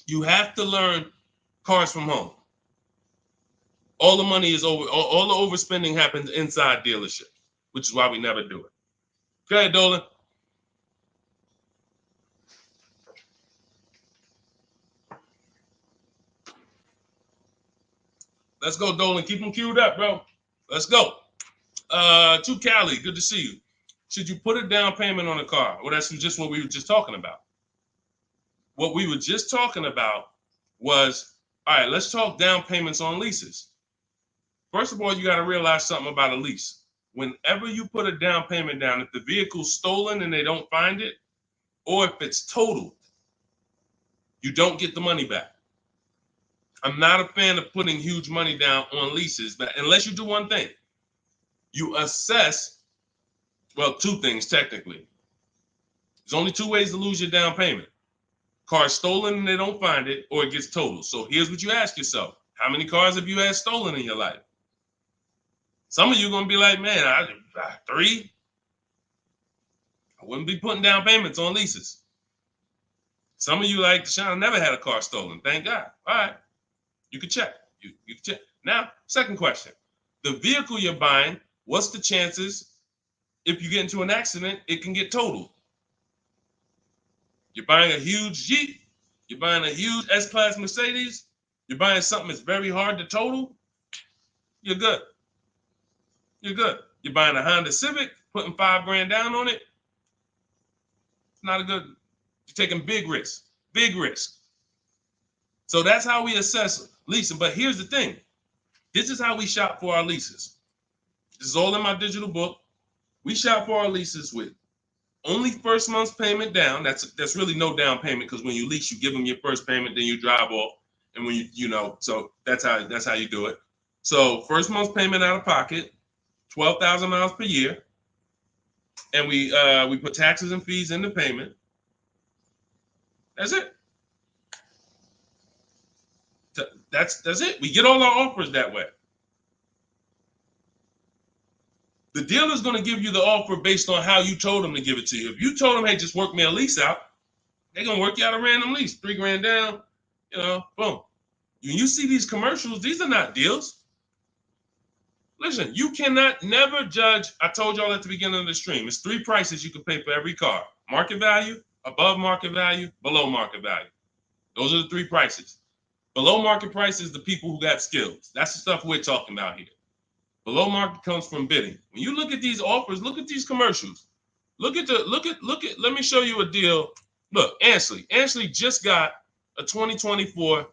You have to learn cars from home. All the money is over. All the overspending happens inside dealership, which is why we never do it. Go ahead, Dolan. Let's go, Dolan. Keep them queued up, bro. Let's go. To Cali, good to see you. Should you put a down payment on a car? Well, that's just what we were just talking about. What we were just talking about was, all right, let's talk down payments on leases. First of all, you got to realize something about a lease. Whenever you put a down payment down, if the vehicle's stolen and they don't find it, or if it's totaled, you don't get the money back. I'm not a fan of putting huge money down on leases, but unless you do one thing, you assess, well, two things technically. There's only two ways to lose your down payment. Car's stolen and they don't find it, or it gets totaled. So here's what you ask yourself. How many cars have you had stolen in your life? Some of you are going to be like, man, 3. I wouldn't be putting down payments on leases. Some of you like, Deshone, I never had a car stolen. Thank God. All right. You can check. You can check. Now, second question. The vehicle you're buying, what's the chances if you get into an accident, it can get totaled? You're buying a huge Jeep. You're buying a huge S-Class Mercedes. You're buying something that's very hard to total. You're good. You're good. You're buying a Honda Civic, putting $5,000 down on it. It's not a good. You're taking big risks. Big risk. So that's how we assess leasing. But here's the thing. This is how we shop for our leases. This is all in my digital book. We shop for our leases with only first month's payment down. That's really no down payment because when you lease, you give them your first payment, then you drive off. And when so that's how you do it. So first month's payment out of pocket, 12,000 miles per year. And we put taxes and fees in the payment. That's it. That's it. We get all our offers that way. The dealer's going to give you the offer based on how you told them to give it to you. If you told them, hey, just work me a lease out, They're gonna work you out a random lease, $3 grand down, boom. When you see these commercials, these are not deals. Listen, you cannot never judge. I told y'all at the beginning of the stream, it's 3 prices you can pay for every car: market value, above market value, below market value. Those are the 3 prices. Below market price is the people who got skills. That's the stuff we're talking about here. Below market comes from bidding. When you look at these offers, look at these commercials. Look at. Let me show you a deal. Look, Ansley just got a 2024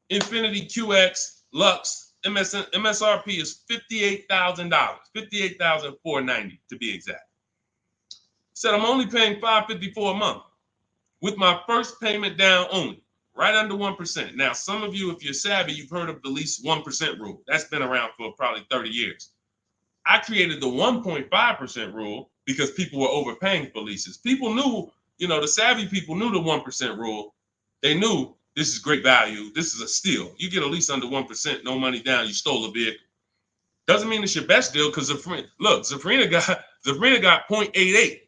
Infiniti QX Lux. MSRP is $58,000, $58,490 to be exact. Said I'm only paying $554 a month with my first payment down only, right under 1%. Now, some of you, if you're savvy, you've heard of the lease 1% rule. That's been around for probably 30 years. I created the 1.5% rule because people were overpaying for leases. People knew, the savvy people knew the 1% rule. They knew this is great value. This is a steal. You get a lease under 1%, no money down, you stole a vehicle. Doesn't mean it's your best deal because Zafrina got 0.88.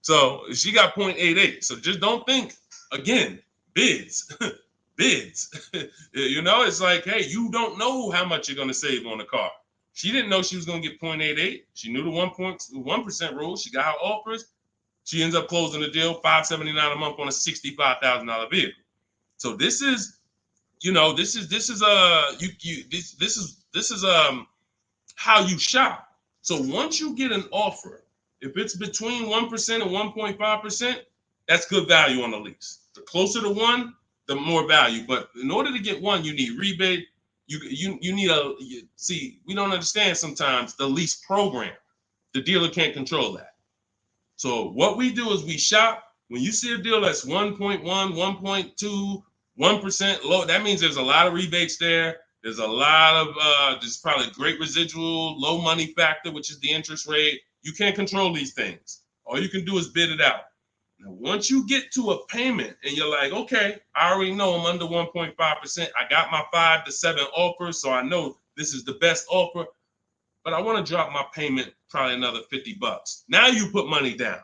So she got 0.88. So just don't think, again, bids. Bids. It's like, hey, you don't know how much you're going to save on the car. She didn't know she was going to get 0.88. She knew the 1% rule. She got her offers. She ends up closing the deal, $579 a month on a $65,000 vehicle. So this is how you shop. So once you get an offer, if it's between 1% and 1.5%, that's good value on the lease. The closer to 1, the more value. But in order to get 1, you need rebate. You need we don't understand sometimes the lease program. The dealer can't control that. So what we do is we shop. When you see a deal that's 1.1, 1.2, 1% low, that means there's a lot of rebates there. There's a lot of there's probably great residual, low money factor, which is the interest rate. You can't control these things. All you can do is bid it out. Now, once you get to a payment and you're like, okay, I already know I'm under 1.5%. I got my 5 to 7 offers, so I know this is the best offer. But I want to drop my payment probably another $50. Now you put money down.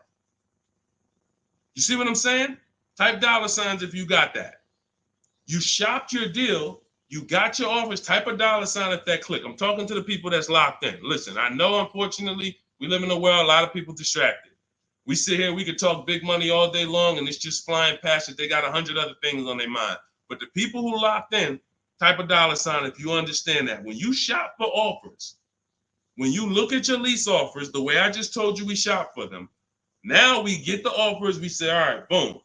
You see what I'm saying? Type $signs if you got that. You shopped your deal. You got your offers. Type a $sign at that click. I'm talking to the people that's locked in. Listen, I know, unfortunately, we live in a world, a lot of people distracted. We sit here, we could talk big money all day long, and it's just flying past it. They got 100 other things on their mind. But the people who locked in, type a $sign if you understand that. When you shop for offers, when you look at your lease offers, the way I just told you we shop for them, now we get the offers, we say, all right, boom.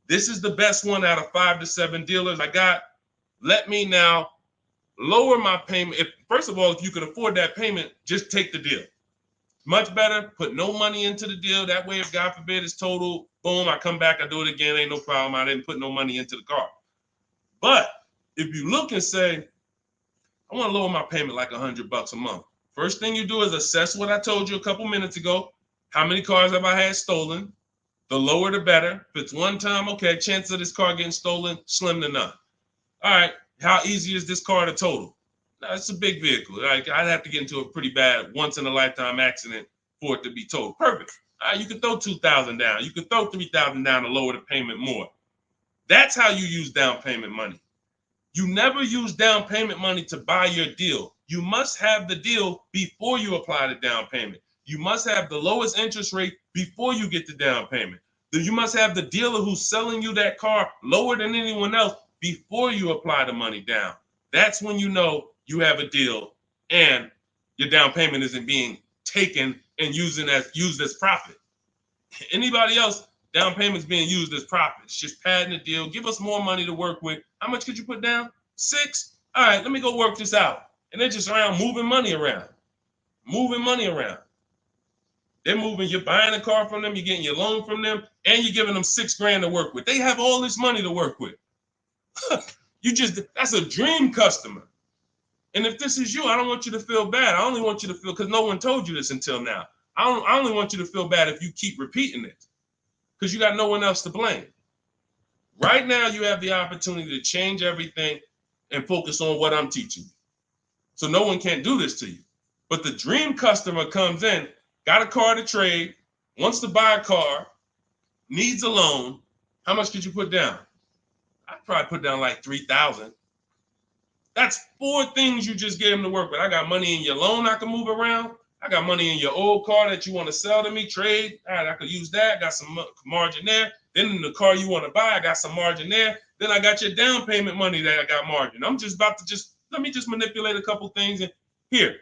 This is the best one out of 5 to 7 dealers I got. Let me now lower my payment. First of all, if you can afford that payment, just take the deal. Much better, put no money into the deal. That way, if God forbid it's total, boom, I come back, I do it again, ain't no problem. I didn't put no money into the car. But if you look and say, I want to lower my payment like $100 a month. First thing you do is assess what I told you a couple minutes ago. How many cars have I had stolen? The lower, the better. If it's one time, okay, chance of this car getting stolen, slim to none. All right, how easy is this car to total? Now, it's a big vehicle. I'd have to get into a pretty bad once-in-a-lifetime accident for it to be totaled. Perfect. All right, you can throw $2,000 down. You can throw $3,000 down to lower the payment more. That's how you use down payment money. You never use down payment money to buy your deal. You must have the deal before you apply the down payment. You must have the lowest interest rate before you get the down payment. You must have the dealer who's selling you that car lower than anyone else before you apply the money down. That's when you know you have a deal and your down payment isn't being taken and used as profit. Anybody else, down payment's being used as profit. It's just padding the deal. Give us more money to work with. How much could you put down? 6? All right, let me go work this out. And they're just around moving money around. They're moving, you're buying a car from them, you're getting your loan from them, and you're giving them $6,000 to work with. They have all this money to work with. That's a dream customer. And if this is you, I don't want you to feel bad. I only want you to feel, because no one told you this until now. I only want you to feel bad if you keep repeating it, because you got no one else to blame. Right now, you have the opportunity to change everything and focus on what I'm teaching you. So no one can do this to you. But the dream customer comes in, got a car to trade, wants to buy a car, needs a loan, How much could you put down? I'd probably put down like 3,000. That's 4 things you just gave him to work with. I got money in your loan I can move around. I got money in your old car that you want to sell to me, trade. All right, I could use that. Got some margin there. Then in the car you want to buy, I got some margin there. Then I got your down payment money that I got margin. I'm just about to let me manipulate a couple things and here.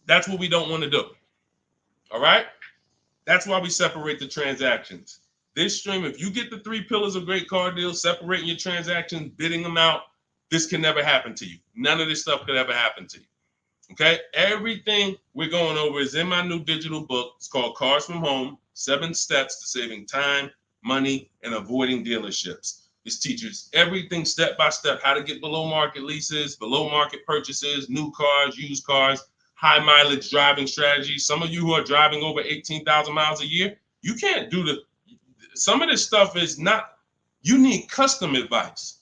That's what we don't want to do. All right? That's why we separate the transactions. This stream, if you get the 3 pillars of great car deals, separating your transactions, bidding them out, this can never happen to you. None of this stuff could ever happen to you. Okay? Everything we're going over is in my new digital book. It's called Cars from Home, 7 Steps to Saving Time, Money, and Avoiding Dealerships. This teaches everything step by step, how to get below market leases, below market purchases, new cars, used cars, high mileage driving strategies. Some of you who are driving over 18,000 miles a year, you can't do some of this stuff is not, you need custom advice.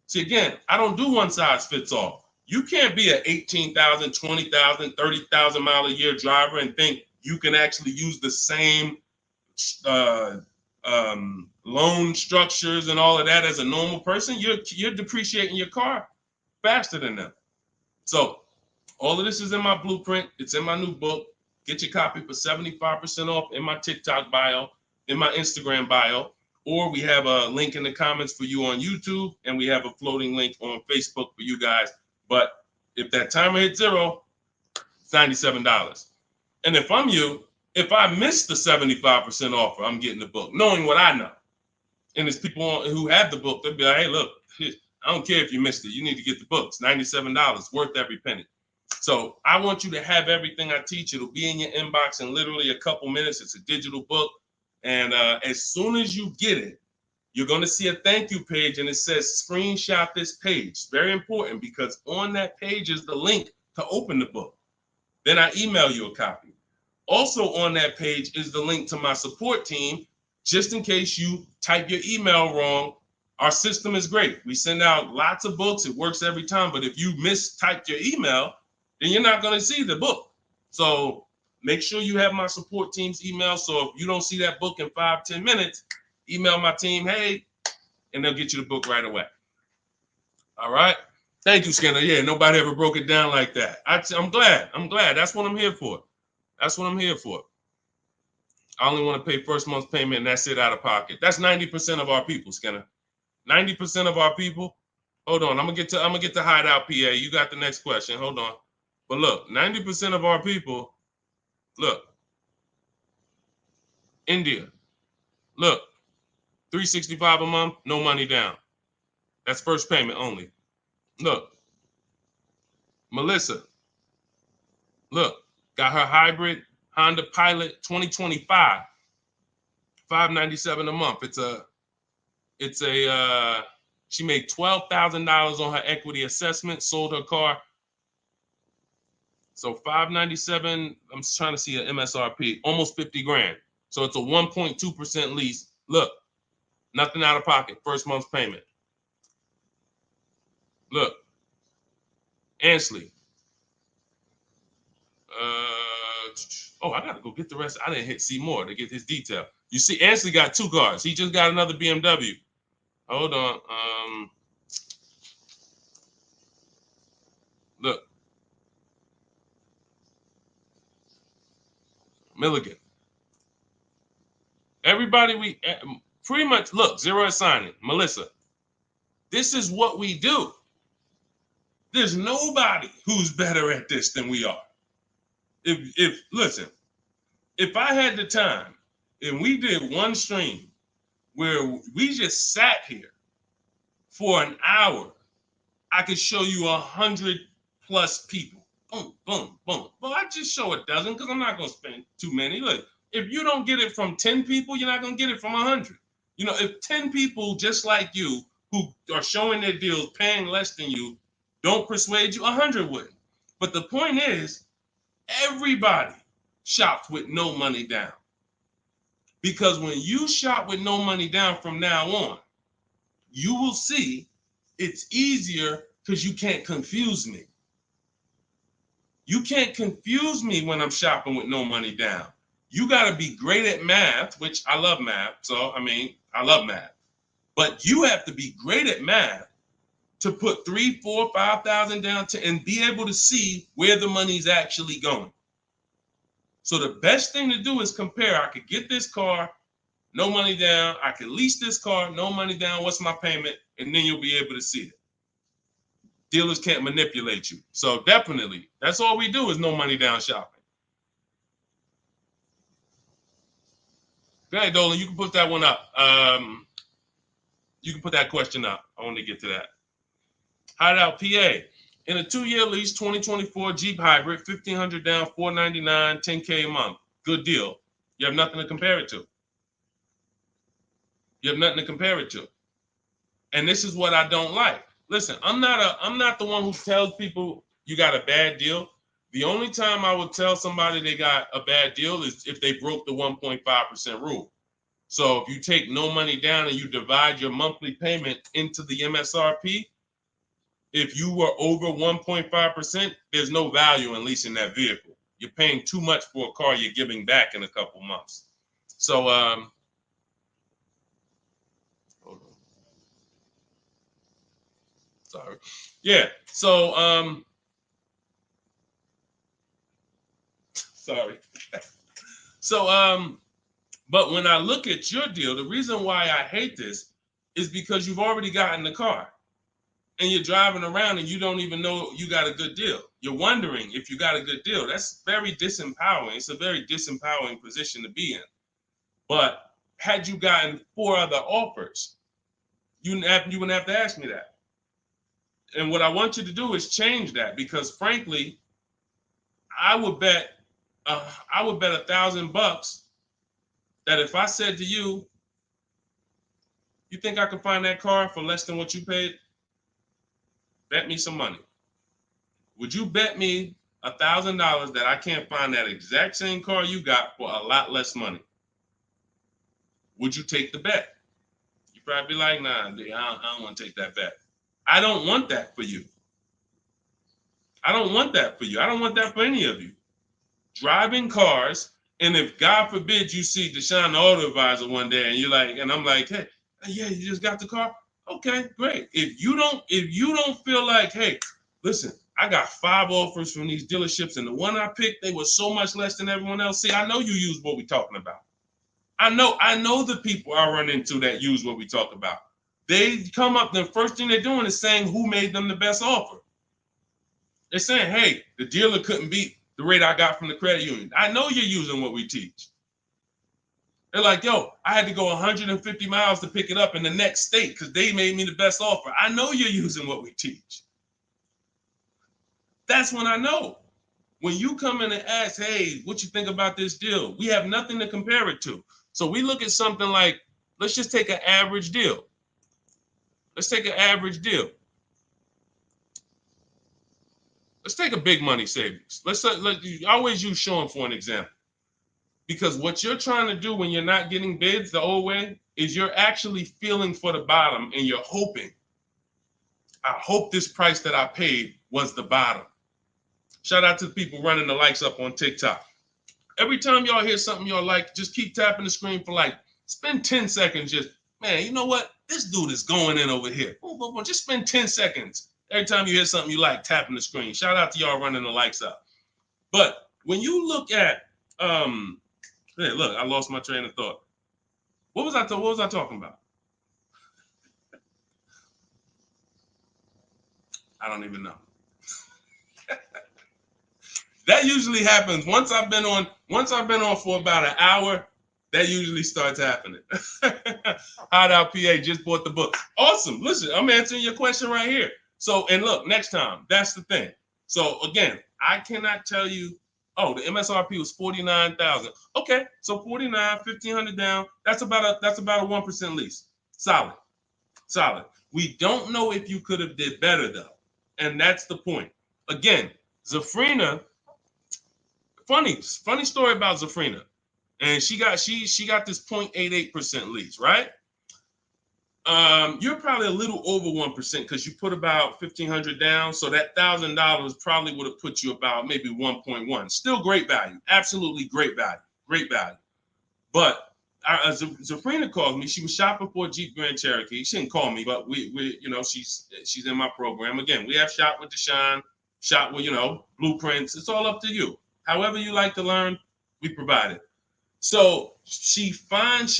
See, again, I don't do one size fits all. You can't be an 18,000, 20,000, 30,000 mile a year driver and think you can actually use the same loan structures and all of that as a normal person. You're depreciating your car faster than them. So all of this is in my blueprint. It's in my new book. Get your copy for 75% off in my TikTok bio, in my Instagram bio, or we have a link in the comments for you on YouTube, and we have a floating link on Facebook for you guys. But if that timer hits 0, it's $97. And if I'm you, if I miss the 75% offer, I'm getting the book, knowing what I know. And there's people who have the book, they'll be like, hey, look, I don't care if you missed it. You need to get the book. It's $97, worth every penny. So I want you to have everything I teach. It'll be in your inbox in literally a couple minutes. It's a digital book. And as soon as you get it, you're going to see a thank you page, and it says screenshot this page. Very important, because on that page is the link to open the book. Then I email you a copy. Also on that page is the link to my support team, just in case you type your email wrong. Our system is great. We send out lots of books. It works every time. But if you mistyped your email, then you're not going to see the book. So make sure you have my support team's email. So if you don't see that book in 5-10 minutes, email my team, hey, and they'll get you the book right away. All right. Thank you, Skinner. Yeah, nobody ever broke it down like that. I'm glad. That's what I'm here for. That's what I'm here for. I only want to pay first month's payment, and that's it out of pocket. That's 90% of our people, Skinner. 90% of our people. Hold on, I'm gonna get to Hideout PA. You got the next question. Hold on. But look, 90% of our people, look, India, look, $365 a month, no money down. That's first payment only. Look, Melissa, look, got her hybrid Honda Pilot 2025, $597 a month. She made $12,000 on her equity assessment, sold her car. So $597, I'm trying to see an MSRP, almost 50 grand. So it's a 1.2% lease. Look, nothing out of pocket, first month's payment. Look, Ansley. I gotta go get the rest. I didn't hit see more to get his detail. You see, Ansley got 2 cars. He just got another BMW. Hold on. Look. Milligan. Everybody, we pretty much, look, zero is signing. Melissa. This is what we do. There's nobody who's better at this than we are. Listen, if I had the time and we did one stream where we just sat here for an hour, I could show you 100+ people. Boom, boom, boom. Well, I just show a dozen because I'm not going to spend too many. Look, if you don't get it from 10 people, you're not going to get it from 100. You know, if 10 people just like you who are showing their deals, paying less than you, don't persuade you, 100 wouldn't. But the point is, everybody shops with no money down. Because when you shop with no money down from now on, you will see it's easier because you can't confuse me. You can't confuse me when I'm shopping with no money down. You got to be great at math, which I love math. So, I mean, I love math. But you have to be great at math to put 3, 4, 5,000 down and be able to see where the money's actually going. So the best thing to do is compare. I could get this car, no money down. I could lease this car, no money down. What's my payment? And then you'll be able to see it. Dealers can't manipulate you. So definitely, that's all we do is no money down shopping. Okay, Dolan, you can put that one up. You can put that question up. I want to get to that. Hideout PA. In a 2-year lease, 2024 Jeep Hybrid, $1,500 down, $499, $10K a month. Good deal. You have nothing to compare it to. You have nothing to compare it to. And this is what I don't like. Listen, I'm not the one who tells people you got a bad deal. The only time I would tell somebody they got a bad deal is if they broke the 1.5% rule. So if you take no money down and you divide your monthly payment into the MSRP, if you were over 1.5%, there's no value in leasing that vehicle. You're paying too much for a car you're giving back in a couple months. So, hold on. Sorry. Yeah. So, sorry. So, but when I look at your deal, the reason why I hate this is because you've already gotten the car. And you're driving around and you don't even know you got a good deal. You're wondering if you got a good deal. That's very disempowering. It's a very disempowering position to be in. But had you gotten 4 other offers, you wouldn't have to ask me that. And what I want you to do is change that, because frankly, I would bet $1,000 that if I said to you, you think I can find that car for less than what you paid? Bet me some money. Would you bet me $1,000 that I can't find that exact same car you got for a lot less money? Would you take the bet? You'd probably be like, nah, I don't want to take that bet. I don't want that for you. I don't want that for you. I don't want that for any of you. Driving cars, and if God forbid you see Deshone the Auto Advisor one day and you're like, and I'm like, hey, yeah, you just got the car? Okay, great. If you don't feel like, hey, listen, I got 5 offers from these dealerships, and the one I picked, they were so much less than everyone else. See, I know you use what we're talking about. I know the people I run into that use what we talk about. They come up, the first thing they're doing is saying who made them the best offer. They're saying, hey, the dealer couldn't beat the rate I got from the credit union. I know you're using what we teach. They're like, yo, I had to go 150 miles to pick it up in the next state because they made me the best offer. I know you're using what we teach. That's when I know. When you come in and ask, hey, what you think about this deal? We have nothing to compare it to. So we look at something like, let's just take an average deal. Let's take an average deal. Let's take a big money savings. Let's always use Sean for an example. Because what you're trying to do when you're not getting bids the old way is you're actually feeling for the bottom, and you're hoping, I hope this price that I paid was the bottom. Shout out to the people running the likes up on TikTok. Every time y'all hear something y'all like, just keep tapping the screen for like, spend 10 seconds just, man, you know what? This dude is going in over here. Just spend 10 seconds. Every time you hear something you like, tapping the screen. Shout out to y'all running the likes up. But when you look at, hey, look, I lost my train of thought. What was I talking about? I don't even know. That usually happens once I've been on for about an hour. That usually starts happening. Hideout PA just bought the book. Awesome. Listen, I'm answering your question right here. So, and look, next time, that's the thing. So again, I cannot tell you, oh, the MSRP was 49,000. Okay, so 49, 1,500 down. That's about a 1% lease. Solid. We don't know if you could have did better though, and that's the point. Again, Zafrina. Funny story about Zafrina, and she got this 0.88% lease, right? You're probably a little over 1% because you put about 1,500 down, so that $1,000 probably would have put you about maybe 1.1. Still great value, absolutely great value. great value. But Zafrina called me. She was shopping for a Jeep Grand Cherokee. She didn't call me, but we you know, she's in my program. Again, we have Shop with Deshone, Shop with, you know, blueprints. It's all up to you. However you like to learn, we provide it. So she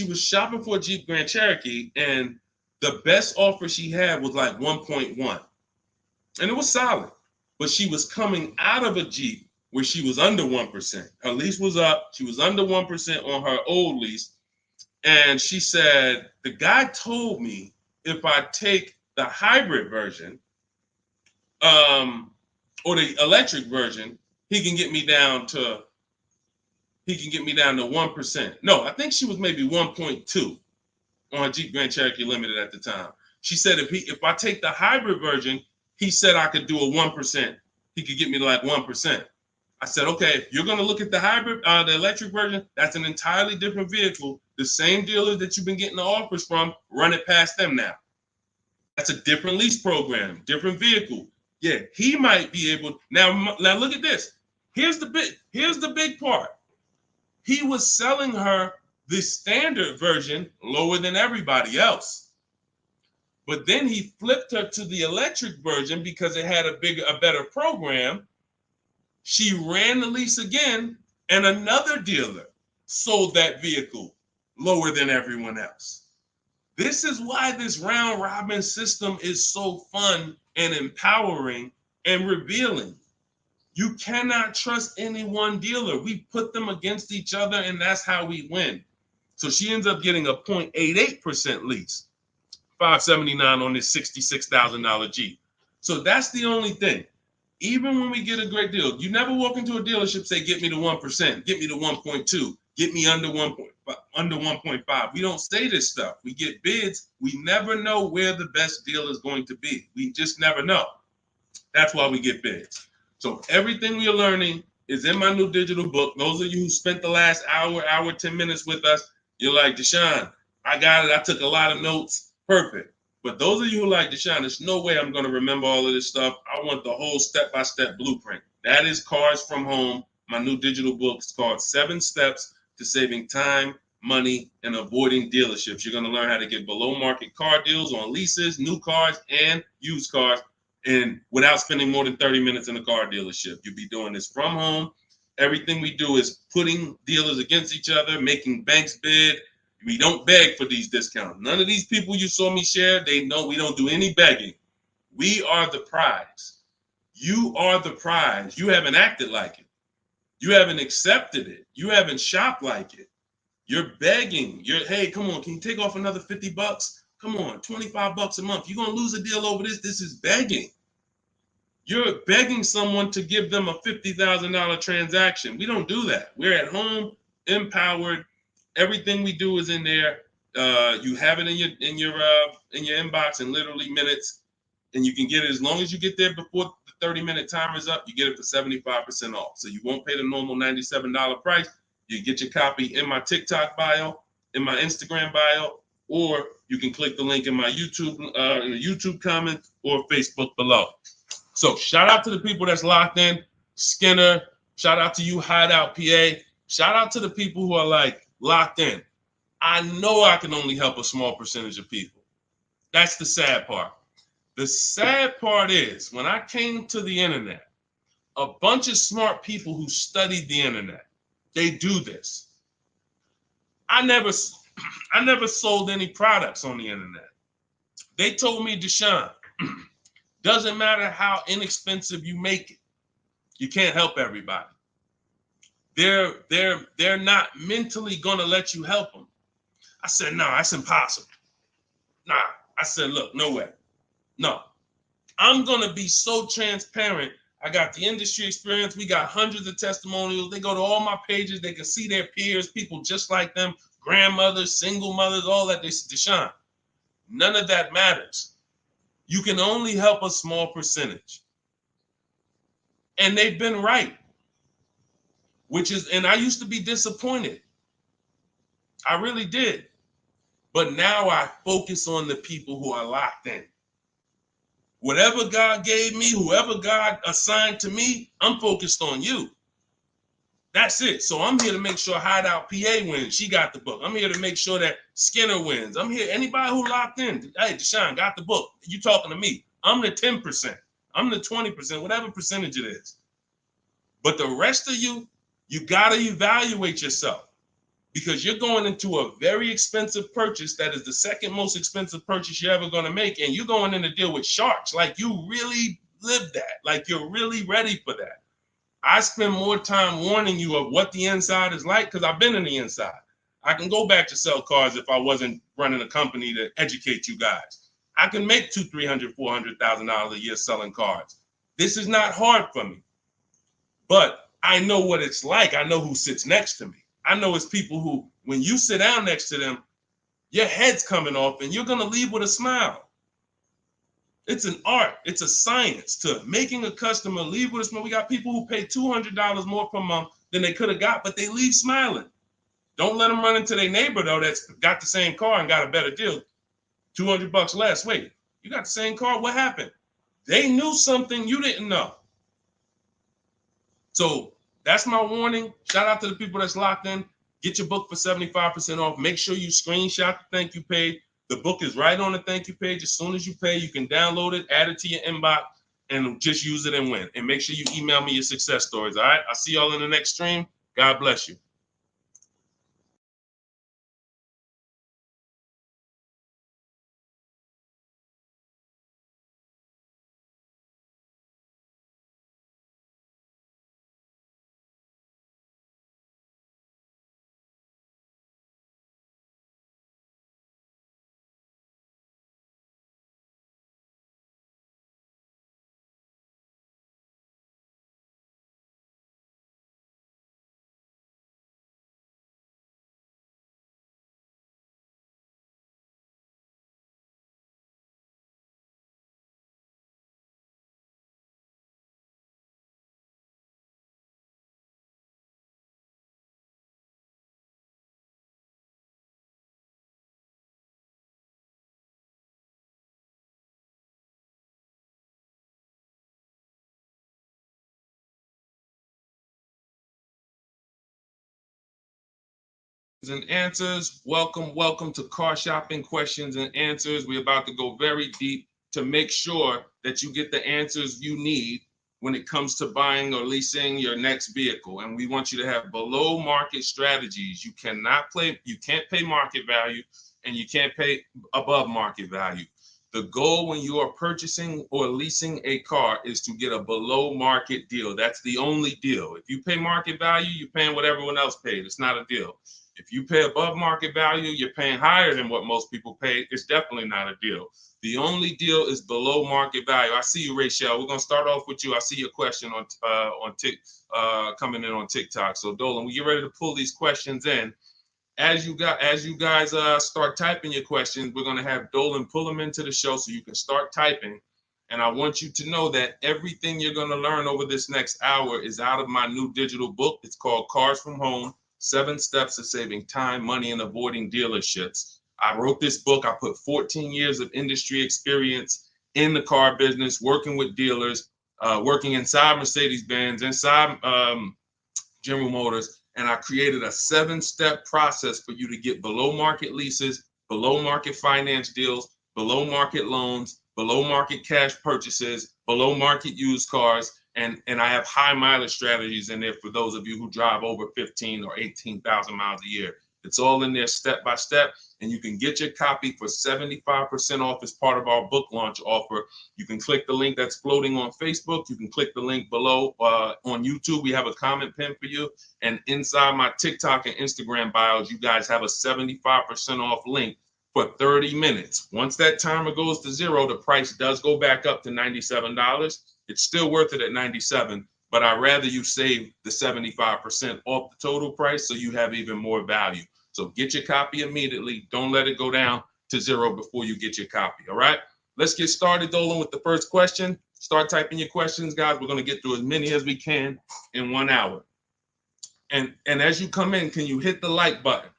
was shopping for a Jeep Grand Cherokee, and the best offer she had was like 1.1. And it was solid. But she was coming out of a Jeep where she was under 1%. Her lease was up. She was under 1% on her old lease. And she said, the guy told me if I take the hybrid version, or the electric version, he can get me down to 1%. No, I think she was maybe 1.2 on a Jeep Grand Cherokee Limited at the time. She said if I take the hybrid version, he said I could do a 1%. He could get me to like 1%. I said, okay, if you're going to look at the hybrid, the electric version, that's an entirely different vehicle. The same dealers that you've been getting the offers from, run it past them now. That's a different lease program, different vehicle. Yeah, he might be able. Now look at this. Here's the big part. He was selling her the standard version lower than everybody else. But then he flipped her to the electric version because it had a better program. She ran the lease again, and another dealer sold that vehicle lower than everyone else. This is why this round robin system is so fun and empowering and revealing. You cannot trust any one dealer. We put them against each other, and that's how we win. So she ends up getting a 0.88% lease, $579 on this $66,000 Jeep. So that's the only thing. Even when we get a great deal, you never walk into a dealership say, get me to 1%, get me to 1.2, get me under 1.5. We don't say this stuff. We get bids. We never know where the best deal is going to be. We just never know. That's why we get bids. So everything we are learning is in my new digital book. Those of you who spent the last hour, 10 minutes with us, you're like, Deshone, I got it. I took a lot of notes. Perfect. But those of you who like Deshone, there's no way I'm going to remember all of this stuff. I want the whole step-by-step blueprint. That is Cars from Home. My new digital book is called 7 Steps to Saving Time, Money, and Avoiding Dealerships. You're going to learn how to get below-market car deals on leases, new cars, and used cars, and without spending more than 30 minutes in a car dealership. You'll be doing this from home. Everything we do is putting dealers against each other, making banks bid. We don't beg for these discounts. None of these people you saw me share, they know we don't do any begging. We are the prize. You are the prize. You haven't acted like it. You haven't accepted it. You haven't shopped like it. You're begging. Hey, come on, can you take off another $50? Come on, $25 a month. You're going to lose a deal over this. This is begging. You're begging someone to give them a $50,000 transaction. We don't do that. We're at home, empowered. Everything we do is in there. You have it in your inbox in literally minutes, and you can get it as long as you get there before the 30-minute timer is up. You get it for 75% off. So you won't pay the normal $97 price. You get your copy in my TikTok bio, in my Instagram bio, or you can click the link in my YouTube comment or Facebook below. So shout out to the people that's locked in. Skinner, shout out to you, Hideout PA. Shout out to the people who are like locked in. I know I can only help a small percentage of people. That's the sad part. The sad part is when I came to the internet, a bunch of smart people who studied the internet, they do this. I never sold any products on the internet. They told me, Deshone, doesn't matter how inexpensive you make it, you can't help everybody. They're not mentally gonna let you help them. I said, no, that's impossible. Nah, I said, look, no way. No, I'm gonna be so transparent. I got the industry experience. We got hundreds of testimonials. They go to all my pages. They can see their peers, people just like them, grandmothers, single mothers, all that. They said, Deshone, none of that matters. You can only help a small percentage. And they've been right. And I used to be disappointed. I really did. But now I focus on the people who are locked in. Whatever God gave me, whoever God assigned to me, I'm focused on you. That's it. So I'm here to make sure Hideout PA wins. She got the book. I'm here to make sure that Skinner wins. I'm here. Anybody who locked in, hey, Deshone got the book. You talking to me. I'm the 10%. I'm the 20%, whatever percentage it is. But the rest of you, you got to evaluate yourself because you're going into a very expensive purchase that is the second most expensive purchase you're ever going to make. And you're going in to deal with sharks. Like you really live that. Like you're really ready for that. I spend more time warning you of what the inside is like because I've been in the inside. I can go back to sell cars if I wasn't running a company to educate you guys. I can make $200,000, $300,000, $400,000 a year selling cars. This is not hard for me, but I know what it's like. I know who sits next to me. I know it's people who, when you sit down next to them, your head's coming off and you're going to leave with a smile. It's an art. It's a science to making a customer leave with a smile. We got people who pay $200 more per month than they could have got, but they leave smiling. Don't let them run into their neighbor, though, that's got the same car and got a better deal. $200 less. Wait, you got the same car? What happened? They knew something you didn't know. So that's my warning. Shout out to the people that's locked in. Get your book for 75% off. Make sure you screenshot the thank you page. The book is right on the thank you page. As soon as you pay, you can download it, add it to your inbox, and just use it and win. And make sure you email me your success stories. All right. I'll see y'all in the next stream. God bless you. And answers. Welcome to Car Shopping Questions and Answers. We're about to go very deep to make sure that you get the answers you need when it comes to buying or leasing your next vehicle. And we want you to have below market strategies. You can't pay market value and you can't pay above market value. The goal when you are purchasing or leasing a car is to get a below market deal. That's the only deal. If you pay market value, you're paying what everyone else paid. It's not a deal. If you pay above market value, you're paying higher than what most people pay. It's definitely not a deal. The only deal is below market value. I see you, Rachel. We're gonna start off with you. I see your question on coming in on TikTok. So Dolan, we get ready to pull these questions in. As you guys start typing your questions, we're gonna have Dolan pull them into the show so you can start typing. And I want you to know that everything you're gonna learn over this next hour is out of my new digital book. It's called Cars from Home. 7 Steps to Saving Time, Money, and Avoiding Dealerships. I wrote this book. I put 14 years of industry experience in the car business, working with dealers, working inside Mercedes-Benz, inside General Motors, and I created a 7-step process for you to get below market leases, below market finance deals, below market loans, below market cash purchases, below market used cars, and I have high mileage strategies in there for those of you who drive over 15 or 18,000 miles a year. It's all in there step by step, and you can get your copy for 75% off as part of our book launch offer. You can click the link that's floating on Facebook. You can click the link below on YouTube. We have a comment pin for you. And inside my TikTok and Instagram bios, you guys have a 75% off link for 30 minutes. Once that timer goes to 0, the price does go back up to $97. It's still worth it at $97, but I'd rather you save the 75% off the total price so you have even more value. So get your copy immediately. Don't let it go down to 0 before you get your copy, all right? Let's get started, Dolan, with the first question. Start typing your questions, guys. We're going to get through as many as we can in 1 hour. And as you come in, can you hit the like button?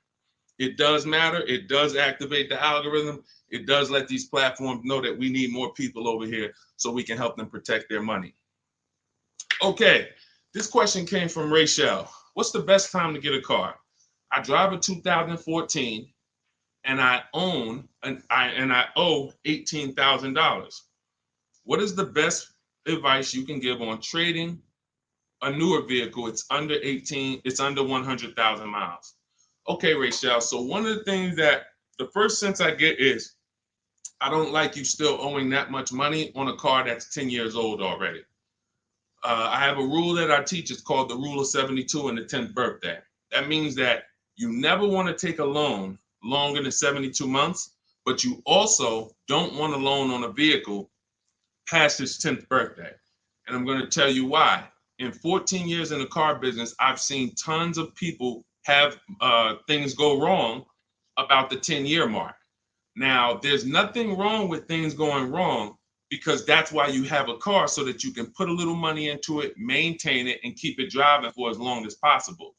It does matter. It does activate the algorithm. It does let these platforms know that we need more people over here so we can help them protect their money. Okay, this question came from Rachel. what's the best time to get a car? I drive a 2014 and I own and I owe $18,000. What is the best advice you can give on trading a newer vehicle? It's under 18, it's under 100,000 miles. Okay, Rachel. So one of the things that the first sense I get is I don't like you still owing that much money on a car that's 10 years old already. I have a rule that I teach. It's called the rule of 72 and the 10th birthday. That means that you never want to take a loan longer than 72 months, but you also don't want a loan on a vehicle past its 10th birthday. And I'm going to tell you why. In 14 years in the car business, I've seen tons of people have things go wrong about the 10-year mark. Now, there's nothing wrong with things going wrong because that's why you have a car, so that you can put a little money into it, maintain it, and keep it driving for as long as possible.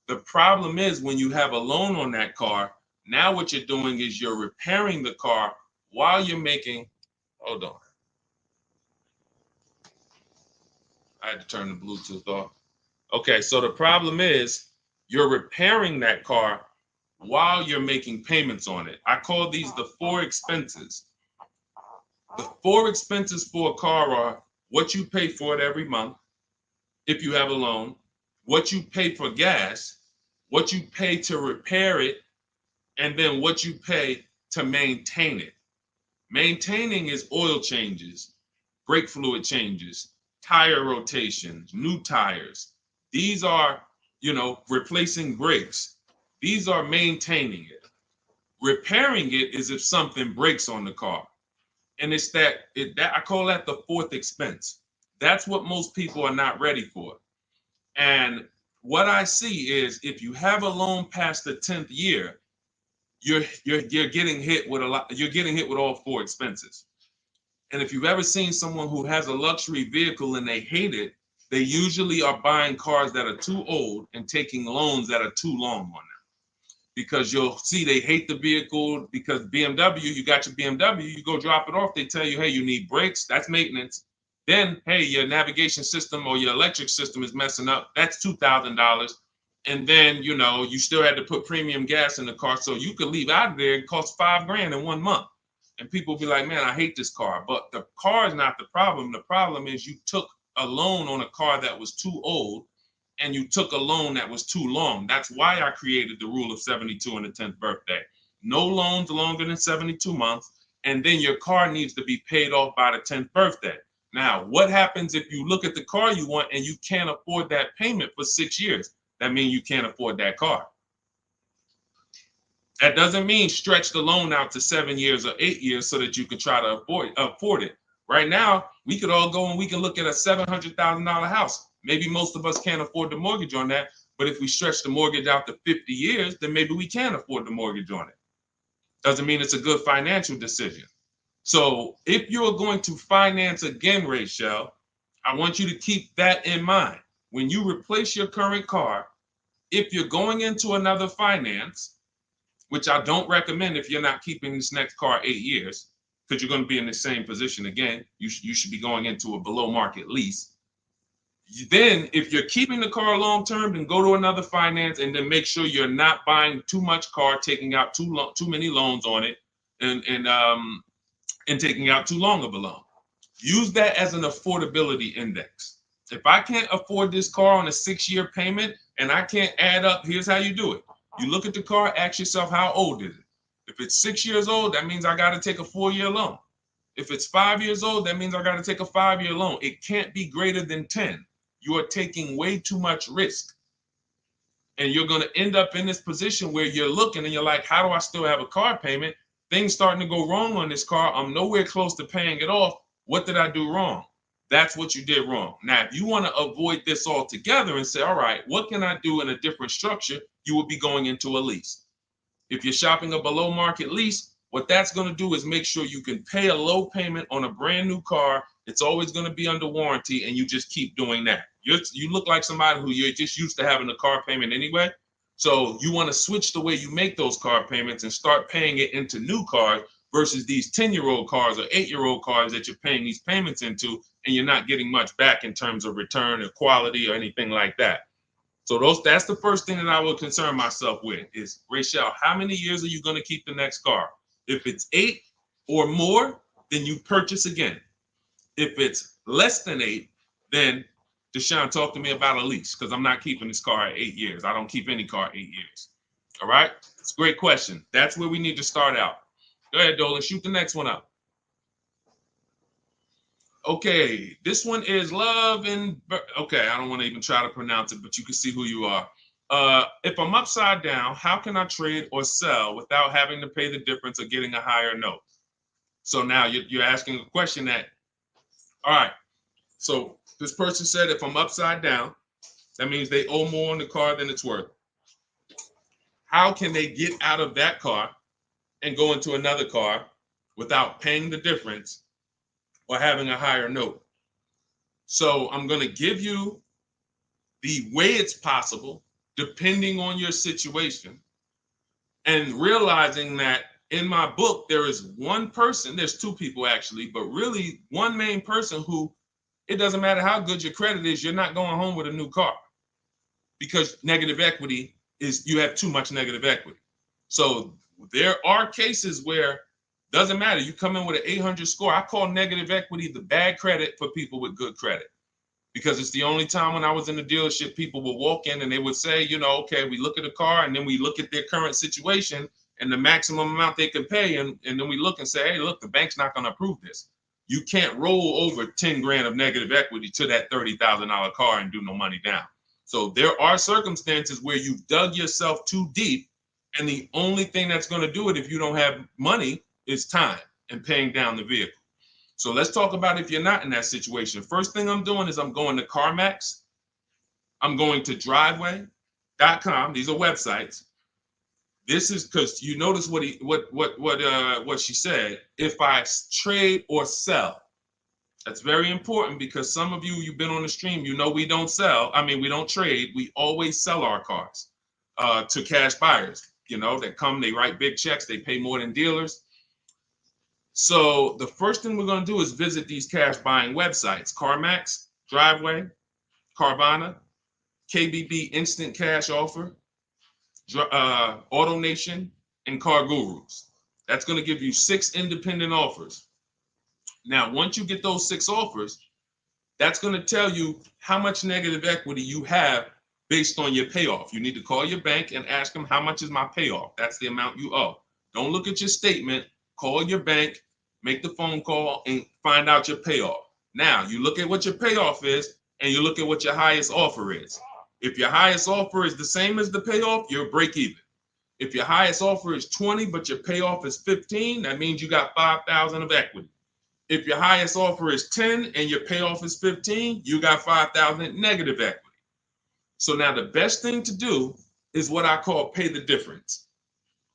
The problem is when you have a loan on that car, now what you're doing is you're repairing the car while you're making, hold on. I had to turn the Bluetooth off. Okay, so the problem is you're repairing that car while you're making payments on it. I call these the four expenses. The four expenses for a car are what you pay for it every month, if you have a loan, what you pay for gas, what you pay to repair it, and then what you pay to maintain it. Maintaining is oil changes, brake fluid changes, tire rotations, new tires. These are, replacing brakes. These are maintaining it. Repairing it is if something breaks on the car. And it's that I call that the fourth expense. That's what most people are not ready for. And what I see is if you have a loan past the 10th year, you're getting hit with you're getting hit with all four expenses. And if you've ever seen someone who has a luxury vehicle and they hate it, they usually are buying cars that are too old and taking loans that are too long on them. Because you'll see they hate the vehicle because BMW, you got your BMW, you go drop it off, they tell you, hey, you need brakes, that's maintenance. Then, hey, your navigation system or your electric system is messing up, that's $2,000. And then, you still had to put premium gas in the car, so you could leave out of there, it costs $5,000 in 1 month. And people be like, man, I hate this car. But the car is not the problem. The problem is you took a loan on a car that was too old, and you took a loan that was too long. That's why I created the rule of 72 and the 10th birthday. No loans longer than 72 months, and then your car needs to be paid off by the 10th birthday. Now, what happens if you look at the car you want and you can't afford that payment for 6 years? That means you can't afford that car. That doesn't mean stretch the loan out to 7 years or 8 years so that you can try to afford it. Right now, we could all go and we can look at a $700,000 house. Maybe most of us can't afford the mortgage on that, but if we stretch the mortgage out to 50 years, then maybe we can afford the mortgage on it. Doesn't mean it's a good financial decision. So if you're going to finance again, Rachel, I want you to keep that in mind. When you replace your current car, if you're going into another finance, which I don't recommend if you're not keeping this next car 8 years, because you're going to be in the same position again, you should be going into a below market lease. Then if you're keeping the car long term, then go to another finance and then make sure you're not buying too much car, taking out too many loans on it, and taking out too long of a loan. Use that as an affordability index. If I can't afford this car on a 6-year payment and I can't add up, here's how you do it. You look at the car, ask yourself, how old is it? If it's 6 years old, that means I got to take a 4-year loan. If it's 5 years old, that means I got to take a 5-year loan. It can't be greater than 10. You are taking way too much risk. And you're going to end up in this position where you're looking and you're like, how do I still have a car payment? Things starting to go wrong on this car. I'm nowhere close to paying it off. What did I do wrong? That's what you did wrong. Now, if you want to avoid this altogether and say, all right, what can I do in a different structure? You will be going into a lease. If you're shopping a below market lease, what that's going to do is make sure you can pay a low payment on a brand new car. It's always going to be under warranty, and you just keep doing that. You look like somebody who you're just used to having a car payment anyway. So you want to switch the way you make those car payments and start paying it into new cars versus these 10-year-old cars or 8-year-old cars that you're paying these payments into, and you're not getting much back in terms of return or quality or anything like that. So that's the first thing that I would concern myself with is, Rachel, how many years are you going to keep the next car? If it's 8 or more, then you purchase again. If it's less than 8, then Deshone, talk to me about a lease, because I'm not keeping this car at 8 years. I don't keep any car 8 years. All right? It's a great question. That's where we need to start out. Go ahead, Dolan. Shoot the next one up. Okay, this one is Love and okay, I don't want to even try to pronounce it, but you can see who you are. If I'm upside down, how can I trade or sell without having to pay the difference or getting a higher note? So now you're asking a question that, all right, so this person said, if I'm upside down, that means they owe more on the car than it's worth. How can they get out of that car and go into another car without paying the difference or having a higher note? So I'm going to give you the way it's possible, depending on your situation, and realizing that in my book, there is one person, there's two people actually, but really one main person who, it doesn't matter how good your credit is, you're not going home with a new car, because negative equity is, you have too much negative equity. So there are cases where doesn't matter. You come in with an 800 score. I call negative equity the bad credit for people with good credit, because it's the only time when I was in the dealership, people would walk in and they would say, okay, we look at a car and then we look at their current situation and the maximum amount they can pay. And then we look and say, hey, look, the bank's not going to approve this. You can't roll over 10 grand of negative equity to that $30,000 car and do no money down. So there are circumstances where you've dug yourself too deep, and the only thing that's going to do it if you don't have money is time and paying down the vehicle. So let's talk about if you're not in that situation. First thing I'm doing is I'm going to CarMax. I'm going to driveway.com. These are websites. This is because you notice what she said. If I trade or sell, that's very important, because some of you've been on the stream, we don't sell. I mean, we don't trade. We always sell our cars to cash buyers, that come, they write big checks, they pay more than dealers. So the first thing we're going to do is visit these cash buying websites: CarMax, Driveway, Carvana, KBB Instant Cash Offer, AutoNation, and Car Gurus. That's going to give you 6 independent offers. Now, once you get those 6 offers, that's going to tell you how much negative equity you have based on your payoff. You need to call your bank and ask them, how much is my payoff? That's the amount you owe. Don't look at your statement. Call your bank, make the phone call, and find out your payoff. Now, you look at what your payoff is, and you look at what your highest offer is. If your highest offer is the same as the payoff, you're break even. If your highest offer is 20, but your payoff is 15, that means you got 5,000 of equity. If your highest offer is 10 and your payoff is 15, you got 5,000 negative equity. So now the best thing to do is what I call pay the difference.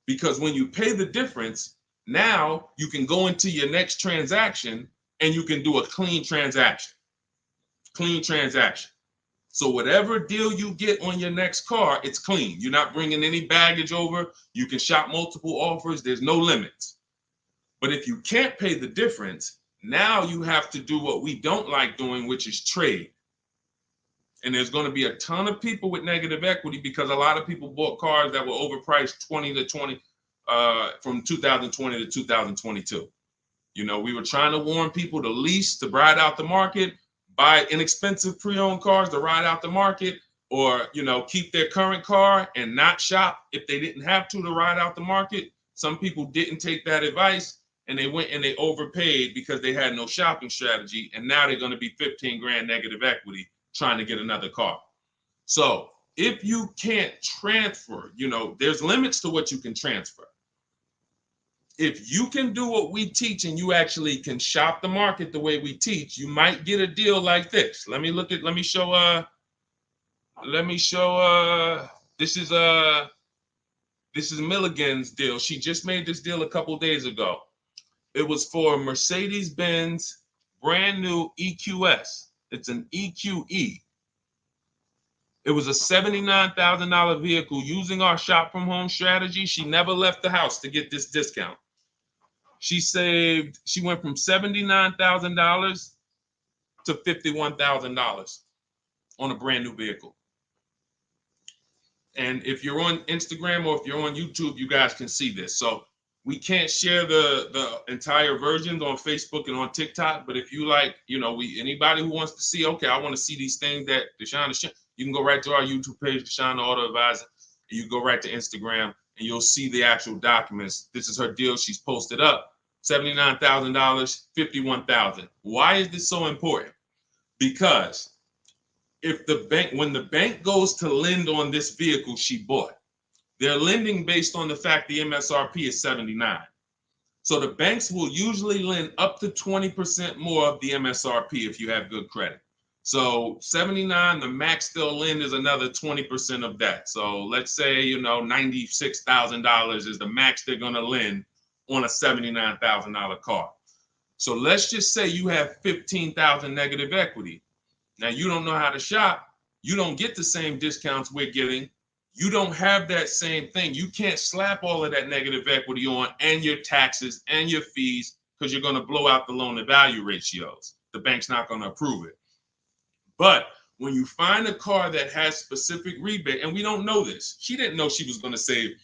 Because when you pay the difference, now you can go into your next transaction and you can do a clean transaction. Clean transaction. So whatever deal you get on your next car, it's clean. You're not bringing any baggage over. You can shop multiple offers. There's no limits. But if you can't pay the difference, now you have to do what we don't like doing, which is trade. And there's going to be a ton of people with negative equity, because a lot of people bought cars that were overpriced from 2020 to 2022. We were trying to warn people to lease, to ride out the market, buy inexpensive pre-owned cars to ride out the market, or, keep their current car and not shop if they didn't have to ride out the market. Some people didn't take that advice, and they went and they overpaid because they had no shopping strategy. And now they're going to be 15 grand negative equity trying to get another car. So if you can't transfer, there's limits to what you can transfer. If you can do what we teach and you actually can shop the market the way we teach, you might get a deal like this. Let me show, this is Milligan's deal. She just made this deal a couple days ago. It was for Mercedes-Benz brand new EQS. It's an EQE. It was a $79,000 vehicle. Using our shop from home strategy, she never left the house to get this discount. She went from$79,000 to $51,000 on a brand new vehicle. And if you're on Instagram or if you're on YouTube, you guys can see this. So we can't share the entire versions on Facebook and on TikTok. But if you like, anybody who wants to see, okay, I want to see these things that Deshone is sharing, you can go right to our YouTube page, Deshone the Auto Advisor. And you go right to Instagram and you'll see the actual documents. This is her deal. She's posted up $79,000, $51,000. Why is this so important? Because when the bank goes to lend on this vehicle she bought, they're lending based on the fact the MSRP is 79. So the banks will usually lend up to 20% more of the MSRP if you have good credit. So 79, the max they'll lend is another 20% of that. So let's say, $96,000 is the max they're going to lend on a $79,000 car. So let's just say you have 15,000 negative equity. Now, you don't know how to shop. You don't get the same discounts we're getting. You don't have that same thing. You can't slap all of that negative equity on and your taxes and your fees because you're going to blow out the loan to value ratios. The bank's not going to approve it. But when you find a car that has specific rebate, and we don't know this, she didn't know she was going to save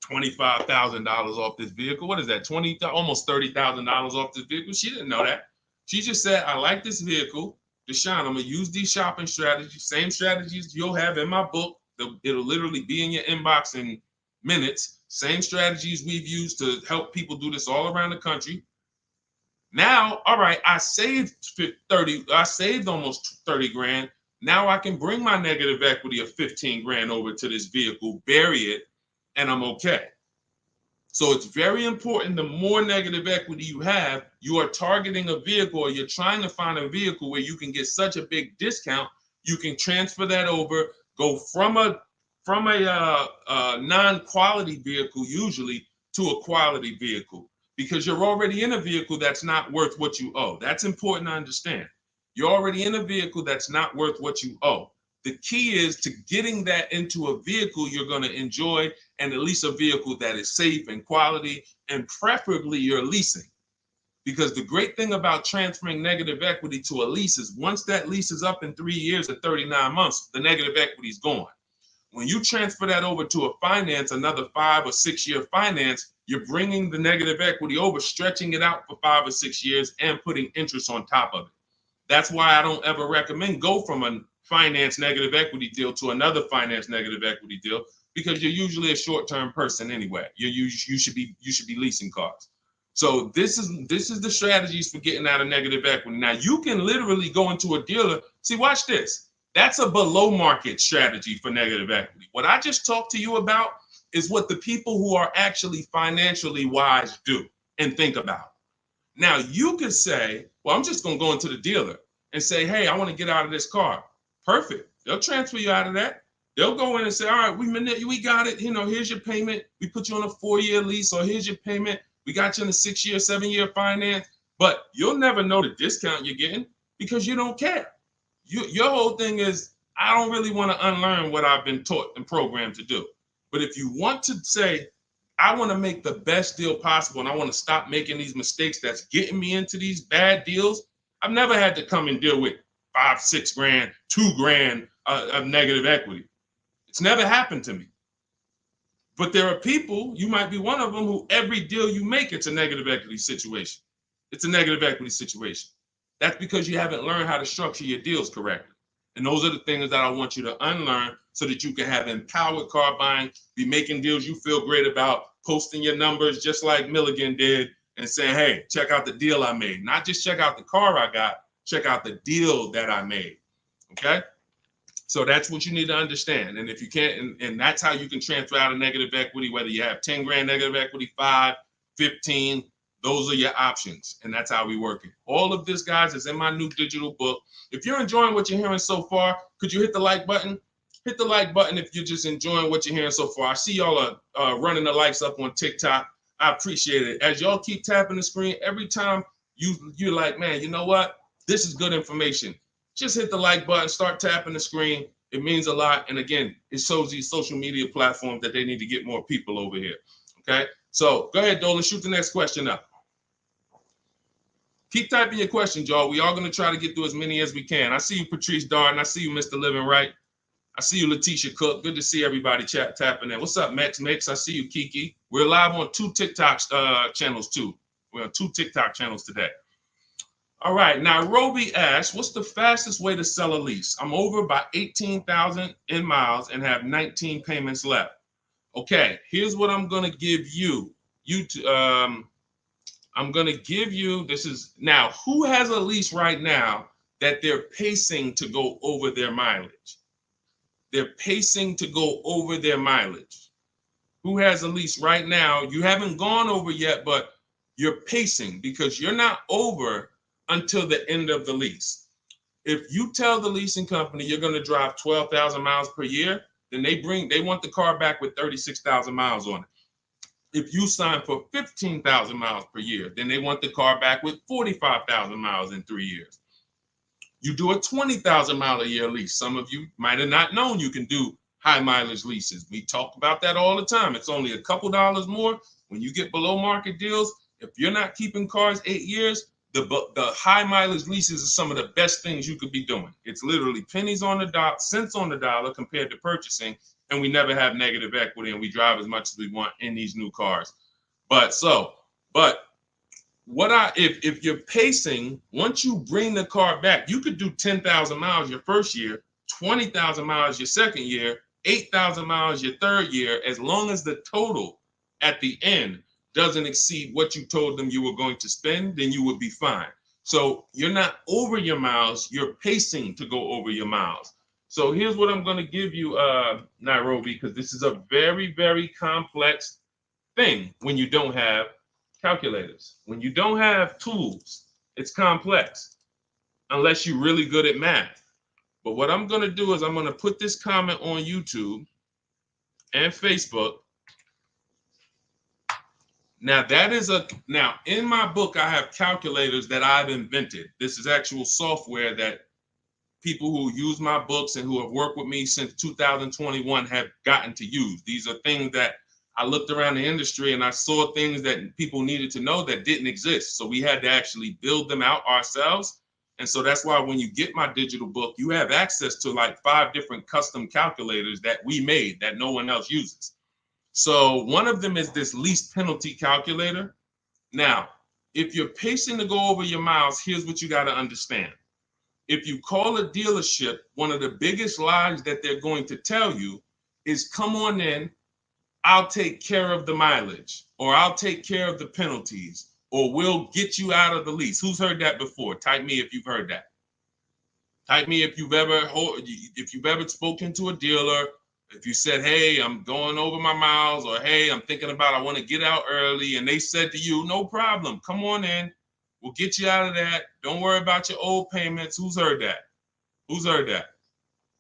$25,000 off this vehicle. What is that? Almost $30,000 off this vehicle. She didn't know that. She just said, I like this vehicle. Deshone, I'm going to use these shopping strategies, same strategies you'll have in my book. It'll literally be in your inbox in minutes. Same strategies we've used to help people do this all around the country. Now, all right, I saved almost 30 grand. Now I can bring my negative equity of 15 grand over to this vehicle, bury it, and I'm okay. So it's very important. The more negative equity you have, you are targeting a vehicle, or you're trying to find a vehicle where you can get such a big discount, you can transfer that over, go from a non-quality vehicle usually to a quality vehicle, because you're already in a vehicle that's not worth what you owe. That's important to understand. You're already in a vehicle that's not worth what you owe. The key is to getting that into a vehicle you're going to enjoy, and at least a vehicle that is safe and quality, and preferably you're leasing. Because the great thing about transferring negative equity to a lease is once that lease is up in 3 years or 39 months, the negative equity is gone. When you transfer that over to a finance, another 5 or 6 year finance, you're bringing the negative equity over, stretching it out for 5 or 6 years and putting interest on top of it. That's why I don't ever recommend go from a finance negative equity deal to another finance negative equity deal, because you're usually a short-term person anyway. You should be leasing cars. So this is the strategies for getting out of negative equity. Now you can literally go into a dealer. See, watch this. That's a below market strategy for negative equity. What I just talked to you about is what the people who are actually financially wise do and think about. Now you could say, well, I'm just going to go into the dealer and say, hey, I want to get out of this car. Perfect. They'll transfer you out of that. They'll go in and say, all right, we got it. Here's your payment. We put you on a 4-year lease, or here's your payment. We got you in a 6-year, 7-year finance. But you'll never know the discount you're getting because you don't care. Your whole thing is, I don't really want to unlearn what I've been taught and programmed to do. But if you want to say, I want to make the best deal possible and I want to stop making these mistakes that's getting me into these bad deals, I've never had to come and deal with 5, 6 grand, 2 grand of negative equity. It's never happened to me. But there are people, you might be one of them, who every deal you make, it's a negative equity situation. It's a negative equity situation. That's because you haven't learned how to structure your deals correctly. And those are the things that I want you to unlearn so that you can have empowered car buying, be making deals you feel great about, posting your numbers just like Milligan did, and saying, hey, check out the deal I made. Not just check out the car I got, check out the deal that I made. Okay? So that's what you need to understand. And if you can't, and that's how you can transfer out of negative equity, whether you have 10 grand negative equity, 5, 15, those are your options. And that's how we work it. All of this, guys, is in my new digital book. If you're enjoying what you're hearing so far, could you hit the like button? Hit the like button if you're just enjoying what you're hearing so far. I see y'all are running the likes up on TikTok. I appreciate it. As y'all keep tapping the screen, every time you're like, man, you know what? This is good information. Just hit the like button, start tapping the screen. It means a lot. And again, it shows these social media platforms that they need to get more people over here. Okay? So go ahead, Dolan, shoot the next question up. Keep typing your questions, y'all. We are going to try to get through as many as we can. I see you, Patrice Darden. I see you, Mr. Living Right. I see you, Letitia Cook. Good to see everybody tapping in. What's up, Mex? I see you, Kiki. We're live on 2 TikTok channels too. We're on 2 TikTok channels today. All right, now Roby asks, what's the fastest way to sell a lease? I'm over by 18,000 in miles and have 19 payments left. Okay, here's what I'm gonna give you. I'm gonna give you, this is, now, who has a lease right now that they're pacing to go over their mileage? They're pacing to go over their mileage. Who has a lease right now? You haven't gone over yet, but you're pacing because you're not over until the end of the lease. If you tell the leasing company you're going to drive 12,000 miles per year, then they want the car back with 36,000 miles on it. If you sign for 15,000 miles per year, then they want the car back with 45,000 miles in 3 years. You do a 20,000 mile a year lease. Some of you might have not known you can do high mileage leases. We talk about that all the time. It's only a couple dollars more when you get below market deals. If you're not keeping cars 8 years, the high mileage leases are some of the best things you could be doing. It's literally pennies on the dot, cents on the dollar compared to purchasing, and we never have negative equity, and we drive as much as we want in these new cars. If you're pacing, once you bring the car back, you could do 10,000 miles your first year, 20,000 miles your second year, 8,000 miles your third year, as long as the total at the end doesn't exceed what you told them you were going to spend, then you would be fine. So you're not over your miles, you're pacing to go over your miles. So here's what I'm going to give you, Nairobi, because this is a very, very complex thing when you don't have calculators. When you don't have tools, it's complex unless you're really good at math. But what I'm going to do is I'm going to put this comment on YouTube and Facebook. Now now in my book, I have calculators that I've invented. This is actual software that people who use my books and who have worked with me since 2021 have gotten to use. These are things that I looked around the industry and I saw things that people needed to know that didn't exist. So we had to actually build them out ourselves. And so that's why when you get my digital book, you have access to like 5 different custom calculators that we made that no one else uses. So one of them is this lease penalty calculator. Now, if you're pacing to go over your miles, here's what you got to understand. If you call a dealership, one of the biggest lies that they're going to tell you is, come on in, I'll take care of the mileage, or I'll take care of the penalties, or we'll get you out of the lease. Who's heard that before? Type me if you've heard that. Type me if you've ever spoken to a dealer, if you said, hey, I'm going over my miles, or hey, I'm thinking about, I want to get out early, and they said to you, no problem, come on in, we'll get you out of that. Don't worry about your old payments. Who's heard that? Who's heard that?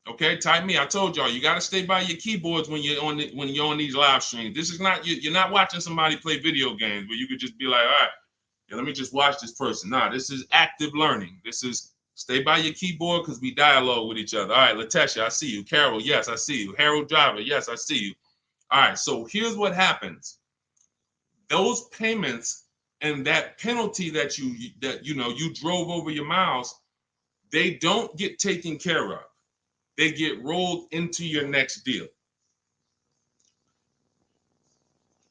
Okay, type me. I told y'all, you got to stay by your keyboards when you're on these live streams. This is not, you're not watching somebody play video games where you could just be like, all right, yeah, let me just watch this person. Nah, this is active learning. This is stay by your keyboard because we dialogue with each other. All right, Latesha, I see you. Carol, yes, I see you. Harold Driver, yes, I see you. All right, so here's what happens. Those payments and that penalty that you drove over your miles, they don't get taken care of. They get rolled into your next deal.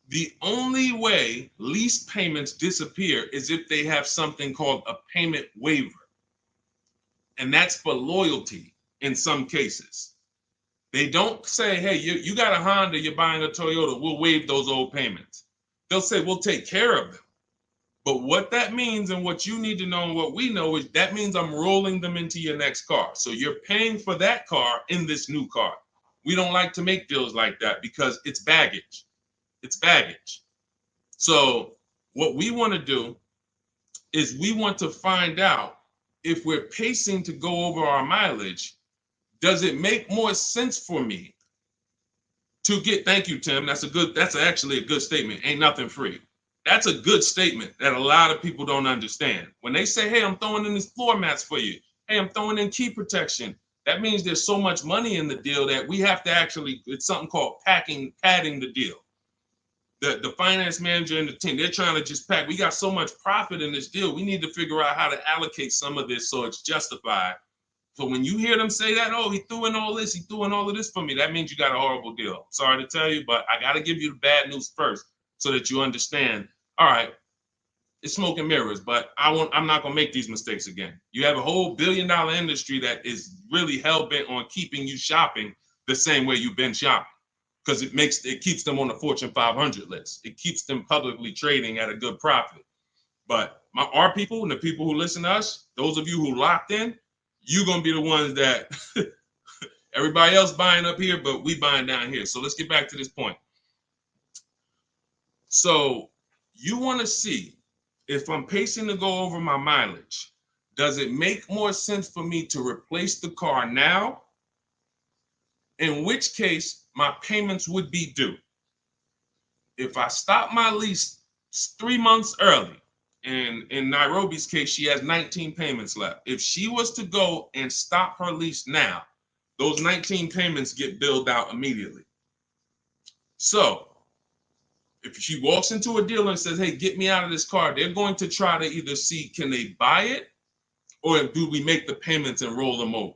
The only way lease payments disappear is if they have something called a payment waiver. And that's for loyalty in some cases. They don't say, hey, you got a Honda, you're buying a Toyota, we'll waive those old payments. They'll say, we'll take care of them. But what that means and what you need to know and what we know is that means I'm rolling them into your next car. So you're paying for that car in this new car. We don't like to make deals like that because it's baggage. It's baggage. So what we want to do is we want to find out if we're pacing to go over our mileage, does it make more sense for me to get, thank you, Tim. That's actually a good statement. Ain't nothing free. That's a good statement that a lot of people don't understand. When they say, hey, I'm throwing in these floor mats for you. Hey, I'm throwing in key protection. That means there's so much money in the deal that we have to actually, it's something called padding the deal. The finance manager and the team, they're trying to just pack. We got so much profit in this deal. We need to figure out how to allocate some of this so it's justified So when you hear them say that, oh, he threw in all this, he threw in all of this for me, that means you got a horrible deal. Sorry to tell you, but I got to give you the bad news first so that you understand. All right, it's smoke and mirrors, but I'm not gonna make these mistakes again. You have a whole billion-dollar industry that is really hell-bent on keeping you shopping the same way you've been shopping, because it keeps them on the Fortune 500 list. It keeps them publicly trading at a good profit. But our people and the people who listen to us, those of you who locked in, you're gonna be the ones that everybody else buying up here, but we buying down here. So let's get back to this point. So you want to see if I'm pacing to go over my mileage, does it make more sense for me to replace the car now? In which case, my payments would be due. If I stop my lease 3 months early, and in Nairobi's case, she has 19 payments left. If she was to go and stop her lease now, those 19 payments get billed out immediately. So if she walks into a dealer and says, hey, get me out of this car, they're going to try to either see, can they buy it, or do we make the payments and roll them over?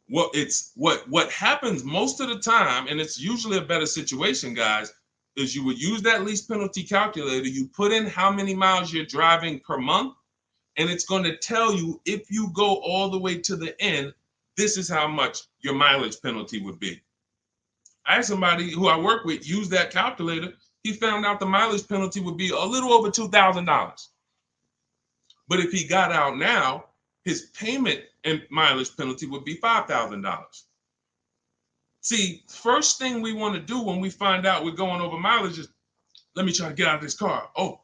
What happens most of the time, and it's usually a better situation, guys, is you would use that lease penalty calculator, you put in how many miles you're driving per month, and it's going to tell you, if you go all the way to the end, this is how much your mileage penalty would be. I had somebody who I work with use that calculator. He found out the mileage penalty would be a little over $2,000. But if he got out now, his payment and mileage penalty would be $5,000. See, first thing we want to do when we find out we're going over mileage is, let me try to get out of this car. Oh,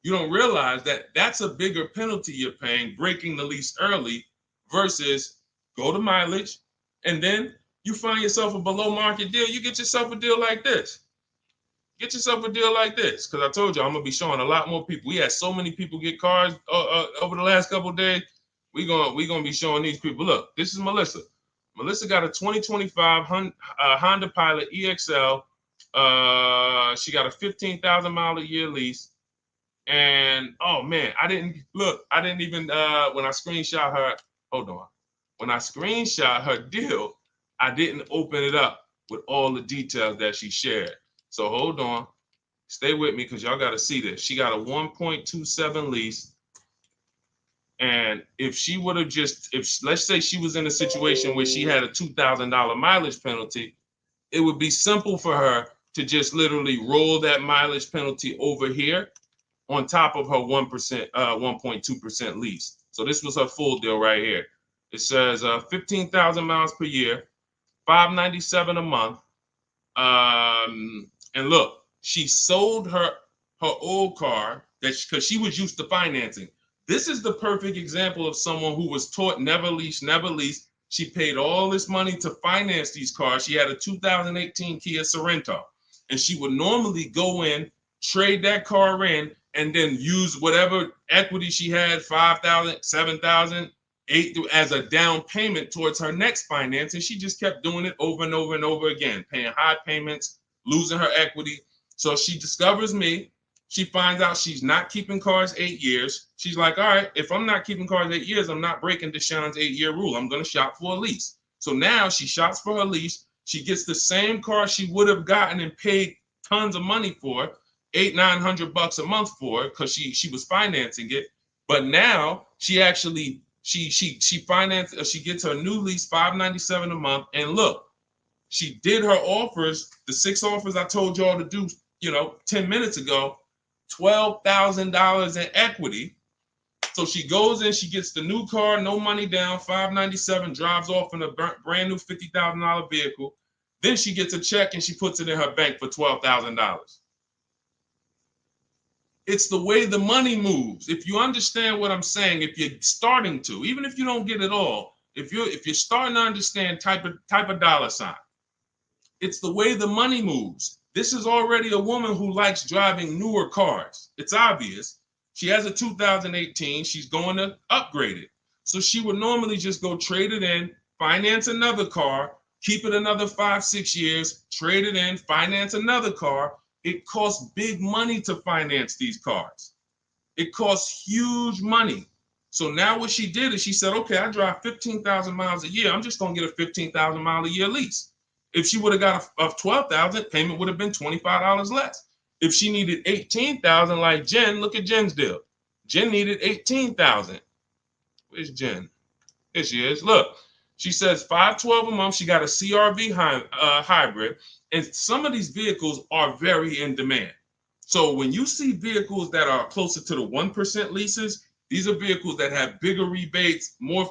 you don't realize that that's a bigger penalty you're paying, breaking the lease early, versus go to mileage, and then you find yourself a below market deal. You get yourself a deal like this. Get yourself a deal like this, because I told you I'm gonna be showing a lot more people. We had so many people get cars over the last couple of days. We gonna be showing these people. Look, this is Melissa. Melissa got a 2025 Honda Pilot EXL. She got a 15,000 mile a year lease. And oh man, I didn't even when I screenshot her, hold on. When I screenshot her deal, I didn't open it up with all the details that she shared. So hold on, stay with me, because y'all got to see this. She got a 1.27 lease. And if she would have let's say she was in a situation where she had a $2,000 mileage penalty, it would be simple for her to just literally roll that mileage penalty over here on top of her 1.2% lease. So this was her full deal right here. It says 15,000 miles per year, $597 a month. And look, she sold her old car because she was used to financing. This is the perfect example of someone who was taught never lease, never lease. She paid all this money to finance these cars. She had a 2018 Kia Sorento, and she would normally go in, trade that car in, and then use whatever equity she had, 5,000, 7,000, 8,000, as a down payment towards her next finance. And she just kept doing it over and over and over again, paying high payments, losing her equity. So she discovers me. She finds out she's not keeping cars 8 years. She's like, all right, if I'm not keeping cars 8 years, I'm not breaking Deshone's 8-year rule. I'm going to shop for a lease. So now she shops for her lease. She gets the same car she would have gotten and paid tons of money for, $800-900 a month for, because she was financing it. But now she actually she financed, she gets her new lease, $597 a month. And look, she did her offers, the 6 offers I told y'all to do, 10 minutes ago, $12,000 in equity. So she goes in, she gets the new car, no money down, $597, drives off in a brand new $50,000 vehicle. Then she gets a check and she puts it in her bank for $12,000. It's the way the money moves. If you understand what I'm saying, if you're starting to, even if you don't get it all, if you're starting to understand type of dollar sign, it's the way the money moves. This is already a woman who likes driving newer cars. It's obvious. She has a 2018. She's going to upgrade it. So she would normally just go trade it in, finance another car, keep it another 5-6 years, trade it in, finance another car. It costs big money to finance these cars. It costs huge money. So now what she did is she said, okay, I drive 15,000 miles a year. I'm just going to get a 15,000 mile a year lease. If she would have got a 12,000, payment would have been $25 less. If she needed 18,000 like Jen, look at Jen's deal. Jen needed 18,000. Where's Jen? Here she is. Look, she says $512 a month. She got a CRV hybrid, and some of these vehicles are very in demand. So when you see vehicles that are closer to the 1% leases, these are vehicles that have bigger rebates, more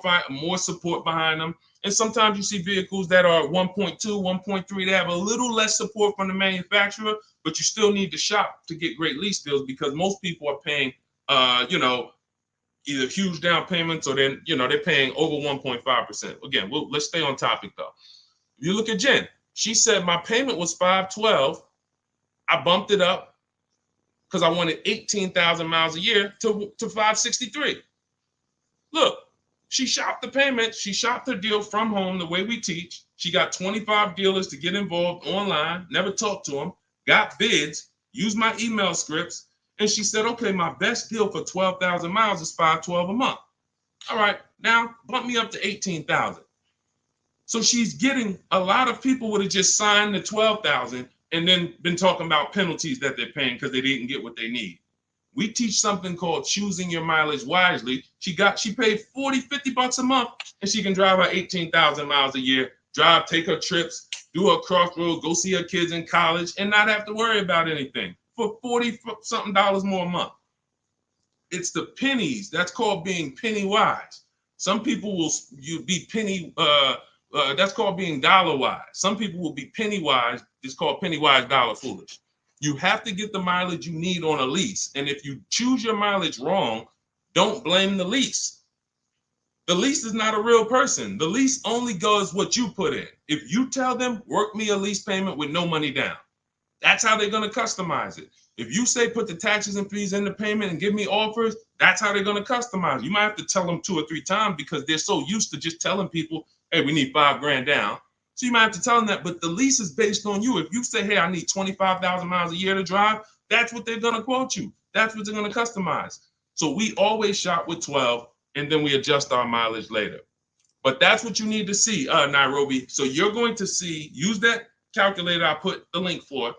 support behind them. And sometimes you see vehicles that are 1.2, 1.3. They have a little less support from the manufacturer, but you still need to shop to get great lease deals because most people are paying, either huge down payments or then, they're paying over 1.5%. Again, let's stay on topic though. If you look at Jen, she said my payment was $512. I bumped it up because I wanted 18,000 miles a year to $563. Look, she shopped the payment. She shopped her deal from home the way we teach. She got 25 dealers to get involved online, never talked to them, got bids, used my email scripts, and she said, okay, my best deal for 12,000 miles is $512 a month. All right, now bump me up to 18,000. So she's getting, a lot of people would have just signed the 12,000 and then been talking about penalties that they're paying because they didn't get what they need. We teach something called choosing your mileage wisely. She paid $40-$50 a month and she can drive her 18,000 miles a year, take her trips, do her crossroads, go see her kids in college and not have to worry about anything for $40-something more a month. It's the pennies. That's called being penny wise. Some people will be penny, that's called being dollar wise. Some people will be penny wise. It's called penny wise, dollar foolish. You have to get the mileage you need on a lease. And if you choose your mileage wrong, don't blame the lease. The lease is not a real person. The lease only goes what you put in. If you tell them, work me a lease payment with no money down, that's how they're going to customize it. If you say put the taxes and fees in the payment and give me offers, that's how they're going to customize it. You might have to tell them 2 or 3 times because they're so used to just telling people, hey, we need $5,000 down. So you might have to tell them that, but the lease is based on you. If you say, hey, I need 25,000 miles a year to drive, that's what they're going to quote you. That's what they're going to customize. So we always shop with 12 and then we adjust our mileage later. But that's what you need to see, Nairobi. So you're going to see, use that calculator I put the link for.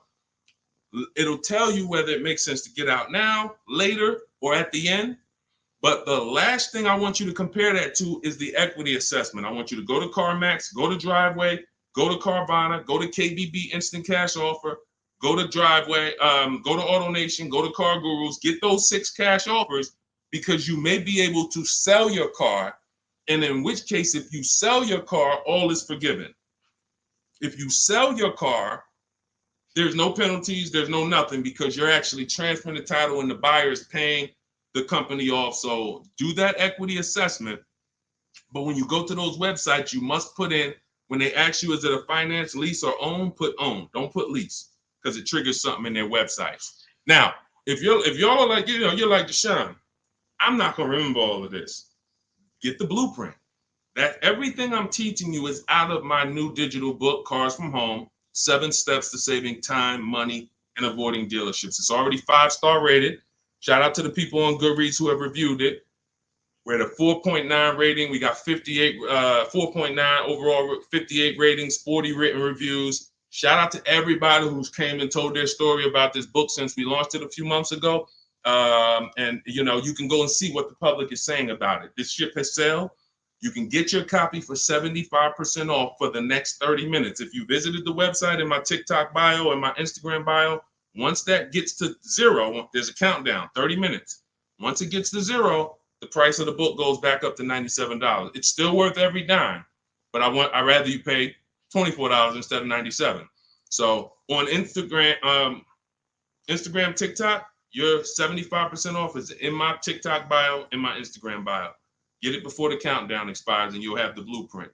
It'll tell you whether it makes sense to get out now, later, or at the end. But the last thing I want you to compare that to is the equity assessment. I want you to go to CarMax, go to Driveway, go to Carvana, go to KBB Instant Cash Offer, go to Driveway, go to AutoNation, go to Car Gurus, get those 6 cash offers because you may be able to sell your car. And in which case, if you sell your car, all is forgiven. If you sell your car, there's no penalties, there's no nothing because you're actually transferring the title and the buyer is paying the company off. So do that equity assessment. But when you go to those websites, you must put in, when they ask you, is it a finance, lease, or own, put own. Don't put lease because it triggers something in their websites. Now, if y'all are like, you're like Deshone, I'm not going to remember all of this. Get the blueprint. That everything I'm teaching you is out of my new digital book, Cars from Home, 7 Steps to Saving Time, Money, and Avoiding Dealerships. It's already 5-star rated. Shout out to the people on Goodreads who have reviewed it. We're at a 4.9 rating. We got 4.9 overall, 58 ratings, 40 written reviews. Shout out to everybody who's came and told their story about this book since we launched it a few months ago. And you can go and see what the public is saying about it. This ship has sailed. You can get your copy for 75% off for the next 30 minutes. If you visited the website in my TikTok bio and my Instagram bio, once that gets to 0, there's a countdown, 30 minutes. Once it gets to 0, the price of the book goes back up to $97. It's still worth every dime, but I'd rather you pay $24 instead of $97. So on Instagram, TikTok, your 75% off is in my TikTok bio, in my Instagram bio. Get it before the countdown expires and you'll have the blueprint.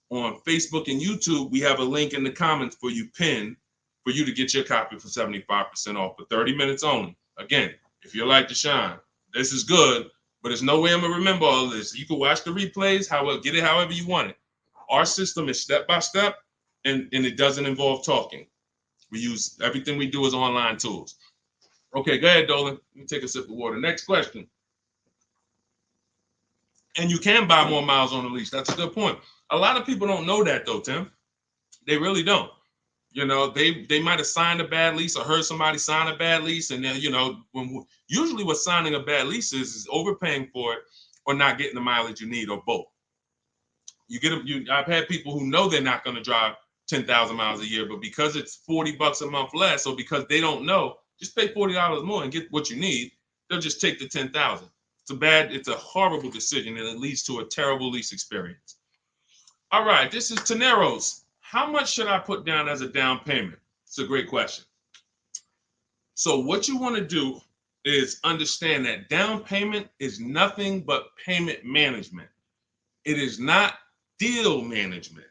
On Facebook and YouTube, we have a link in the comments for you pinned for you to get your copy for 75% off for 30 minutes only. Again, if you're like Deshone, this is good, but there's no way I'm going to remember all of this. You can watch the replays, get it however you want it. Our system is step-by-step, and it doesn't involve talking. Everything we do is online tools. Okay, go ahead, Dolan. Let me take a sip of water. Next question. And you can buy more miles on the lease. That's a good point. A lot of people don't know that though, Tim. They really don't. You know, they might have signed a bad lease or heard somebody sign a bad lease, and then, you know, usually what signing a bad lease is overpaying for it or not getting the mileage you need, or both. You get them. I've had people who know they're not going to drive 10,000 miles a year, but because it's $40 a month less, or because they don't know, just pay $40 more and get what you need. They'll just take the 10,000. It's a horrible decision, and it leads to a terrible lease experience. All right, this is Teneros. How much should I put down as a down payment? It's a great question. So what you want to do is understand that down payment is nothing but payment management. It is not deal management.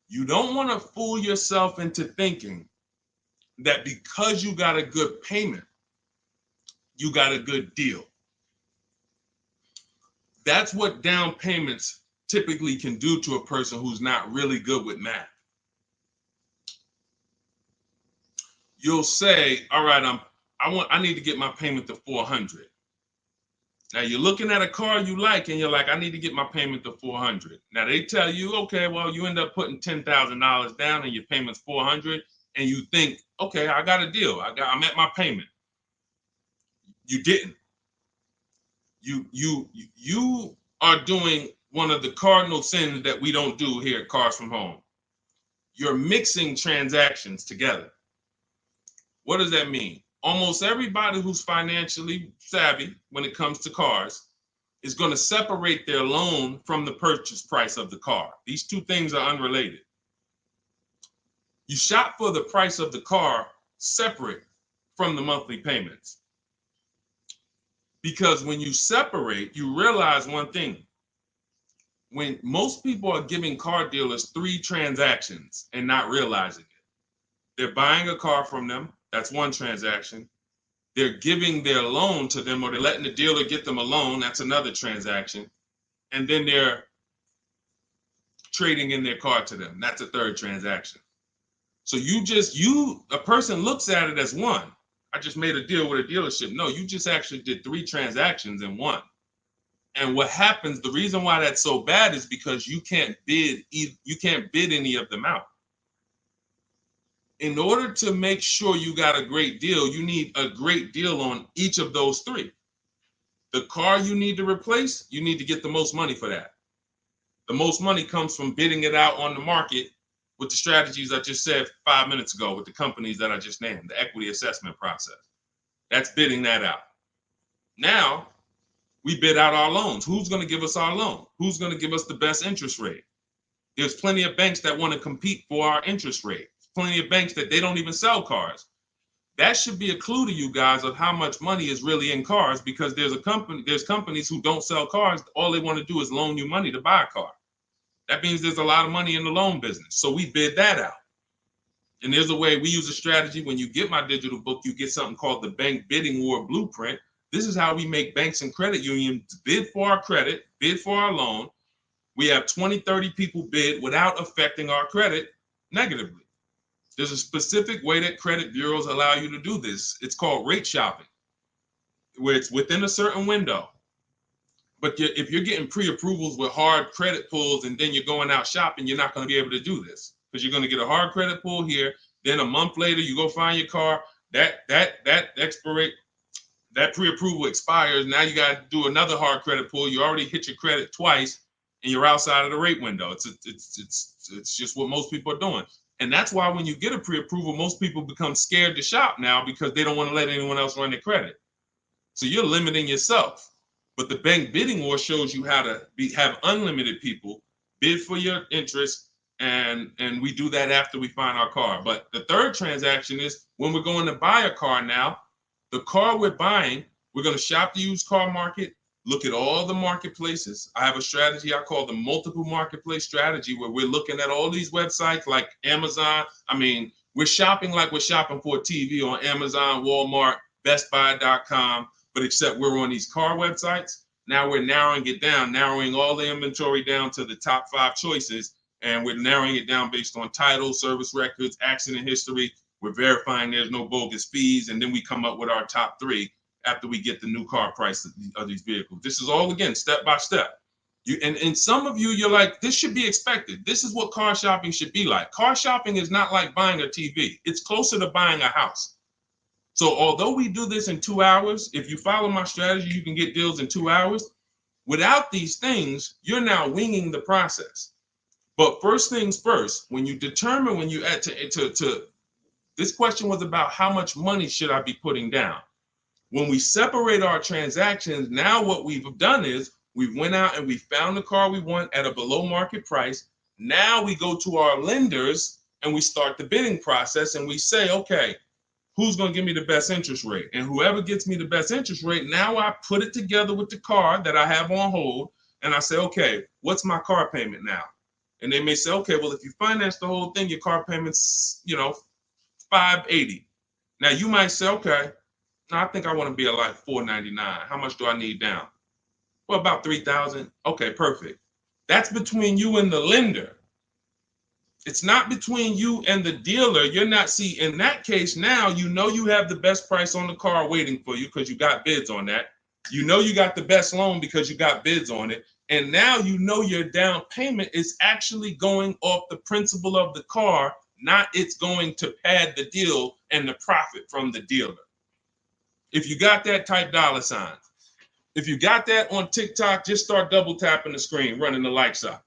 You don't want to fool yourself into thinking that because you got a good payment, you got a good deal. That's what down payments typically can do to a person who's not really good with math. You'll say, all right, I need to get my payment to 400. Now you're looking at a car you like, and you're like, I need to get my payment to 400. Now they tell you, okay, well, you end up putting $10,000 down and your payment's 400, and you think, okay, I got a deal. I'm at my payment. You didn't. You are doing one of the cardinal sins that we don't do here at Cars from Home. You're mixing transactions together. What does that mean? Almost everybody who's financially savvy when it comes to cars is going to separate their loan from the purchase price of the car. These two things are unrelated. You shop for the price of the car separate from the monthly payments. Because when you separate, you realize one thing. When most people are giving car dealers 3 transactions and not realizing it, they're buying a car from them. That's one transaction. They're giving their loan to them, or they're letting the dealer get them a loan. That's another transaction. And then they're trading in their car to them. That's a third transaction. So a person looks at it as one. I just made a deal with a dealership. No, you just actually did 3 transactions in one. And what happens, the reason why that's so bad is because you can't bid any of them out. In order to make sure you got a great deal, you need a great deal on each of those 3. The car you need to replace, you need to get the most money for that. The most money comes from bidding it out on the market with the strategies I just said 5 minutes ago with the companies that I just named, the equity assessment process. That's bidding that out. Now, we bid out our loans. Who's going to give us our loan? Who's going to give us the best interest rate? There's plenty of banks that want to compete for our interest rate. Plenty of banks that they don't even sell cars. That should be a clue to you guys of how much money is really in cars, because there's companies who don't sell cars. All they want to do is loan you money to buy a car. That means there's a lot of money in the loan business. So we bid that out. And there's a way we use a strategy. When you get my digital book, you get something called the Bank Bidding War Blueprint. This is how we make banks and credit unions bid for our credit, bid for our loan. We have 20, 30 people bid without affecting our credit negatively. There's a specific way that credit bureaus allow you to do this. It's called rate shopping, where it's within a certain window. But if you're getting pre-approvals with hard credit pulls and then you're going out shopping, you're not going to be able to do this, because you're going to get a hard credit pull here. Then a month later, you go find your car. That pre-approval expires. Now you got to do another hard credit pull. You already hit your credit twice, and you're outside of the rate window. It's just what most people are doing. And that's why when you get a pre-approval, most people become scared to shop now, because they don't want to let anyone else run their credit. So you're limiting yourself. But the Bank Bidding War shows you how to have unlimited people bid for your interest, and we do that after we find our car. But the third transaction is when we're going to buy a car now. The car we're buying, we're going to shop the used car market, look at all the marketplaces. I have a strategy I call the multiple marketplace strategy, where we're looking at all these websites like Amazon. I mean, we're shopping like we're shopping for a TV on Amazon, Walmart, BestBuy.com, but except we're on these car websites. Now we're narrowing it down, narrowing all the inventory down to the top 5 choices, and we're narrowing it down based on title, service records, accident history. We're verifying there's no bogus fees, and then we come up with our top 3 after we get the new car price of these vehicles. This is all, again, step by step. And some of you, you're like, this should be expected. This is what car shopping should be like. Car shopping is not like buying a TV. It's closer to buying a house. So although we do this in 2 hours, if you follow my strategy, you can get deals in 2 hours. Without these things, you're now winging the process. But first things first, when you determine, when you add to this question was about how much money should I be putting down? When we separate our transactions, now what we've done is we went out and we found the car we want at a below market price. Now we go to our lenders and we start the bidding process and we say, okay, who's going to give me the best interest rate? And whoever gets me the best interest rate, now I put it together with the car that I have on hold. And I say, okay, what's my car payment now? And they may say, okay, well, if you finance the whole thing, your car payment's, $580. Now you might say, okay, I think I want to be at like $499. How much do I need down? Well, about $3,000. Okay, perfect. That's between you and the lender. It's not between you and the dealer. You're not, see, in that case, now you have the best price on the car waiting for you because you got bids on that. You got the best loan because you got bids on it. And now your down payment is actually going off the principal of the car, not it's going to pad the deal and the profit from the dealer. If you got that, type $sign. If you got that on TikTok, just start double tapping the screen, running the like sign.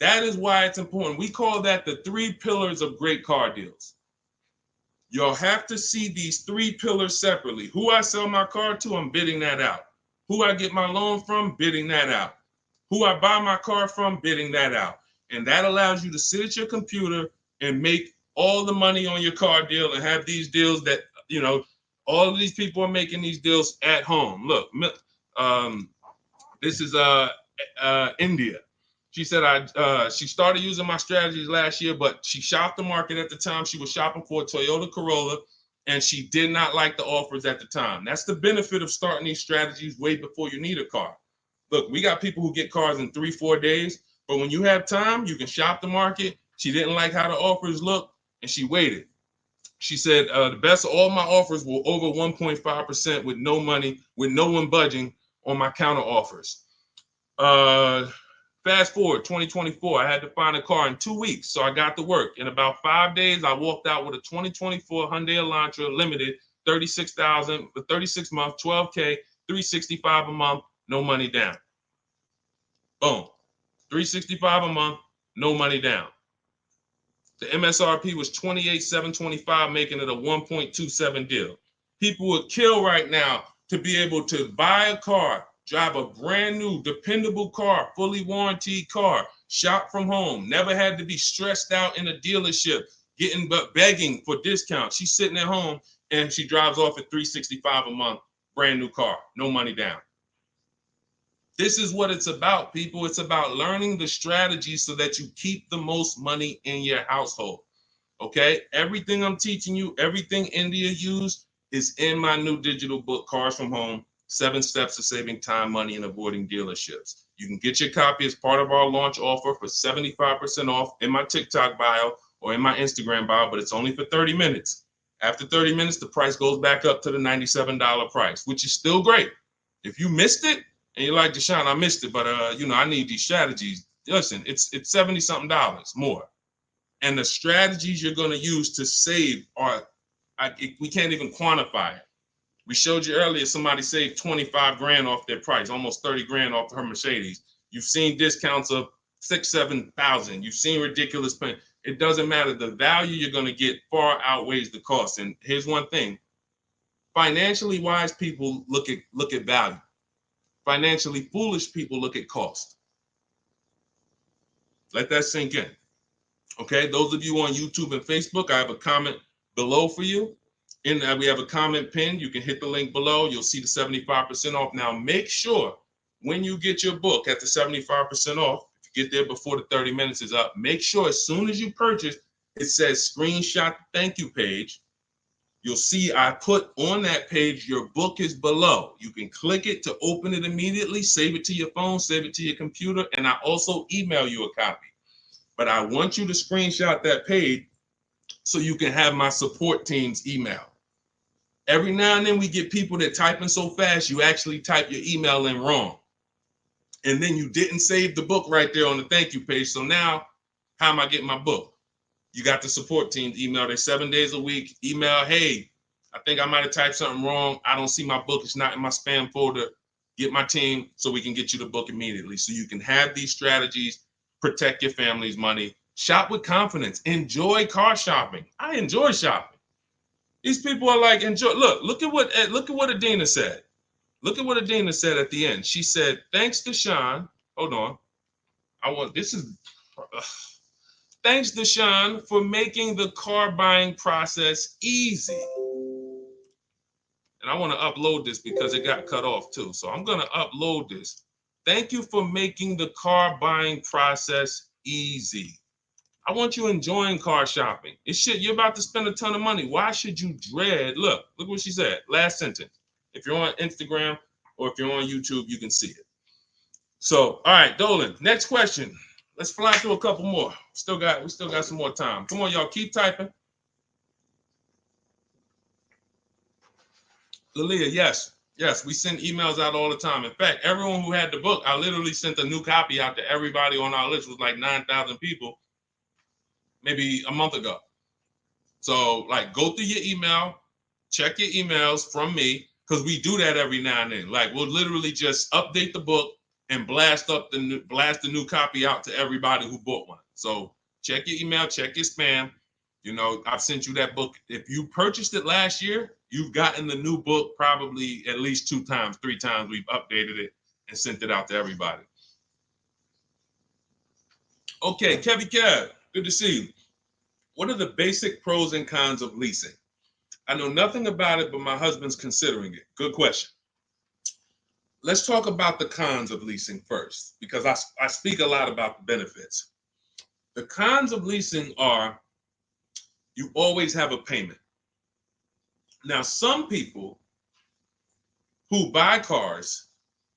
That is why it's important. We call that the 3 pillars of great car deals. You'll have to see these 3 pillars separately. Who I sell my car to, I'm bidding that out. Who I get my loan from, bidding that out. Who I buy my car from, bidding that out. And that allows you to sit at your computer and make all the money on your car deal and have these deals that, all of these people are making these deals at home. Look, this is India. She said she started using my strategies last year, but she shopped the market at the time. She was shopping for a Toyota Corolla, and she did not like the offers at the time. That's the benefit of starting these strategies way before you need a car. Look, we got people who get cars in 3-4 days, but when you have time, you can shop the market. She didn't like how the offers looked, and she waited. She said the best of all my offers were over 1.5% with no money, with no one budging on my counter offers. Fast forward 2024, I had to find a car in 2 weeks, so I got to work. In about 5 days, I walked out with a 2024 Hyundai Elantra Limited, $36,000 for 36 months, $12K, $365 a month, no money down. Boom, $365 a month, no money down. The MSRP was $28,725, making it a 1.27 deal. People would kill right now to be able to buy a car, drive a brand new, dependable car, fully warranted car, shop from home, never had to be stressed out in a dealership, begging for discounts. She's sitting at home and she drives off at $365 a month, brand new car, no money down. This is what it's about, people. It's about learning the strategy so that you keep the most money in your household. Okay? Everything I'm teaching you, everything India used is in my new digital book, Cars from Home, 7 Steps to Saving Time, Money, and Avoiding Dealerships. You can get your copy as part of our launch offer for 75% off in my TikTok bio or in my Instagram bio, but it's only for 30 minutes. After 30 minutes, the price goes back up to the $97 price, which is still great. If you missed it, and you're like, Deshone, I missed it, but I need these strategies. Listen, it's $70-something more. And the strategies you're going to use to save we can't even quantify it. We showed you earlier, somebody saved 25 grand off their price, almost 30 grand off her Mercedes. You've seen discounts of 6,000-7,000. You've seen ridiculous pay. It doesn't matter. The value you're going to get far outweighs the cost. And here's one thing. Financially wise people look at value. Financially foolish people look at cost. Let that sink in. Okay, those of you on YouTube and Facebook, I have a comment below for you. We have a comment pinned. You can hit the link below. You'll see the 75% off. Now, make sure when you get your book at the 75% off, if you get there before the 30 minutes is up, make sure as soon as you purchase, it says screenshot the thank you page. You'll see I put on that page, your book is below. You can click it to open it immediately, save it to your phone, save it to your computer, and I also email you a copy. But I want you to screenshot that page so you can have my support team's email. Every now and then we get people that typing so fast, you actually type your email in wrong. and then you didn't save the book right there on the thank you page. So now, how am I getting my book? You got the support team email. They're 7 days a week. Email, hey, I think I might have typed something wrong. I don't see my book. It's not in my spam folder. Get my team so we can get you the book immediately. So you can have these strategies, protect your family's money, shop with confidence, enjoy car shopping. I enjoy shopping. These people are like, enjoy. Look at what Adina said. Look at what Adina said at the end. She said, thanks to Sean. Hold on. Thanks to Sean for making the car buying process easy. And I want to upload this because it got cut off too. So I'm going to upload this. Thank you for making the car buying process easy. I want you enjoying car shopping. It's shit. You're about to spend a ton of money. Why should you dread? Look what she said. Last sentence. If you're on Instagram or if you're on YouTube, you can see it. So, all right, Dolan, next question. Let's fly through a couple more. We still got some more time. Come on, y'all, keep typing. Lalia, yes, we send emails out all the time. In fact, everyone who had the book, I literally sent a new copy out to everybody on our list. It was like 9,000 people, maybe a month ago. So, like, go through your email, check your emails from me, because we do that every now and then. Like, we'll literally just update the book and blast the new copy out to everybody who bought one. So check your email, check your spam. You know, I've sent you that book. If you purchased it last year, you've gotten the new book probably at least 2 times, 3 times. We've updated it and sent it out to everybody. Okay, Kevy Kev, good to see you. What are the basic pros and cons of leasing? I know nothing about it, but my husband's considering it. Good question. Let's talk about the cons of leasing first, because I speak a lot about the benefits. The cons of leasing are you always have a payment. Now, some people who buy cars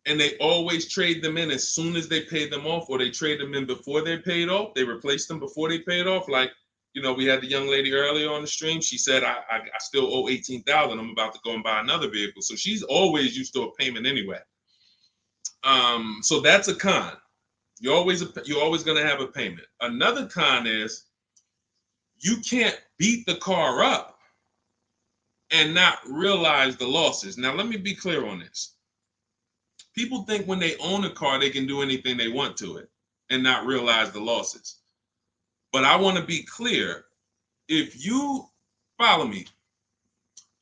and they always trade them in as soon as they pay them off, or they trade them in before they paid off, they replace them before they paid off. Like, you know, we had the young lady earlier on the stream. She said, I still owe $18,000. I'm about to go and buy another vehicle. So she's always used to a payment anyway. So that's a con. You're always going to have a payment. Another con is you can't beat the car up and not realize the losses. Now, let me be clear on this. People think when they own a car, they can do anything they want to it and not realize the losses. But I want to be clear. If you follow me,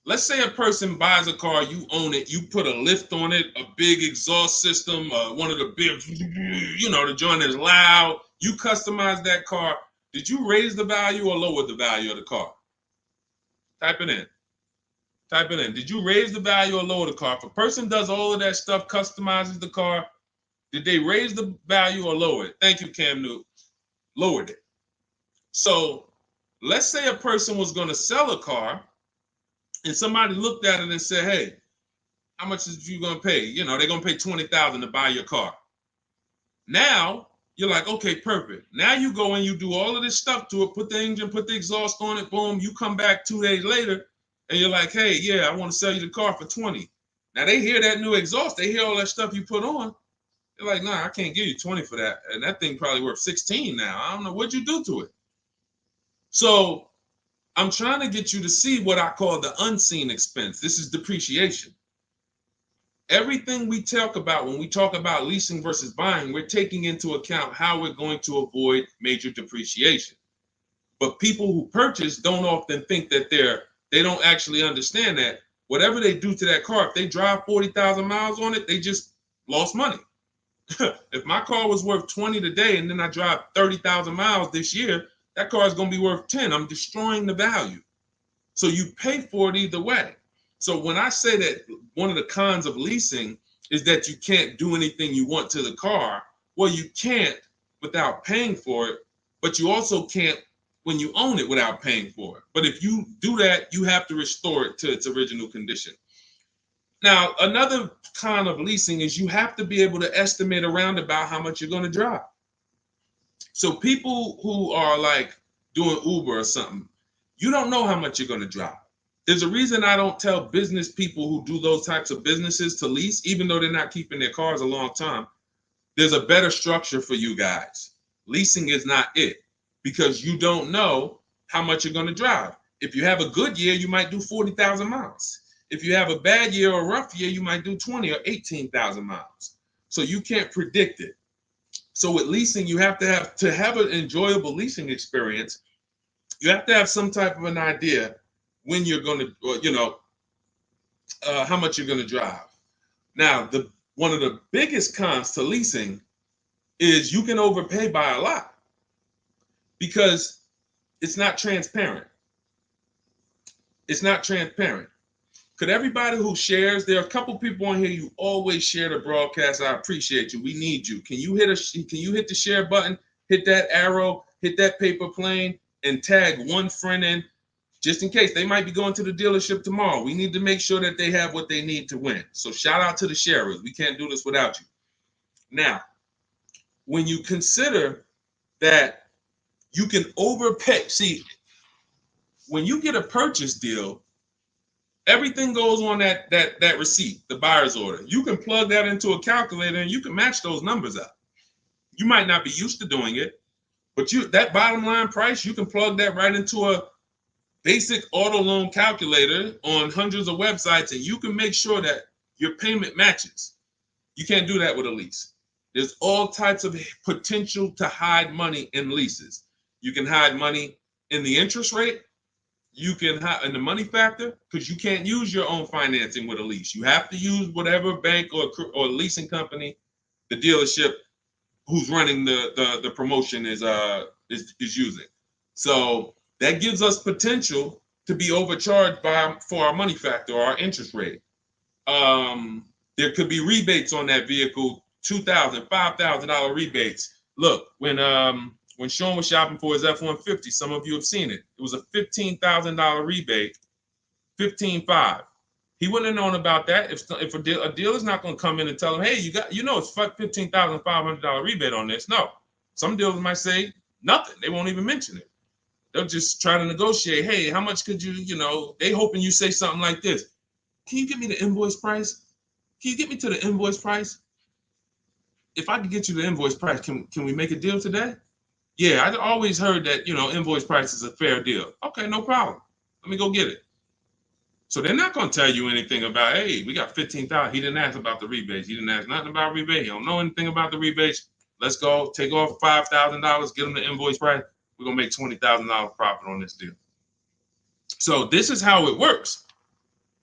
let's say a person buys a car, you own it, you put a lift on it, a big exhaust system, one of the big, you know, the joint is loud. You customize that car. Did you raise the value or lower the value of the car? Type it in. Type it in. Did you raise the value or lower the car? If a person does all of that stuff, customizes the car, did they raise the value or lower it? Thank you, Cam Newton. Lowered it. So let's say a person was going to sell a car and somebody looked at it and said, hey, how much is you going to pay? You know, they're going to pay $20,000 to buy your car. Now you're like, okay, perfect. Now you go and you do all of this stuff to it, put the engine, put the exhaust on it, boom. You come back 2 days later and you're like, hey, yeah, I want to sell you the car for 20. Now they hear that new exhaust. They hear all that stuff you put on. They're like, nah, I can't give you 20 for that. And that thing probably worth 16 now. I don't know what you do to it. So I'm trying to get you to see what I call the unseen expense. This is depreciation. Everything we talk about when we talk about leasing versus buying, we're taking into account how we're going to avoid major depreciation. But people who purchase don't often think that they don't actually understand that whatever they do to that car, if they drive 40,000 miles on it, they just lost money. If my car was worth 20 today and then I drive 30,000 miles this year, that car is going to be worth 10. I'm destroying the value. So you pay for it either way. So when I say that one of the cons of leasing is that you can't do anything you want to the car, well, you can't without paying for it, but you also can't when you own it without paying for it. But if you do that, you have to restore it to its original condition. Now, another con of leasing is you have to be able to estimate around about how much you're going to drive. So people who are like doing Uber or something, you don't know how much you're going to drive. There's a reason I don't tell business people who do those types of businesses to lease, even though they're not keeping their cars a long time. there's a better structure for you guys. Leasing is not it, because you don't know how much you're going to drive. If you have a good year, you might do 40,000 miles. If you have a bad year or a rough year, you might do 20 or 18,000 miles. So you can't predict it. So with leasing, you have to have an enjoyable leasing experience. You have to have some type of an idea when you're going to, how much you're going to drive. Now, one of the biggest cons to leasing is you can overpay by a lot because it's not transparent. It's not transparent. Could everybody who shares, there are a couple people on here, you always share the broadcast. I appreciate you. We need you. Can you hit the share button, hit that arrow, hit that paper plane, and tag one friend in, just in case they might be going to the dealership tomorrow. We need to make sure that they have what they need to win. So shout out to the sharers. We can't do this without you. Now, when you consider that you can overpay, see, when you get a purchase deal, everything goes on that receipt, the buyer's order. You can plug that into a calculator and you can match those numbers up. You might not be used to doing it, but that bottom line price, you can plug that right into a basic auto loan calculator on hundreds of websites, and you can make sure that your payment matches. You can't do that with a lease. There's all types of potential to hide money in leases. You can hide money in the interest rate. You can hide in the money factor, because you can't use your own financing with a lease. You have to use whatever bank or leasing company the dealership who's running the promotion is using. So that gives us potential to be overcharged for our money factor or our interest rate. There could be rebates on that vehicle, $2,000, $5,000 rebates. Look, when Sean was shopping for his F-150, some of you have seen it. It was a $15,000 rebate, $15,500. He wouldn't have known about that if a dealer's not going to come in and tell him, hey, it's $15,500 rebate on this. No, some dealers might say nothing. They won't even mention it. They'll just try to negotiate. Hey, how much could you, they hoping you say something like this. Can you get me the invoice price? Can you get me to the invoice price? If I could get you the invoice price, can we make a deal today? Yeah, I always heard that, invoice price is a fair deal. Okay, no problem. Let me go get it. So they're not going to tell you anything about, hey, we got $15,000. He didn't ask about the rebates. He didn't ask nothing about rebate. He don't know anything about the rebates. Let's go take off $5,000, get him the invoice price. We're going to make $20,000 profit on this deal. So this is how it works.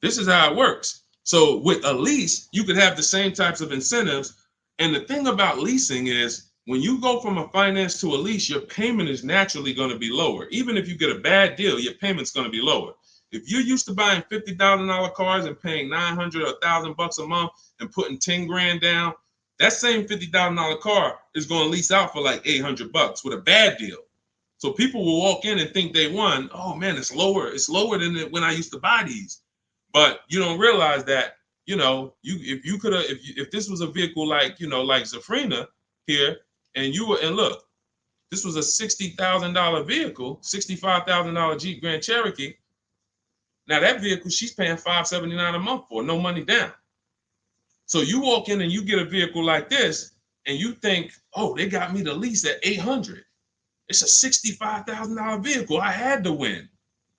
This is how it works. So with a lease, you could have the same types of incentives. And the thing about leasing is when you go from a finance to a lease, your payment is naturally going to be lower. Even if you get a bad deal, your payment's going to be lower. If you're used to buying $50,000 cars and paying $900 or $1,000 a month and putting 10 grand down, that same $50,000 car is going to lease out for like $800 with a bad deal. So people will walk in and think they won. Oh man, it's lower. It's lower than when I used to buy these. But you don't realize that, if this was a vehicle like Zafrina here, and look, this was a $60,000 vehicle, $65,000 Jeep Grand Cherokee. Now that vehicle, she's paying $579 a month for, no money down. So you walk in and you get a vehicle like this, and you think, oh, they got me the lease at $800. It's a $65,000 vehicle. I had to win.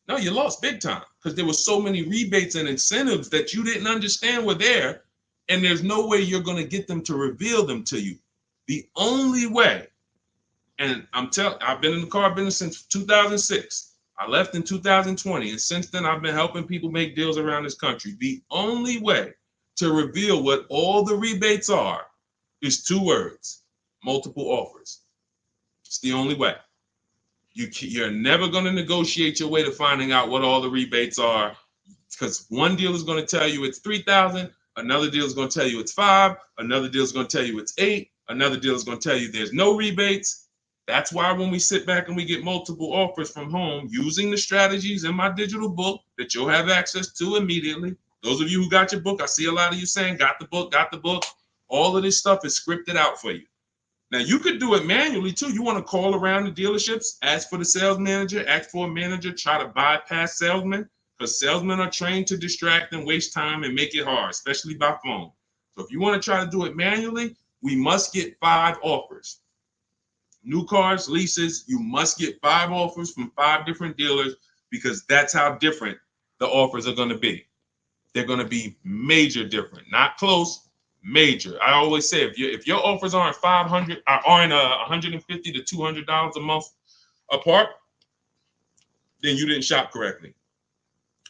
No, you lost big time because there were so many rebates and incentives that you didn't understand were there, and there's no way you're going to get them to reveal them to you. The only way, and I've been in the car business since 2006. I left in 2020, and since then I've been helping people make deals around this country. The only way to reveal what all the rebates are is 2 words: multiple offers. It's the only way. You're never going to negotiate your way to finding out what all the rebates are, because one deal is going to tell you it's $3,000, another deal is going to tell you it's $5,000, another deal is going to tell you it's $8,000, another deal is going to tell you there's no rebates. That's why when we sit back and we get multiple offers from home using the strategies in my digital book that you'll have access to immediately. Those of you who got your book, I see a lot of you saying, got the book. All of this stuff is scripted out for you. Now, you could do it manually, too. You want to call around the dealerships, ask for the sales manager, ask for a manager, try to bypass salesmen, because salesmen are trained to distract and waste time and make it hard, especially by phone. So if you want to try to do it manually, we must get 5 offers. New cars, leases, you must get 5 offers from 5 different dealers because that's how different the offers are going to be. They're going to be major different, not close, major. I always say if your offers aren't $150 to $200 a month apart, then you didn't shop correctly.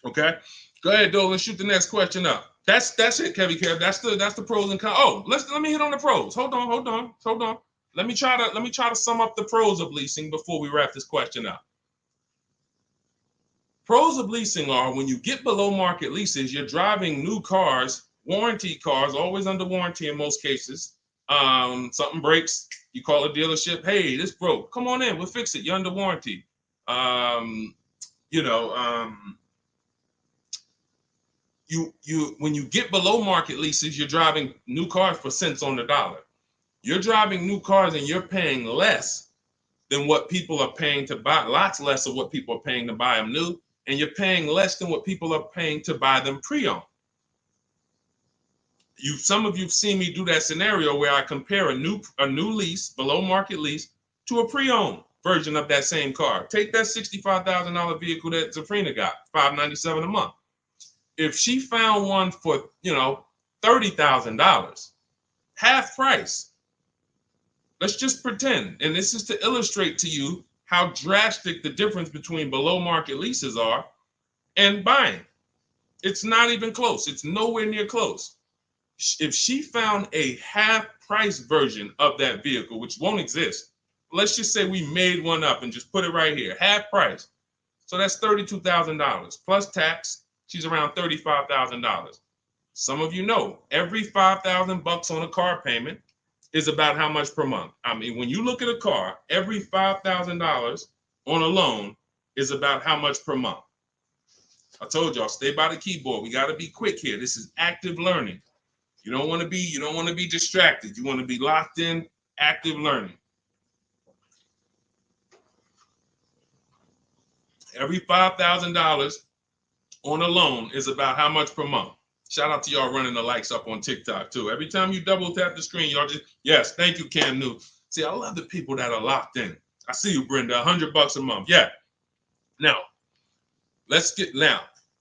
Okay, go ahead, Doe. Let's shoot the next question up. That's it, Kevy Kev. That's the pros and cons. Oh, let me hit on the pros. Hold on. Let me try to sum up the pros of leasing before we wrap this question up. Pros of leasing are when you get below market leases, you're driving new cars, warranty cars, always under warranty in most cases. Something breaks, you call a dealership. Hey, this broke. Come on in, we'll fix it. You're under warranty. When you get below market leases, you're driving new cars for cents on the dollar. You're driving new cars and you're paying less than what people are paying to buy, lots less of what people are paying to buy them new, and you're paying less than what people are paying to buy them pre-owned. Some of you've seen me do that scenario where I compare a new lease, below market lease, to a pre-owned version of that same car. Take that $65,000 vehicle that Zafrina got, $597 a month. If she found one for, $30,000, half price, let's just pretend, and this is to illustrate to you how drastic the difference between below market leases are and buying. It's not even close. It's nowhere near close. If she found a half price version of that vehicle, which won't exist, let's just say we made one up and just put it right here, half price. So that's $32,000 plus tax. She's around $35,000. Some of you know every $5,000 on a car payment is about how much per month. I mean, when you look at a car, every $5,000 on a loan is about how much per month. I told y'all, stay by the keyboard. We got to be quick here. This is active learning. You don't want to be distracted. You want to be locked in, active learning. Every $5,000 on a loan is about how much per month. Shout out to y'all running the likes up on TikTok too. Every time you double tap the screen, y'all just, yes, thank you, Cam New. See, I love the people that are locked in. I see you, Brenda, $100 a month. Yeah. Now,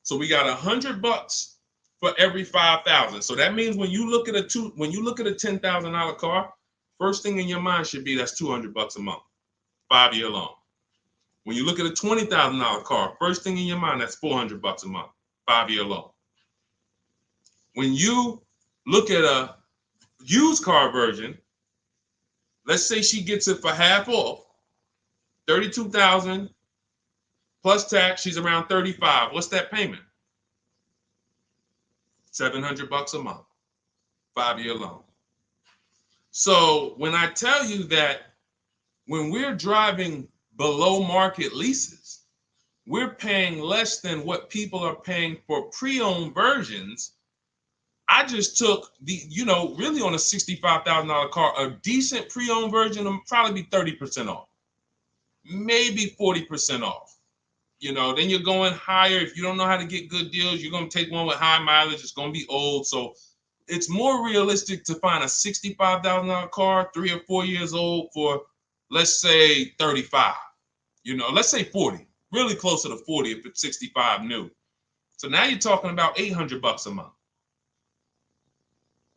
so we got $100 for every 5,000. So that means when you look at a $10,000 car, first thing in your mind should be that's $200 a month, 5-year loan. When you look at a $20,000 car, first thing in your mind, that's $400 a month, 5-year loan. When you look at a used car version, let's say she gets it for half off, $32,000 plus tax, she's around $35,000. What's that payment? $700 a month, 5-year loan. So when I tell you that when we're driving below market leases, we're paying less than what people are paying for pre-owned versions. I just took really on a $65,000 car, a decent pre-owned version will probably be 30% off, maybe 40% off. Then you're going higher. If you don't know how to get good deals, you're going to take one with high mileage. It's going to be old. So it's more realistic to find a $65,000 car, 3 or 4 years old for, let's say 35, let's say 40, really closer to 40 if it's 65 new. So now you're talking about $800 a month.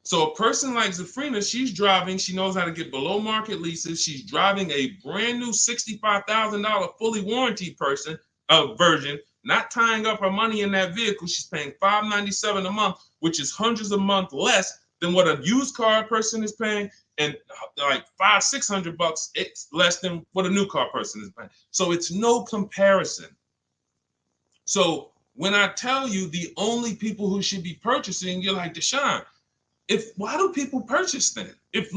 So a person like Zafrina, she's driving, she knows how to get below market leases. She's driving a brand new $65,000 fully warranted version, not tying up her money in that vehicle. She's paying $597 a month, which is hundreds a month less than what a used car person is paying, and like $500-$600 it's less than what a new car person is paying. So it's no comparison. So when I tell you the only people who should be purchasing, you're like, Deshone, why do people purchase then? If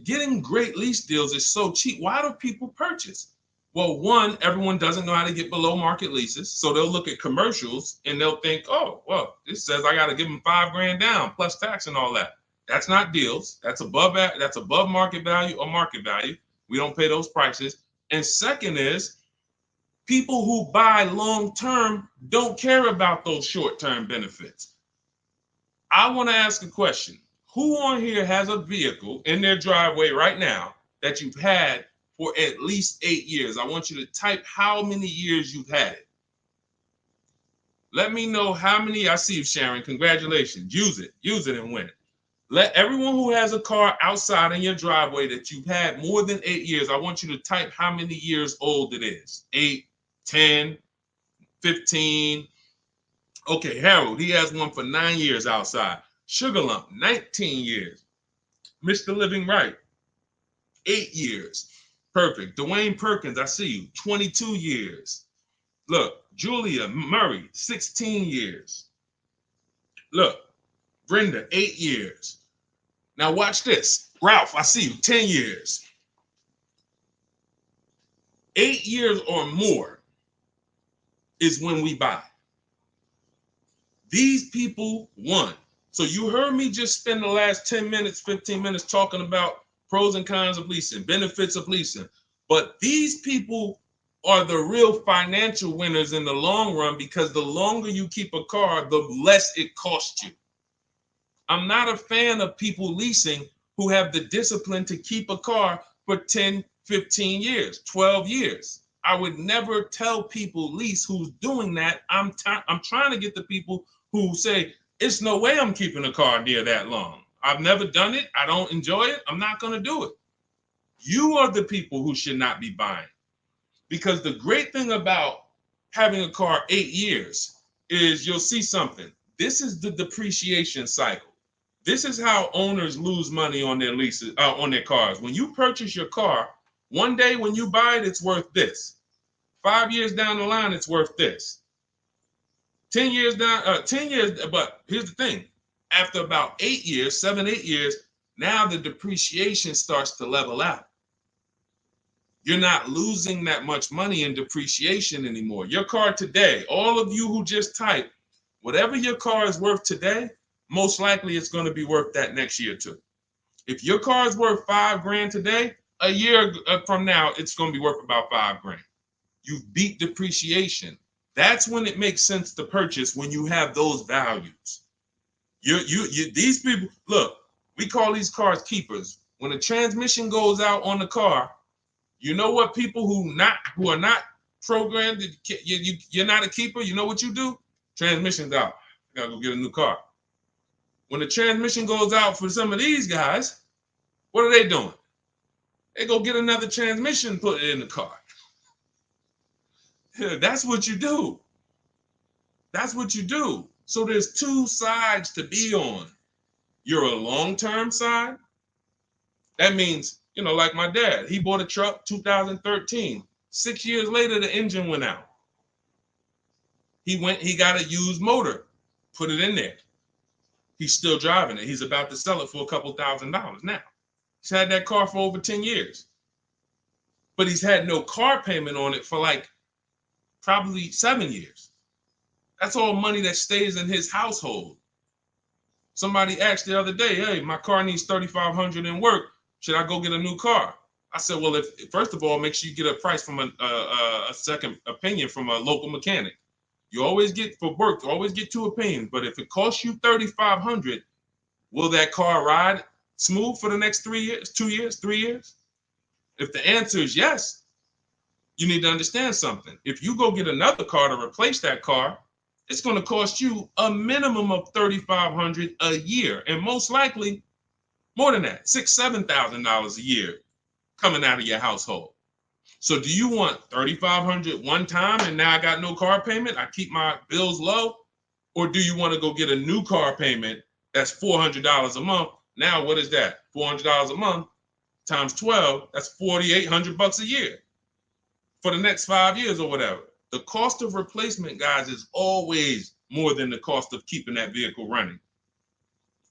getting great lease deals is so cheap, why do people purchase? Well, one, everyone doesn't know how to get below market leases. So they'll look at commercials and they'll think, oh, well, this says I got to give them $5,000 down plus tax and all that. That's not deals. That's above market value or market value. We don't pay those prices. And second is, people who buy long-term don't care about those short-term benefits. I want to ask a question. Who on here has a vehicle in their driveway right now that you've had for at least 8 years? I want you to type how many years you've had it. Let me know how many. I see you, Sharon. Congratulations. Use it and win. Let everyone who has a car outside in your driveway that you've had more than 8 years, I want you to type how many years old it is. 8, 10, 15. Okay, Harold, he has one for 9 years outside. Sugar Lump, 19 years. Mr. Living Right, 8 years. Perfect. Dwayne Perkins, I see you, 22 years. Look, Julia Murray, 16 years. Look, Brenda, 8 years. Now watch this. Ralph, I see you, 10 years. 8 years or more is when we buy. These people won. So you heard me just spend the last 10 minutes, 15 minutes talking about pros and cons of leasing, benefits of leasing. But these people are the real financial winners in the long run, because the longer you keep a car, the less it costs you. I'm not a fan of people leasing who have the discipline to keep a car for 10, 15 years, 12 years. I would never tell people lease who's doing that. I'm trying to get the people who say, it's no way I'm keeping a car near that long. I've never done it. I don't enjoy it. I'm not going to do it. You are the people who should not be buying. Because the great thing about having a car 8 years is you'll see something. This is the depreciation cycle. This is how owners lose money on their leases, on their cars. When you purchase your car, one day when you buy it, it's worth this. 5 years down the line, it's worth this. 10 years down, 10 years, but here's the thing. After about 8 years, 7, 8 years, now the depreciation starts to level out. You're not losing that much money in depreciation anymore. Your car today, all of you who just typed, whatever your car is worth today, most likely it's going to be worth that next year too. If your car is worth $5,000 today, a year from now, it's going to be worth about $5,000. You beat depreciation. That's when it makes sense to purchase, when you have those values. These people, look, we call these cars keepers. When a transmission goes out on the car, you know what people who are not programmed, you're not a keeper, you know what you do? Transmission's out. You gotta go get a new car. When the transmission goes out for some of these guys, what are they doing? They go get another transmission and put it in the car. That's what you do. That's what you do. So there's two sides to be on. You're a long-term side. That means, like my dad, he bought a truck 2013. 6 years later, the engine went out. He got a used motor, put it in there. He's still driving it. He's about to sell it for a couple $1,000s now. He's had that car for over 10 years. But he's had no car payment on it for probably 7 years. That's all money that stays in his household. Somebody asked the other day, hey, my car needs $3,500 in work. Should I go get a new car? I said, well, first of all, make sure you get a price from a second opinion from a local mechanic. You always get, for work, you always get 2 opinions. But if it costs you $3,500, will that car ride smooth for the next 3 years, 2 years, 3 years? If the answer is yes, you need to understand something. If you go get another car to replace that car, it's going to cost you a minimum of $3,500 a year, and most likely more than that, $6,000, $7,000 a year coming out of your household. So do you want $3,500 one time and now I got no car payment, I keep my bills low? Or do you want to go get a new car payment that's $400 a month? Now what is that? $400 a month times 12, that's $4,800 a year for the next 5 years or whatever. The cost of replacement, guys, is always more than the cost of keeping that vehicle running.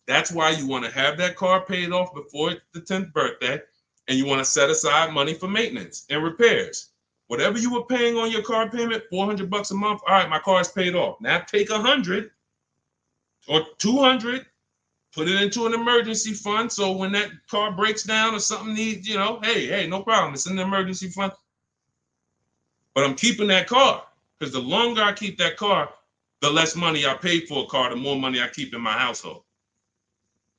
That's why you want to have that car paid off before the 10th birthday, and you want to set aside money for maintenance and repairs. Whatever you were paying on your car payment, $400 a month. All right, my car is paid off. Now take $100 or $200, put it into an emergency fund. So when that car breaks down or something needs, hey, no problem. It's in the emergency fund. But I'm keeping that car, because the longer I keep that car, the less money I pay for a car, the more money I keep in my household.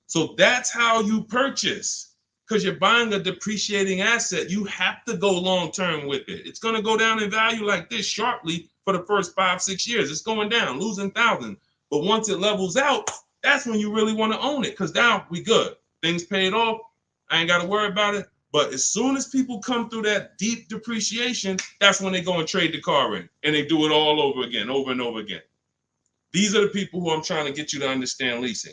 So that's how you purchase, because you're buying a depreciating asset. You have to go long term with it. It's going to go down in value like this sharply for the first 5-6 years. It's going down, losing thousands. But once it levels out, that's when you really want to own it, because now we good. Things paid off. I ain't got to worry about it. But as soon as people come through that deep depreciation, that's when they go and trade the car in, and they do it all over again, over and over again. These are the people who I'm trying to get you to understand leasing.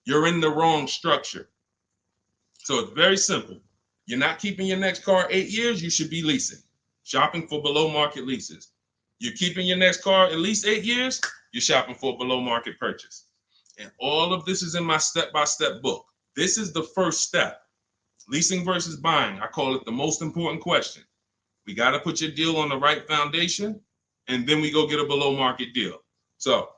You're in the wrong structure. So it's very simple. You're not keeping your next car 8 years, you should be leasing, shopping for below market leases. You're keeping your next car at least 8 years, you're shopping for a below market purchase. And all of this is in my step-by-step book. This is the first step. Leasing versus buying. I call it the most important question. We got to put your deal on the right foundation, and then we go get a below market deal. So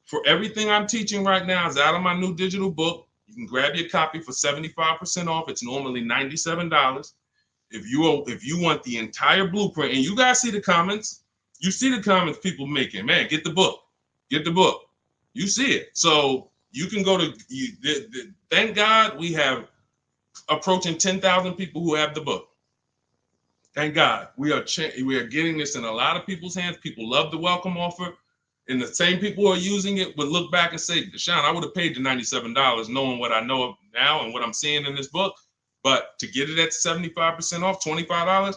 for everything I'm teaching right now is out of my new digital book. You can grab your copy for 75% off. It's normally $97. If you want the entire blueprint, and you guys see the comments, you see the comments people making, man, get the book. Get the book. You see it. So you can go to, thank God we have approaching 10,000 people who have the book. Thank God. We are getting this in a lot of people's hands. People love the welcome offer. And the same people who are using it would look back and say, Deshone, I would have paid the $97 knowing what I know now and what I'm seeing in this book. But to get it at 75% off, $25,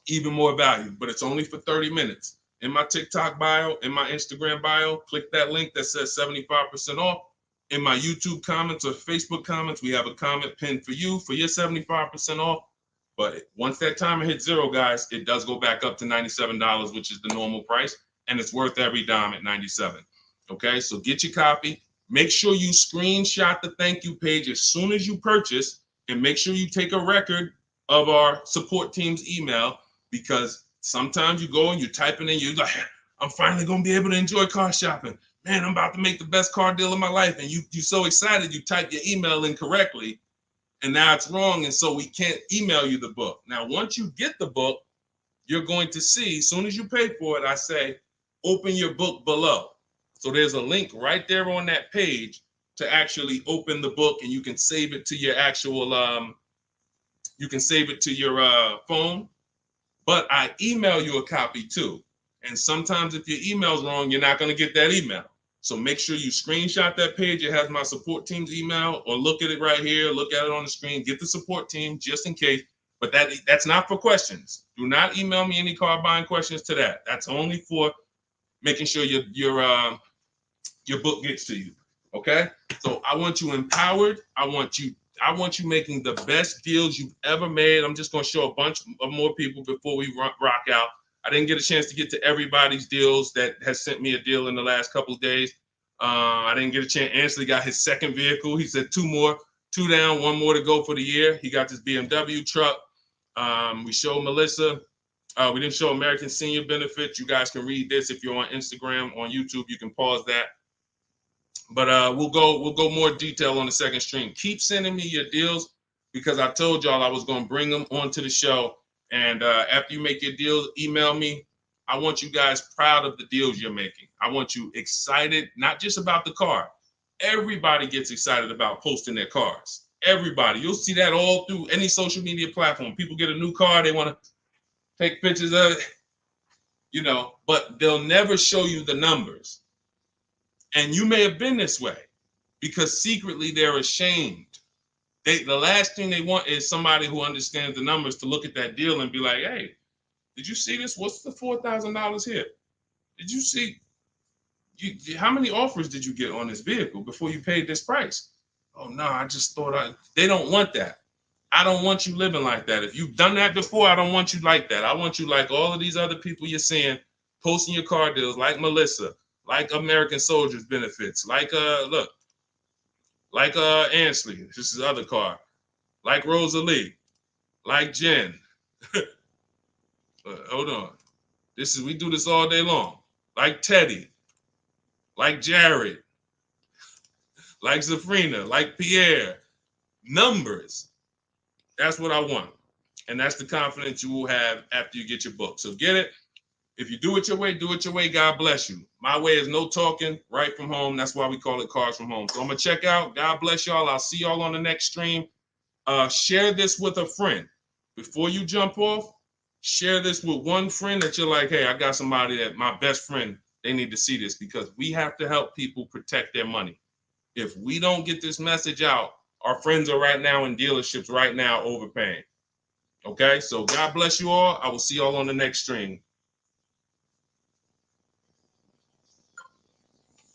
even more value. But it's only for 30 minutes. In my TikTok bio, in my Instagram bio, click that link that says 75% off. In my YouTube comments or Facebook comments, we have a comment pinned for you for your 75% off. But once that timer hits zero, guys, it does go back up to $97, which is the normal price. And it's worth every dime at $97. Okay, so get your copy. Make sure you screenshot the thank you page as soon as you purchase, and make sure you take a record of our support team's email, because sometimes you go and you type it in, you're like, I'm finally going to be able to enjoy car shopping. Man, I'm about to make the best car deal of my life. And you're so excited, you type your email in correctly, and now it's wrong. And so we can't email you the book. Now, once you get the book, you're going to see, as soon as you pay for it, I say, open your book below. So there's a link right there on that page to actually open the book, and you can save it to your actual, you can save it to your phone. But I email you a copy too. And sometimes if your email's wrong, you're not going to get that email. So make sure you screenshot that page. It has my support team's email, or look at it right here. Look at it on the screen. Get the support team just in case. But that's not for questions. Do not email me any car buying questions to that. That's only for making sure your book gets to you. Okay? So I want you empowered. I want you making the best deals you've ever made. I'm just going to show a bunch of more people before we rock out. I didn't get a chance to get to everybody's deals that has sent me a deal in the last couple of days. I didn't get a chance. Ansley got his second vehicle. He said 2 down, 1 more to go for the year. He got this BMW truck. We showed Melissa. We didn't show American Senior Benefits. You guys can read this if you're on Instagram, on YouTube. You can pause that. But we'll go more detail on the second stream. Keep sending me your deals, because I told y'all I was going to bring them onto the show. And after you make your deals, email me. I want you guys proud of the deals you're making. I want you excited, not just about the car. Everybody gets excited about posting their cars. Everybody. You'll see that all through any social media platform. People get a new car, they want to take pictures of it, but they'll never show you the numbers. And you may have been this way, because secretly they're ashamed. The last thing they want is somebody who understands the numbers to look at that deal and be like, hey, did you see this? What's the $4,000 here? Did you see? How many offers did you get on this vehicle before you paid this price? Oh, no, I just thought they don't want that. I don't want you living like that. If you've done that before, I don't want you like that. I want you like all of these other people you're seeing posting your car deals, like Melissa, like American Soldiers Benefits, like Ansley, this is his other car, like Rosalie, like Jen. Hold on. We do this all day long. Like Teddy, like Jared, like Zafrina, like Pierre. Numbers. That's what I want. And that's the confidence you will have after you get your book. So get it. If you do it your way, do it your way. God bless you. My way is no talking, right from home. That's why we call it Cars from Home. So I'm going to check out. God bless y'all. I'll see y'all on the next stream. Share this with a friend. Before you jump off, share this with one friend that you're like, hey, I got somebody that my best friend, they need to see this, because we have to help people protect their money. If we don't get this message out, our friends are right now in dealerships right now overpaying. Okay, so God bless you all. I will see y'all on the next stream.